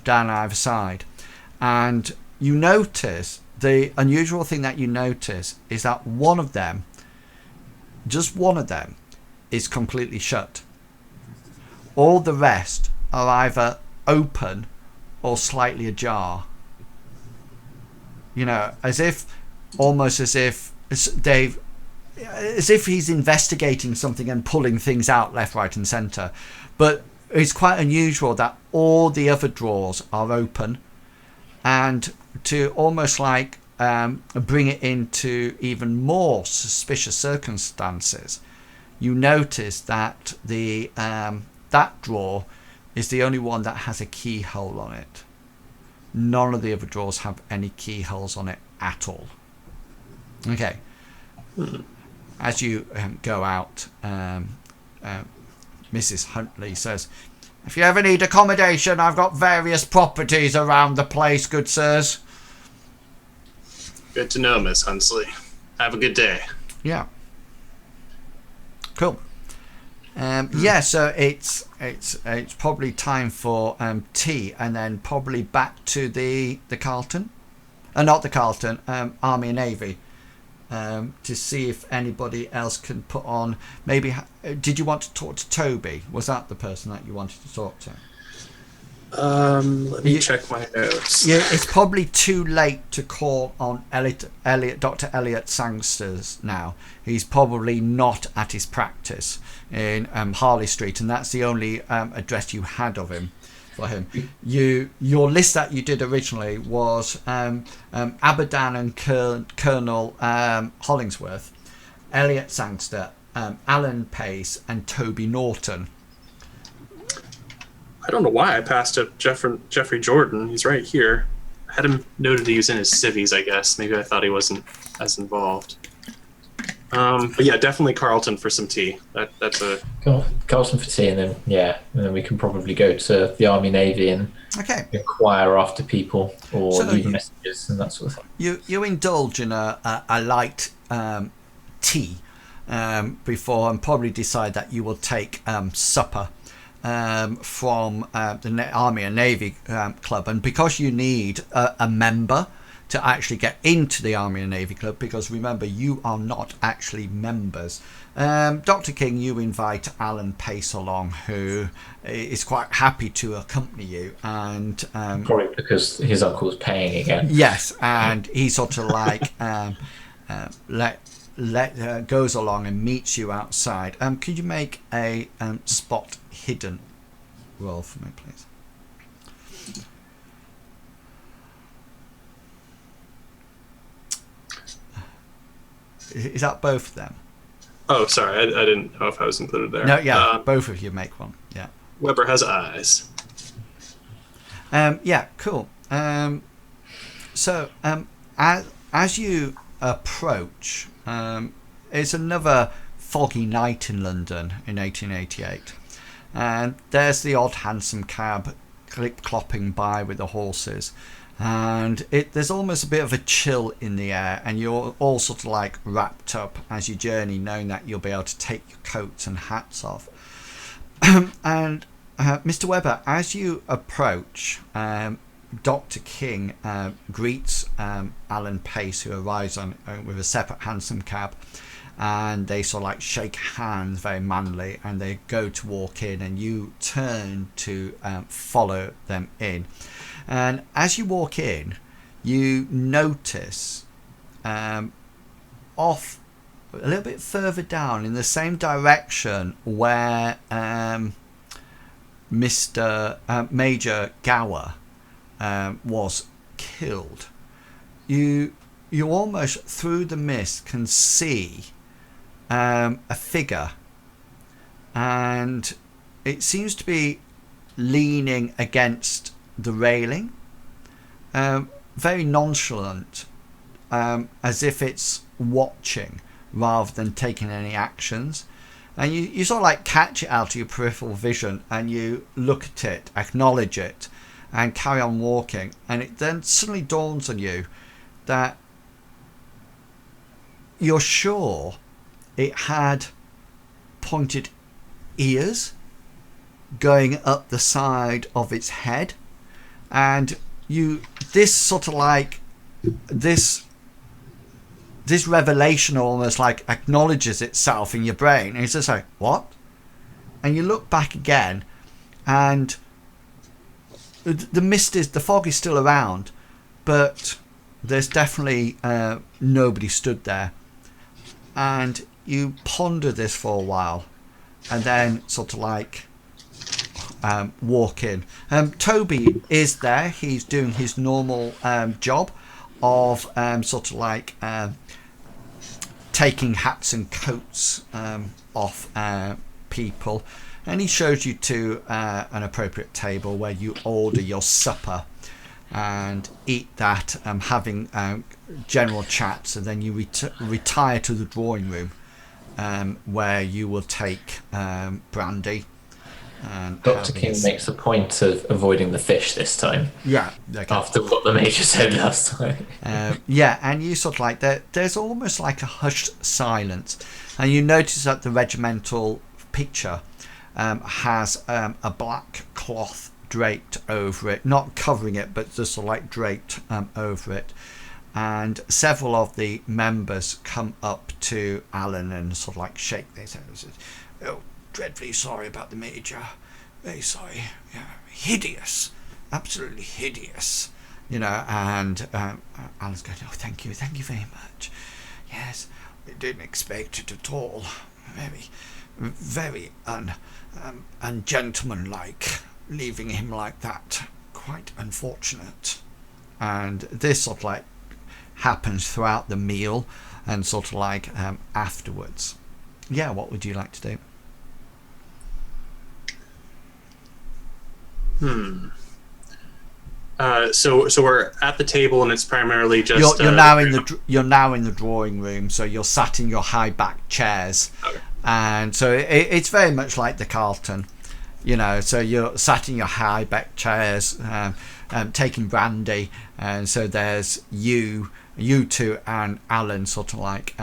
down either side. And you notice, the unusual thing that you notice is that one of them, just one of them, is completely shut. All the rest are either open or slightly ajar. You know, almost as if he's investigating something and pulling things out left, right and centre. But it's quite unusual that all the other drawers are open, and to almost like bring it into even more suspicious circumstances, you notice that that drawer is the only one that has a keyhole on it. None of the other drawers have any keyholes on it at all. Okay. as you go out, Mrs. Huntley says, "If you ever need accommodation, I've got various properties around the place, good sirs." Good to know, Miss Huntley. Have a good day. Yeah. Cool. Yeah, so it's probably time for tea, and then probably back to the Carlton, not the Carlton, Army and Navy, to see if anybody else can put on. Maybe did you want to talk to Toby? Was that the person that you wanted to talk to? Let me check my notes. Yeah, it's probably too late to call on Dr. Elliot Sangsters now. He's probably not at his practice in Harley Street, and that's the only address you had of him for him. Your list that you did originally was Abadan and Colonel Hollingsworth, Elliot Sangster, Alan Pace, and Toby Norton. I don't know why I passed up Jeffrey Jordan. He's right here. I had him noted he was in his civvies, I guess. Maybe I thought he wasn't as involved. But yeah, definitely Carlton for some tea. That's a Carlton for tea, and then we can probably go to the Army Navy and inquire after people or leave messages and that sort of thing. You indulge in a light tea before, and probably decide that you will take supper from the Army and Navy Club, and because you need a member to actually get into the Army and Navy Club, because remember, you are not actually members. Dr. King, you invite Alan Pace along, who is quite happy to accompany you, and probably because his uncle's paying again. Yes, and he sort of like goes along and meets you outside. Could you make a spot hidden roll for me, please? Is that both of them? Oh, sorry, I didn't know if I was included there. No, yeah, both of you make one. Yeah. Weber has eyes. Yeah, cool. So as you approach, it's another foggy night in London in 1888, and there's the odd hansom cab clip-clopping by with the horses, and there's almost a bit of a chill in the air, and you're all sort of like wrapped up as you journey, knowing that you'll be able to take your coats and hats off. And Mr. Weber, as you approach, Dr. King greets Alan Pace, who arrives on with a separate hansom cab, and they sort of like shake hands very manly, and they go to walk in, and you turn to follow them in. And as you walk in, you notice off a little bit further down in the same direction where Major Gower was killed. You almost through the mist can see a figure, and it seems to be leaning against the railing, very nonchalant, as if it's watching rather than taking any actions. And you sort of like catch it out of your peripheral vision, and you look at it, acknowledge it, and carry on walking. And it then suddenly dawns on you that you're sure it had pointed ears going up the side of its head, and this revelation almost like acknowledges itself in your brain, and it's just like, what? And you look back again, and the fog is still around, but there's definitely nobody stood there. And you ponder this for a while, and then sort of like walk in. Toby is there. He's doing his normal job of sort of like taking hats and coats off people, and he shows you to an appropriate table where you order your supper and eat that, having general chats, and then you retire to the drawing room where you will take brandy. And Dr. King makes a point of avoiding the fish this time. Yeah. Okay. After what the Major said last time. Yeah, and you sort of like there's almost like a hushed silence, and you notice that the regimental picture has a black cloth draped over it, not covering it, but just sort of like draped over it. And several of the members come up to Alan and sort of like shake their hands. Oh, dreadfully sorry about the Major. Very sorry. Yeah, hideous. Absolutely hideous. You know, and Alan's going, oh, thank you very much. Yes, we didn't expect it at all. Very ungentlemanlike, leaving him like that. Quite unfortunate. And this sort of like happens throughout the meal and sort of like afterwards. Yeah, what would you like to do? So we're at the table, and it's primarily just you're now in the drawing room. So you're sat in your high back chairs, okay. And so it's very much like the Carlton, you know. So you're sat in your high back chairs, taking brandy, and so there's you two and Alan sort of like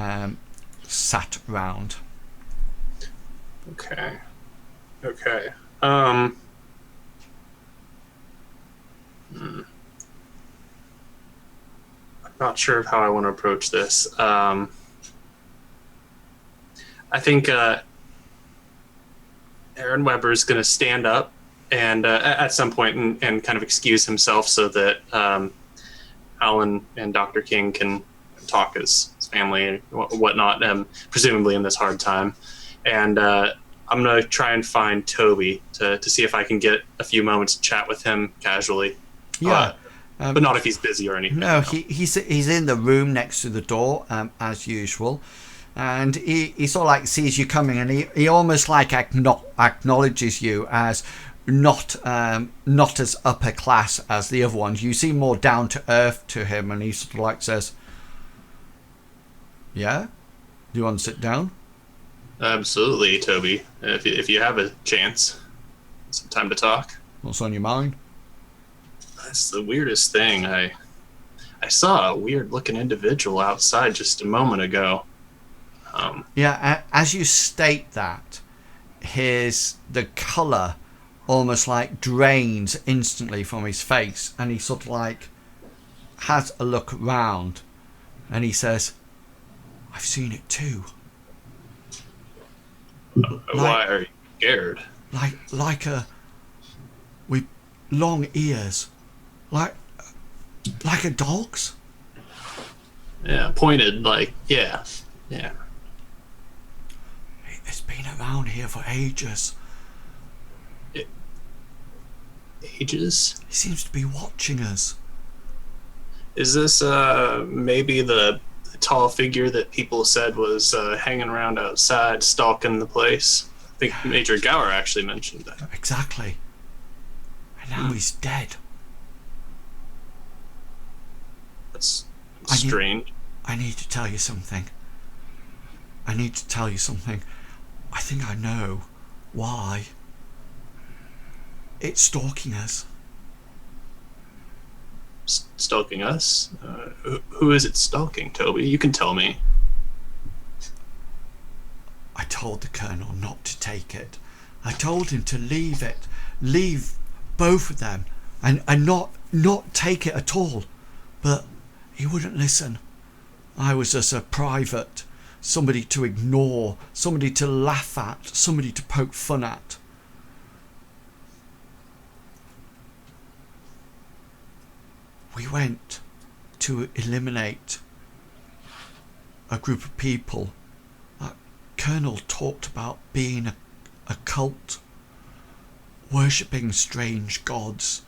sat round. Okay. I'm not sure of how I want to approach this. I think Aaron Weber is going to stand up and at some point and kind of excuse himself so that Alan and Dr. King can talk as family and whatnot, presumably in this hard time. And I'm going to try and find Toby to see if I can get a few moments to chat with him casually. Yeah. But not if he's busy or anything. No, he's in the room next to the door, as usual. And he sort of like sees you coming, and he almost like acknowledges you as not as upper class as the other ones. You seem more down to earth to him, and he sort of like says, "Yeah, do you want to sit down?" Absolutely, Toby. If you have a chance, some time to talk. What's on your mind? That's the weirdest thing. I saw a weird-looking individual outside just a moment ago. Yeah, as you state that, the colour almost like drains instantly from his face, and he sort of like has a look round, and he says, "I've seen it too." Why are you scared? Like with long ears, like a dog's. Yeah, pointed, like, yeah. It's been around here for ages. Ages? He seems to be watching us. Is this maybe the tall figure that people said was hanging around outside, stalking the place? I think Major Gower actually mentioned that. Exactly. And now he's dead. That's strange. I need to tell you something. I think I know why. It's stalking us. Stalking us? Who is it stalking, Toby? You can tell me. I told the Colonel not to take it. I told him to leave it. Leave both of them. And not take it at all. But he wouldn't listen. I was just a private. Somebody to ignore. Somebody to laugh at. Somebody to poke fun at. We went to eliminate a group of people. Colonel talked about being a cult, worshipping strange gods,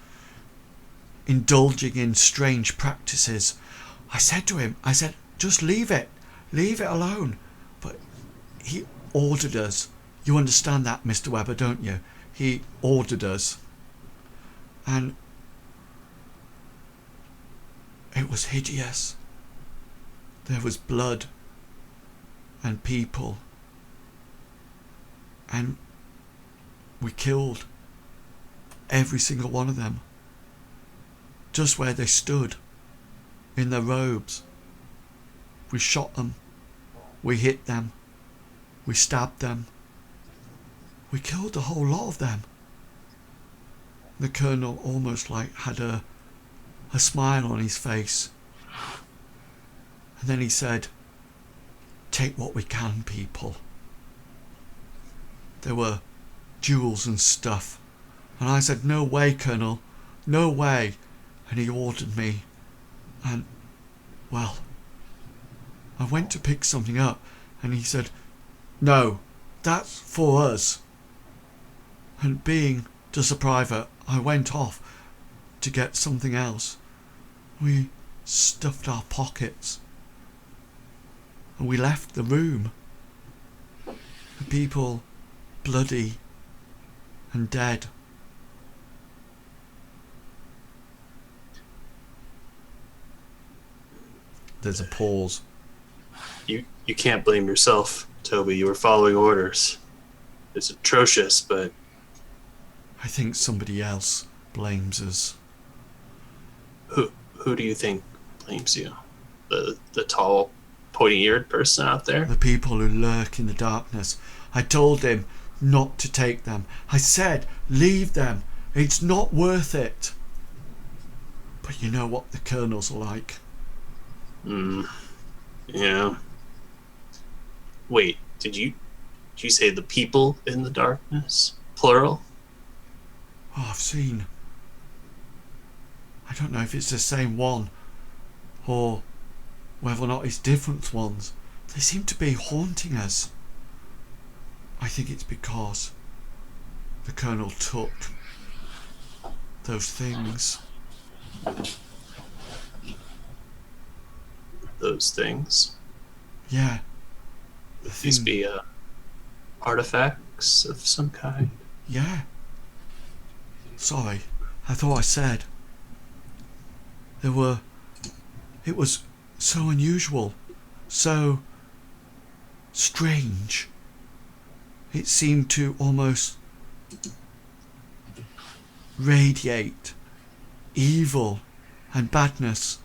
indulging in strange practices. I said to him, just leave it alone. But he ordered us. You understand that, Mr. Weber, don't you? He ordered us. And it was hideous. There was blood and people And we killed every single one of them. Just where they stood, in their robes. We shot them. We hit them. We stabbed them. We killed a whole lot of them. The colonel almost like had a smile on his face. And then he said, "Take what we can, people." There were jewels and stuff. And I said, "No way, Colonel. No way." And he ordered me. And, well, I went to pick something up. And he said, "No, that's for us." And being just a private, I went off to get something else. We stuffed our pockets. And we left the room. The people bloody and dead. There's a pause. You can't blame yourself, Toby. You were following orders. It's atrocious, but I think somebody else blames us. Who do you think blames you? The tall, pointy-eared person out there? The people who lurk in the darkness. I told him not to take them. I said, leave them. It's not worth it. But you know what the colonels are like. Yeah. Wait, did you say the people in the darkness? Plural? Oh, I've seen. I don't know if it's the same one or whether or not it's different ones. They seem to be haunting us. I think it's because the colonel took those things. Those things? Yeah. These be artifacts of some kind? Yeah. Sorry, I thought I said. It was so unusual, so strange. It seemed to almost radiate evil and badness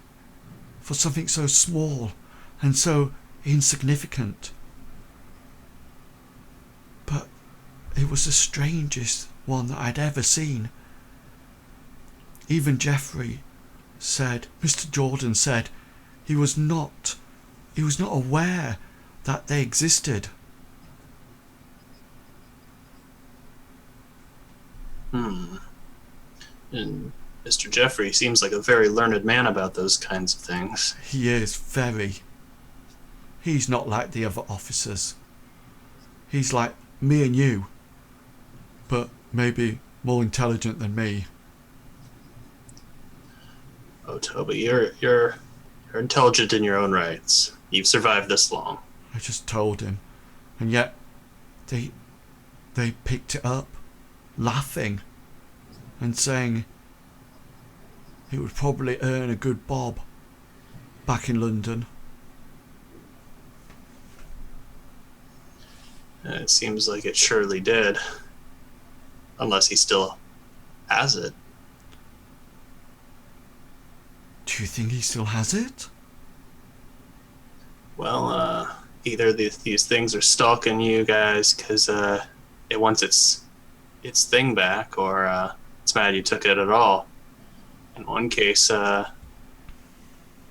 for something so small and so insignificant. But it was the strangest one that I'd ever seen. Even Geoffrey said, Mr. Jordan said, he was not aware that they existed. And Mr. Geoffrey seems like a very learned man about those kinds of things. He is very. He's not like the other officers. He's like me and you, but maybe more intelligent than me. Oh, Toby, you're intelligent in your own rights. You've survived this long. I just told him, and yet they picked it up, laughing, and saying it would probably earn a good bob back in London. It seems like it surely did. Unless he still has it. Do you think he still has it? Well, either these things are stalking you guys because it wants its thing back, or it's mad you took it at all. In one case,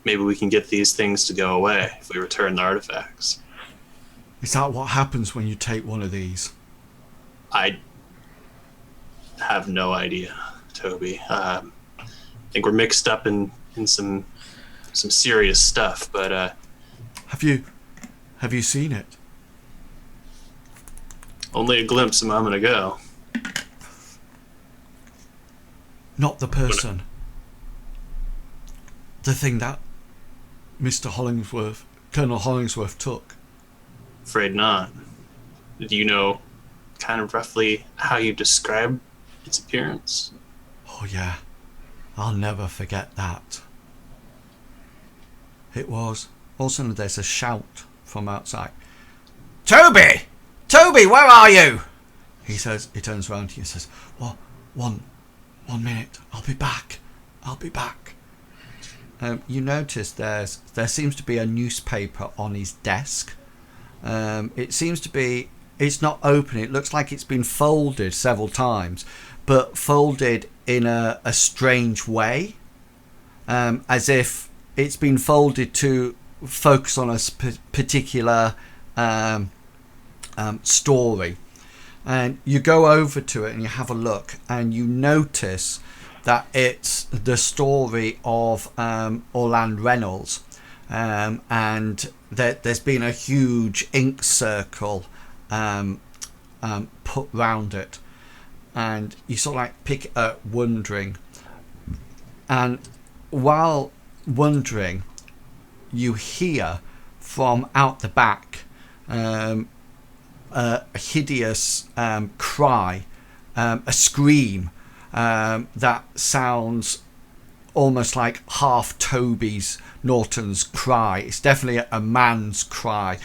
maybe we can get these things to go away if we return the artifacts. Is that what happens when you take one of these? I have no idea, Toby. I think we're mixed up in some serious stuff, but Have you seen it? Only a glimpse a moment ago. Not the person. The thing that Colonel Hollingsworth took. Afraid not. Do you know kind of roughly how you describe its appearance? Oh yeah, I'll never forget that. It was. All of a sudden there's a shout from outside. Toby! Toby, where are you? he says, he turns around to you and says, "Well, one minute, I'll be back. You notice there seems to be a newspaper on his desk. It seems to be, it's not open. It looks like it's been folded several times, but folded in a strange way, as if it's been folded to focus on a particular story. And you go over to it and you have a look, and you notice that it's the story of Orland Reynolds, and there's been a huge ink circle put round it, and you sort of like pick it up wondering, and while wondering you hear from out the back a hideous cry, a scream that sounds almost like half Toby Norton's cry. It's definitely a man's cry.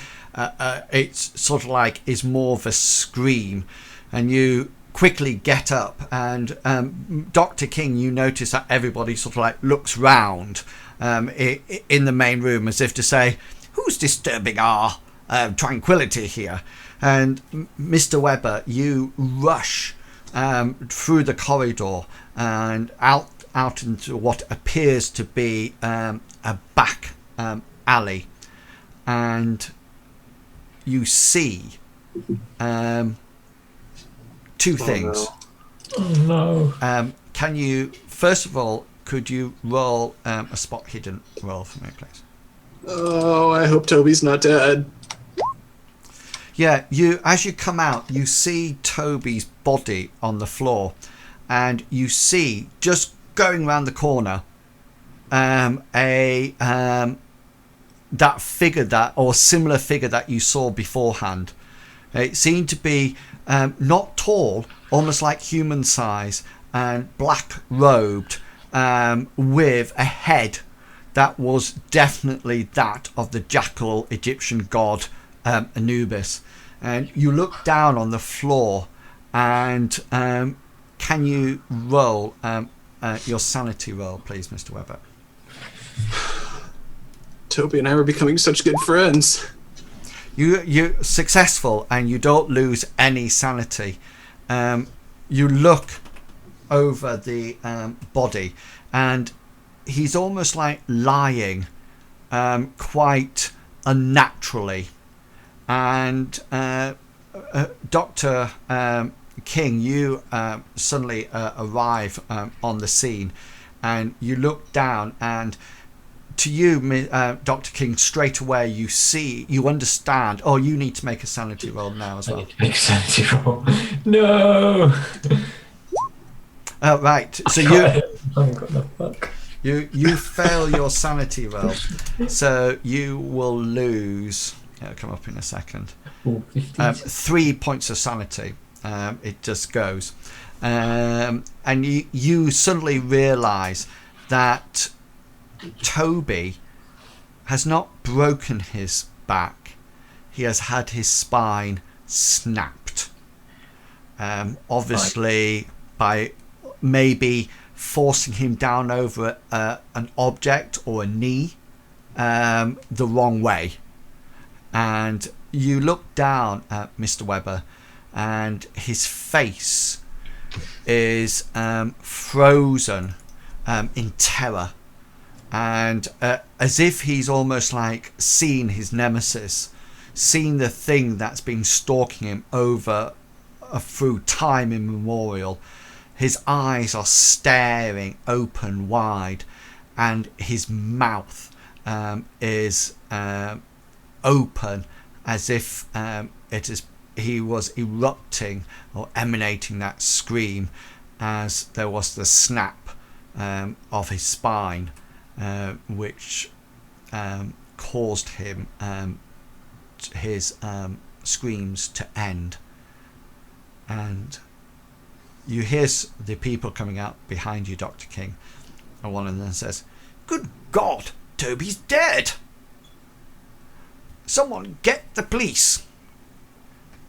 It's sort of like is more of a scream, and you quickly get up, and Dr. King, you notice that everybody sort of like looks round in the main room as if to say, who's disturbing our tranquility here? And Mr. Webber, you rush through the corridor and out into what appears to be a back alley, and you see two things. Oh no. Can you, first of all, could you roll a spot hidden roll for me, please? Oh, I hope Toby's not dead. Yeah, as you come out, you see Toby's body on the floor, and you see, just going round the corner, that figure or similar figure that you saw beforehand. It seemed to be not tall, almost like human size, and black robed, with a head that was definitely that of the jackal Egyptian god Anubis. And you look down on the floor, and can you roll your sanity roll, please, Mr. Webber? Toby and I were becoming such good friends. You're successful, and you don't lose any sanity. You look over the body, and he's almost like lying quite unnaturally. And Dr. King, you suddenly arrive on the scene, and you look down, and to you, Dr. King, straight away you understand. Oh, you need to make a sanity roll now as well. I need to make a sanity roll. No. Oh, right. So you fail your sanity roll, so you will lose. It'll come up in a second. 3 points of sanity. It just goes, and you suddenly realise that Toby has not broken his back. He has had his spine snapped. Obviously, by maybe forcing him down over an object or a knee the wrong way. And you look down at Mr. Webber, and his face is frozen in terror, and as if he's almost like seen his nemesis, seen the thing that's been stalking him over through time immemorial. His eyes are staring open wide, and his mouth is open, as if he was erupting or emanating that scream, as there was the snap of his spine, which caused him his screams to end. And you hear the people coming out behind you, Dr. King, and one of them says, "Good God, Toby's dead! Someone get the police!"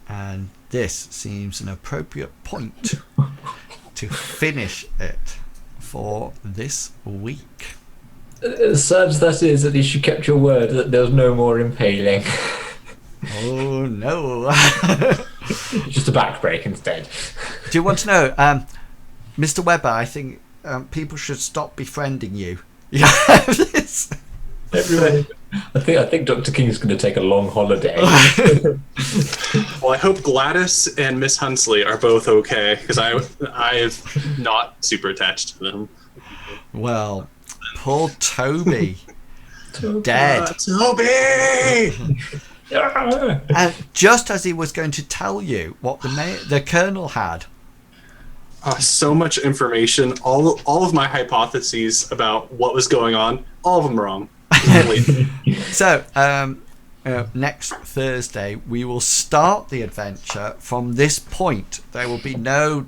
And this seems an appropriate point to finish it for this week. Sad as that is, at least you kept your word that there was no more impaling. Oh no. Just a back break instead. Do you want to know, Mr. Webber, I think people should stop befriending you. Yeah. Everyone. I think Dr. King's going to take a long holiday. Well, I hope Gladys and Miss Hunsley are both okay, because I've not super attached to them. Well, poor Toby. Dead. Toby! And just as he was going to tell you what the Colonel had. So much information. All of my hypotheses about what was going on, all of them wrong. So, next Thursday, we will start the adventure from this point. There will be no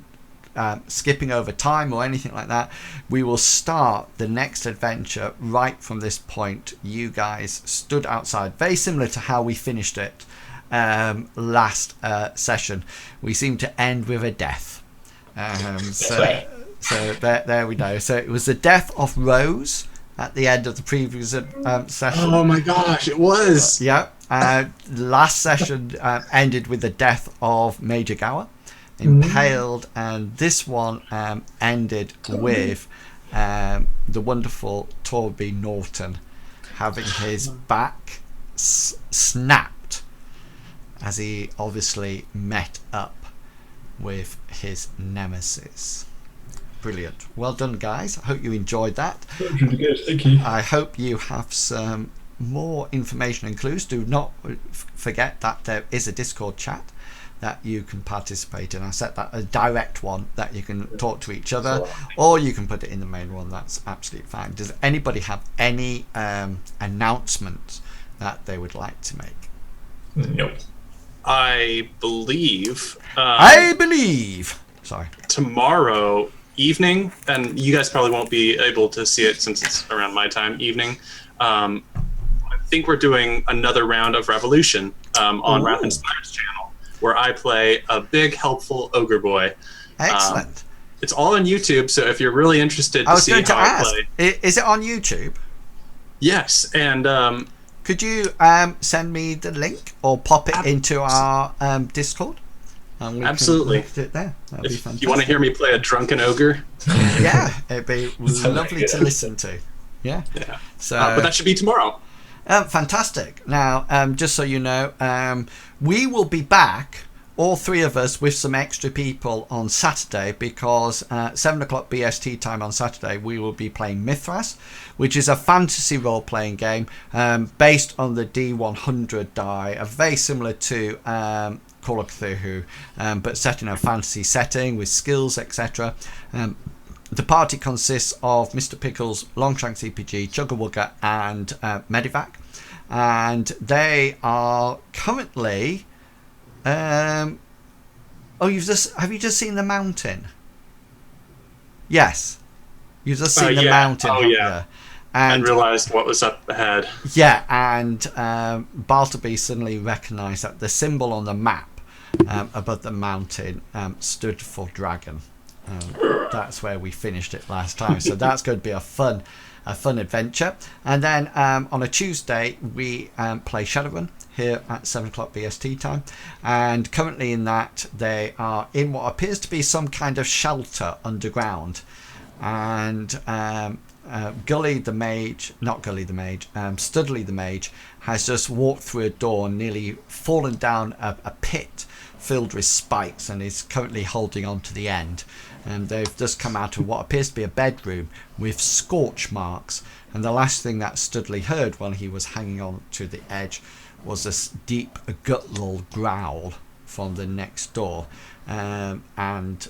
skipping over time or anything like that. We will start the next adventure right from this point. You guys stood outside, very similar to how we finished it last session. We seem to end with a death. So there we go. So it was the death of Rose at the end of the previous session. Oh my gosh, it was. Yeah. Last session ended with the death of Major Gower, impaled, and this one ended with the wonderful Torby Norton having his back snapped as he obviously met up with his nemesis. Brilliant. Well done, guys. I hope you enjoyed that. That was really good. Thank you. I hope you have some more information and clues. Do not forget that there is a Discord chat that you can participate in. I set that a direct one that you can talk to each other, or you can put it in the main one. That's absolutely fine. Does anybody have any announcements that they would like to make? Nope. I believe. Sorry. Tomorrow evening, and you guys probably won't be able to see it since it's around my time evening. I think we're doing another round of Revolution on Wrath Inspired's channel, where I play a big, helpful ogre boy. Excellent. It's all on YouTube, so if you're really interested to see how I play, is it on YouTube? yes, and could you send me the link or pop it into our Discord? And we absolutely. can it there. That'd be fantastic. You want to hear me play a drunken ogre? Yeah, it'd be lovely to listen to. Yeah. So, but that should be tomorrow. Fantastic. Now, just so you know, we will be back, all three of us, with some extra people on Saturday, because 7 o'clock BST time on Saturday we will be playing Mithras, which is a fantasy role-playing game based on the D100 die, very similar to Call of Cthulhu, but set in a fantasy setting with skills, etc. The party consists of Mr. Pickles, Longshanks CPG, Chugga Wugga, and Medivac, and they are currently. Have you just seen the mountain? Yes, you've just seen the mountain. Oh yeah. And realised what was up ahead. Yeah, and Bartleby suddenly recognised that the symbol on the map above the mountain stood for dragon. That's where we finished it last time. So that's going to be a fun adventure. And then on a Tuesday we play Shadowrun here at 7 o'clock BST time, and currently in that they are in what appears to be some kind of shelter underground, and Studley the mage has just walked through a door and nearly fallen down a pit filled with spikes, and is currently holding on to the end. And they've just come out of what appears to be a bedroom with scorch marks, and the last thing that Studley heard while he was hanging on to the edge was this deep guttural growl from the next door. And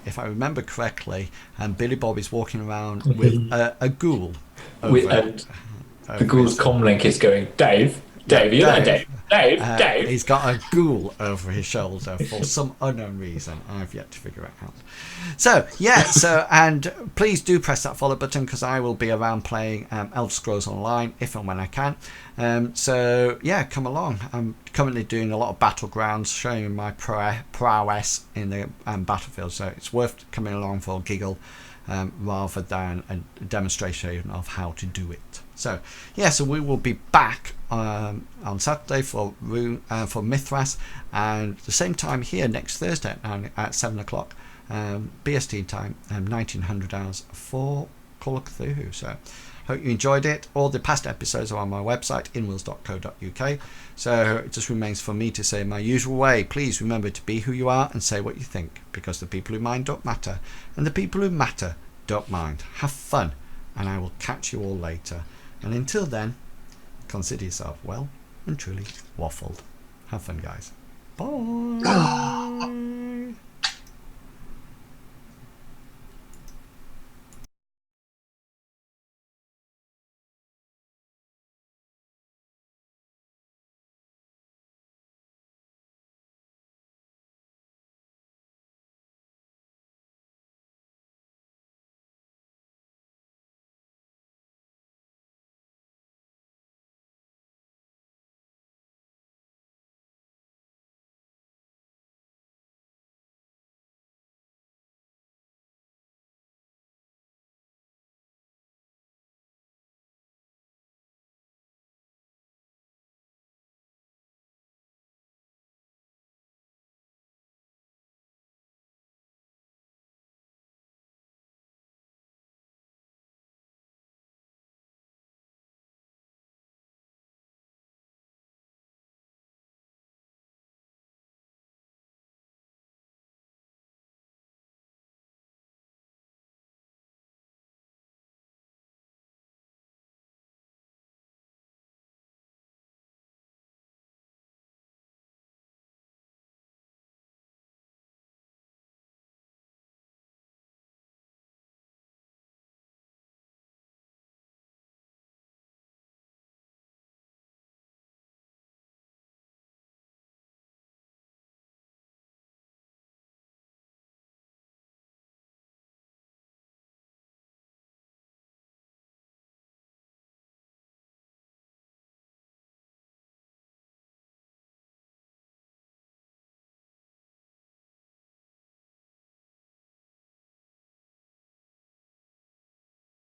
if I remember correctly, Billy Bob is walking around with a ghoul. The ghoul's comlink is going, Dave, you know Dave. Dave. He's got a ghoul over his shoulder for some unknown reason. I've yet to figure it out. So, yeah, and please do press that follow button, because I will be around playing Elder Scrolls Online if and when I can. So, yeah, come along. I'm currently doing a lot of battlegrounds, showing my prowess in the battlefield, so it's worth coming along for a giggle rather than a demonstration of how to do it. So, yeah, so we will be back on Saturday for Mithras, and the same time here next Thursday at 7 o'clock BST time, 1900 hours for Call of Cthulhu. So, hope you enjoyed it. All the past episodes are on my website, inwills.co.uk. So, it just remains for me to say in my usual way, please remember to be who you are and say what you think, because the people who mind don't matter, and the people who matter don't mind. Have fun, and I will catch you all later. And until then, consider yourself well and truly waffled. Have fun, guys. Bye.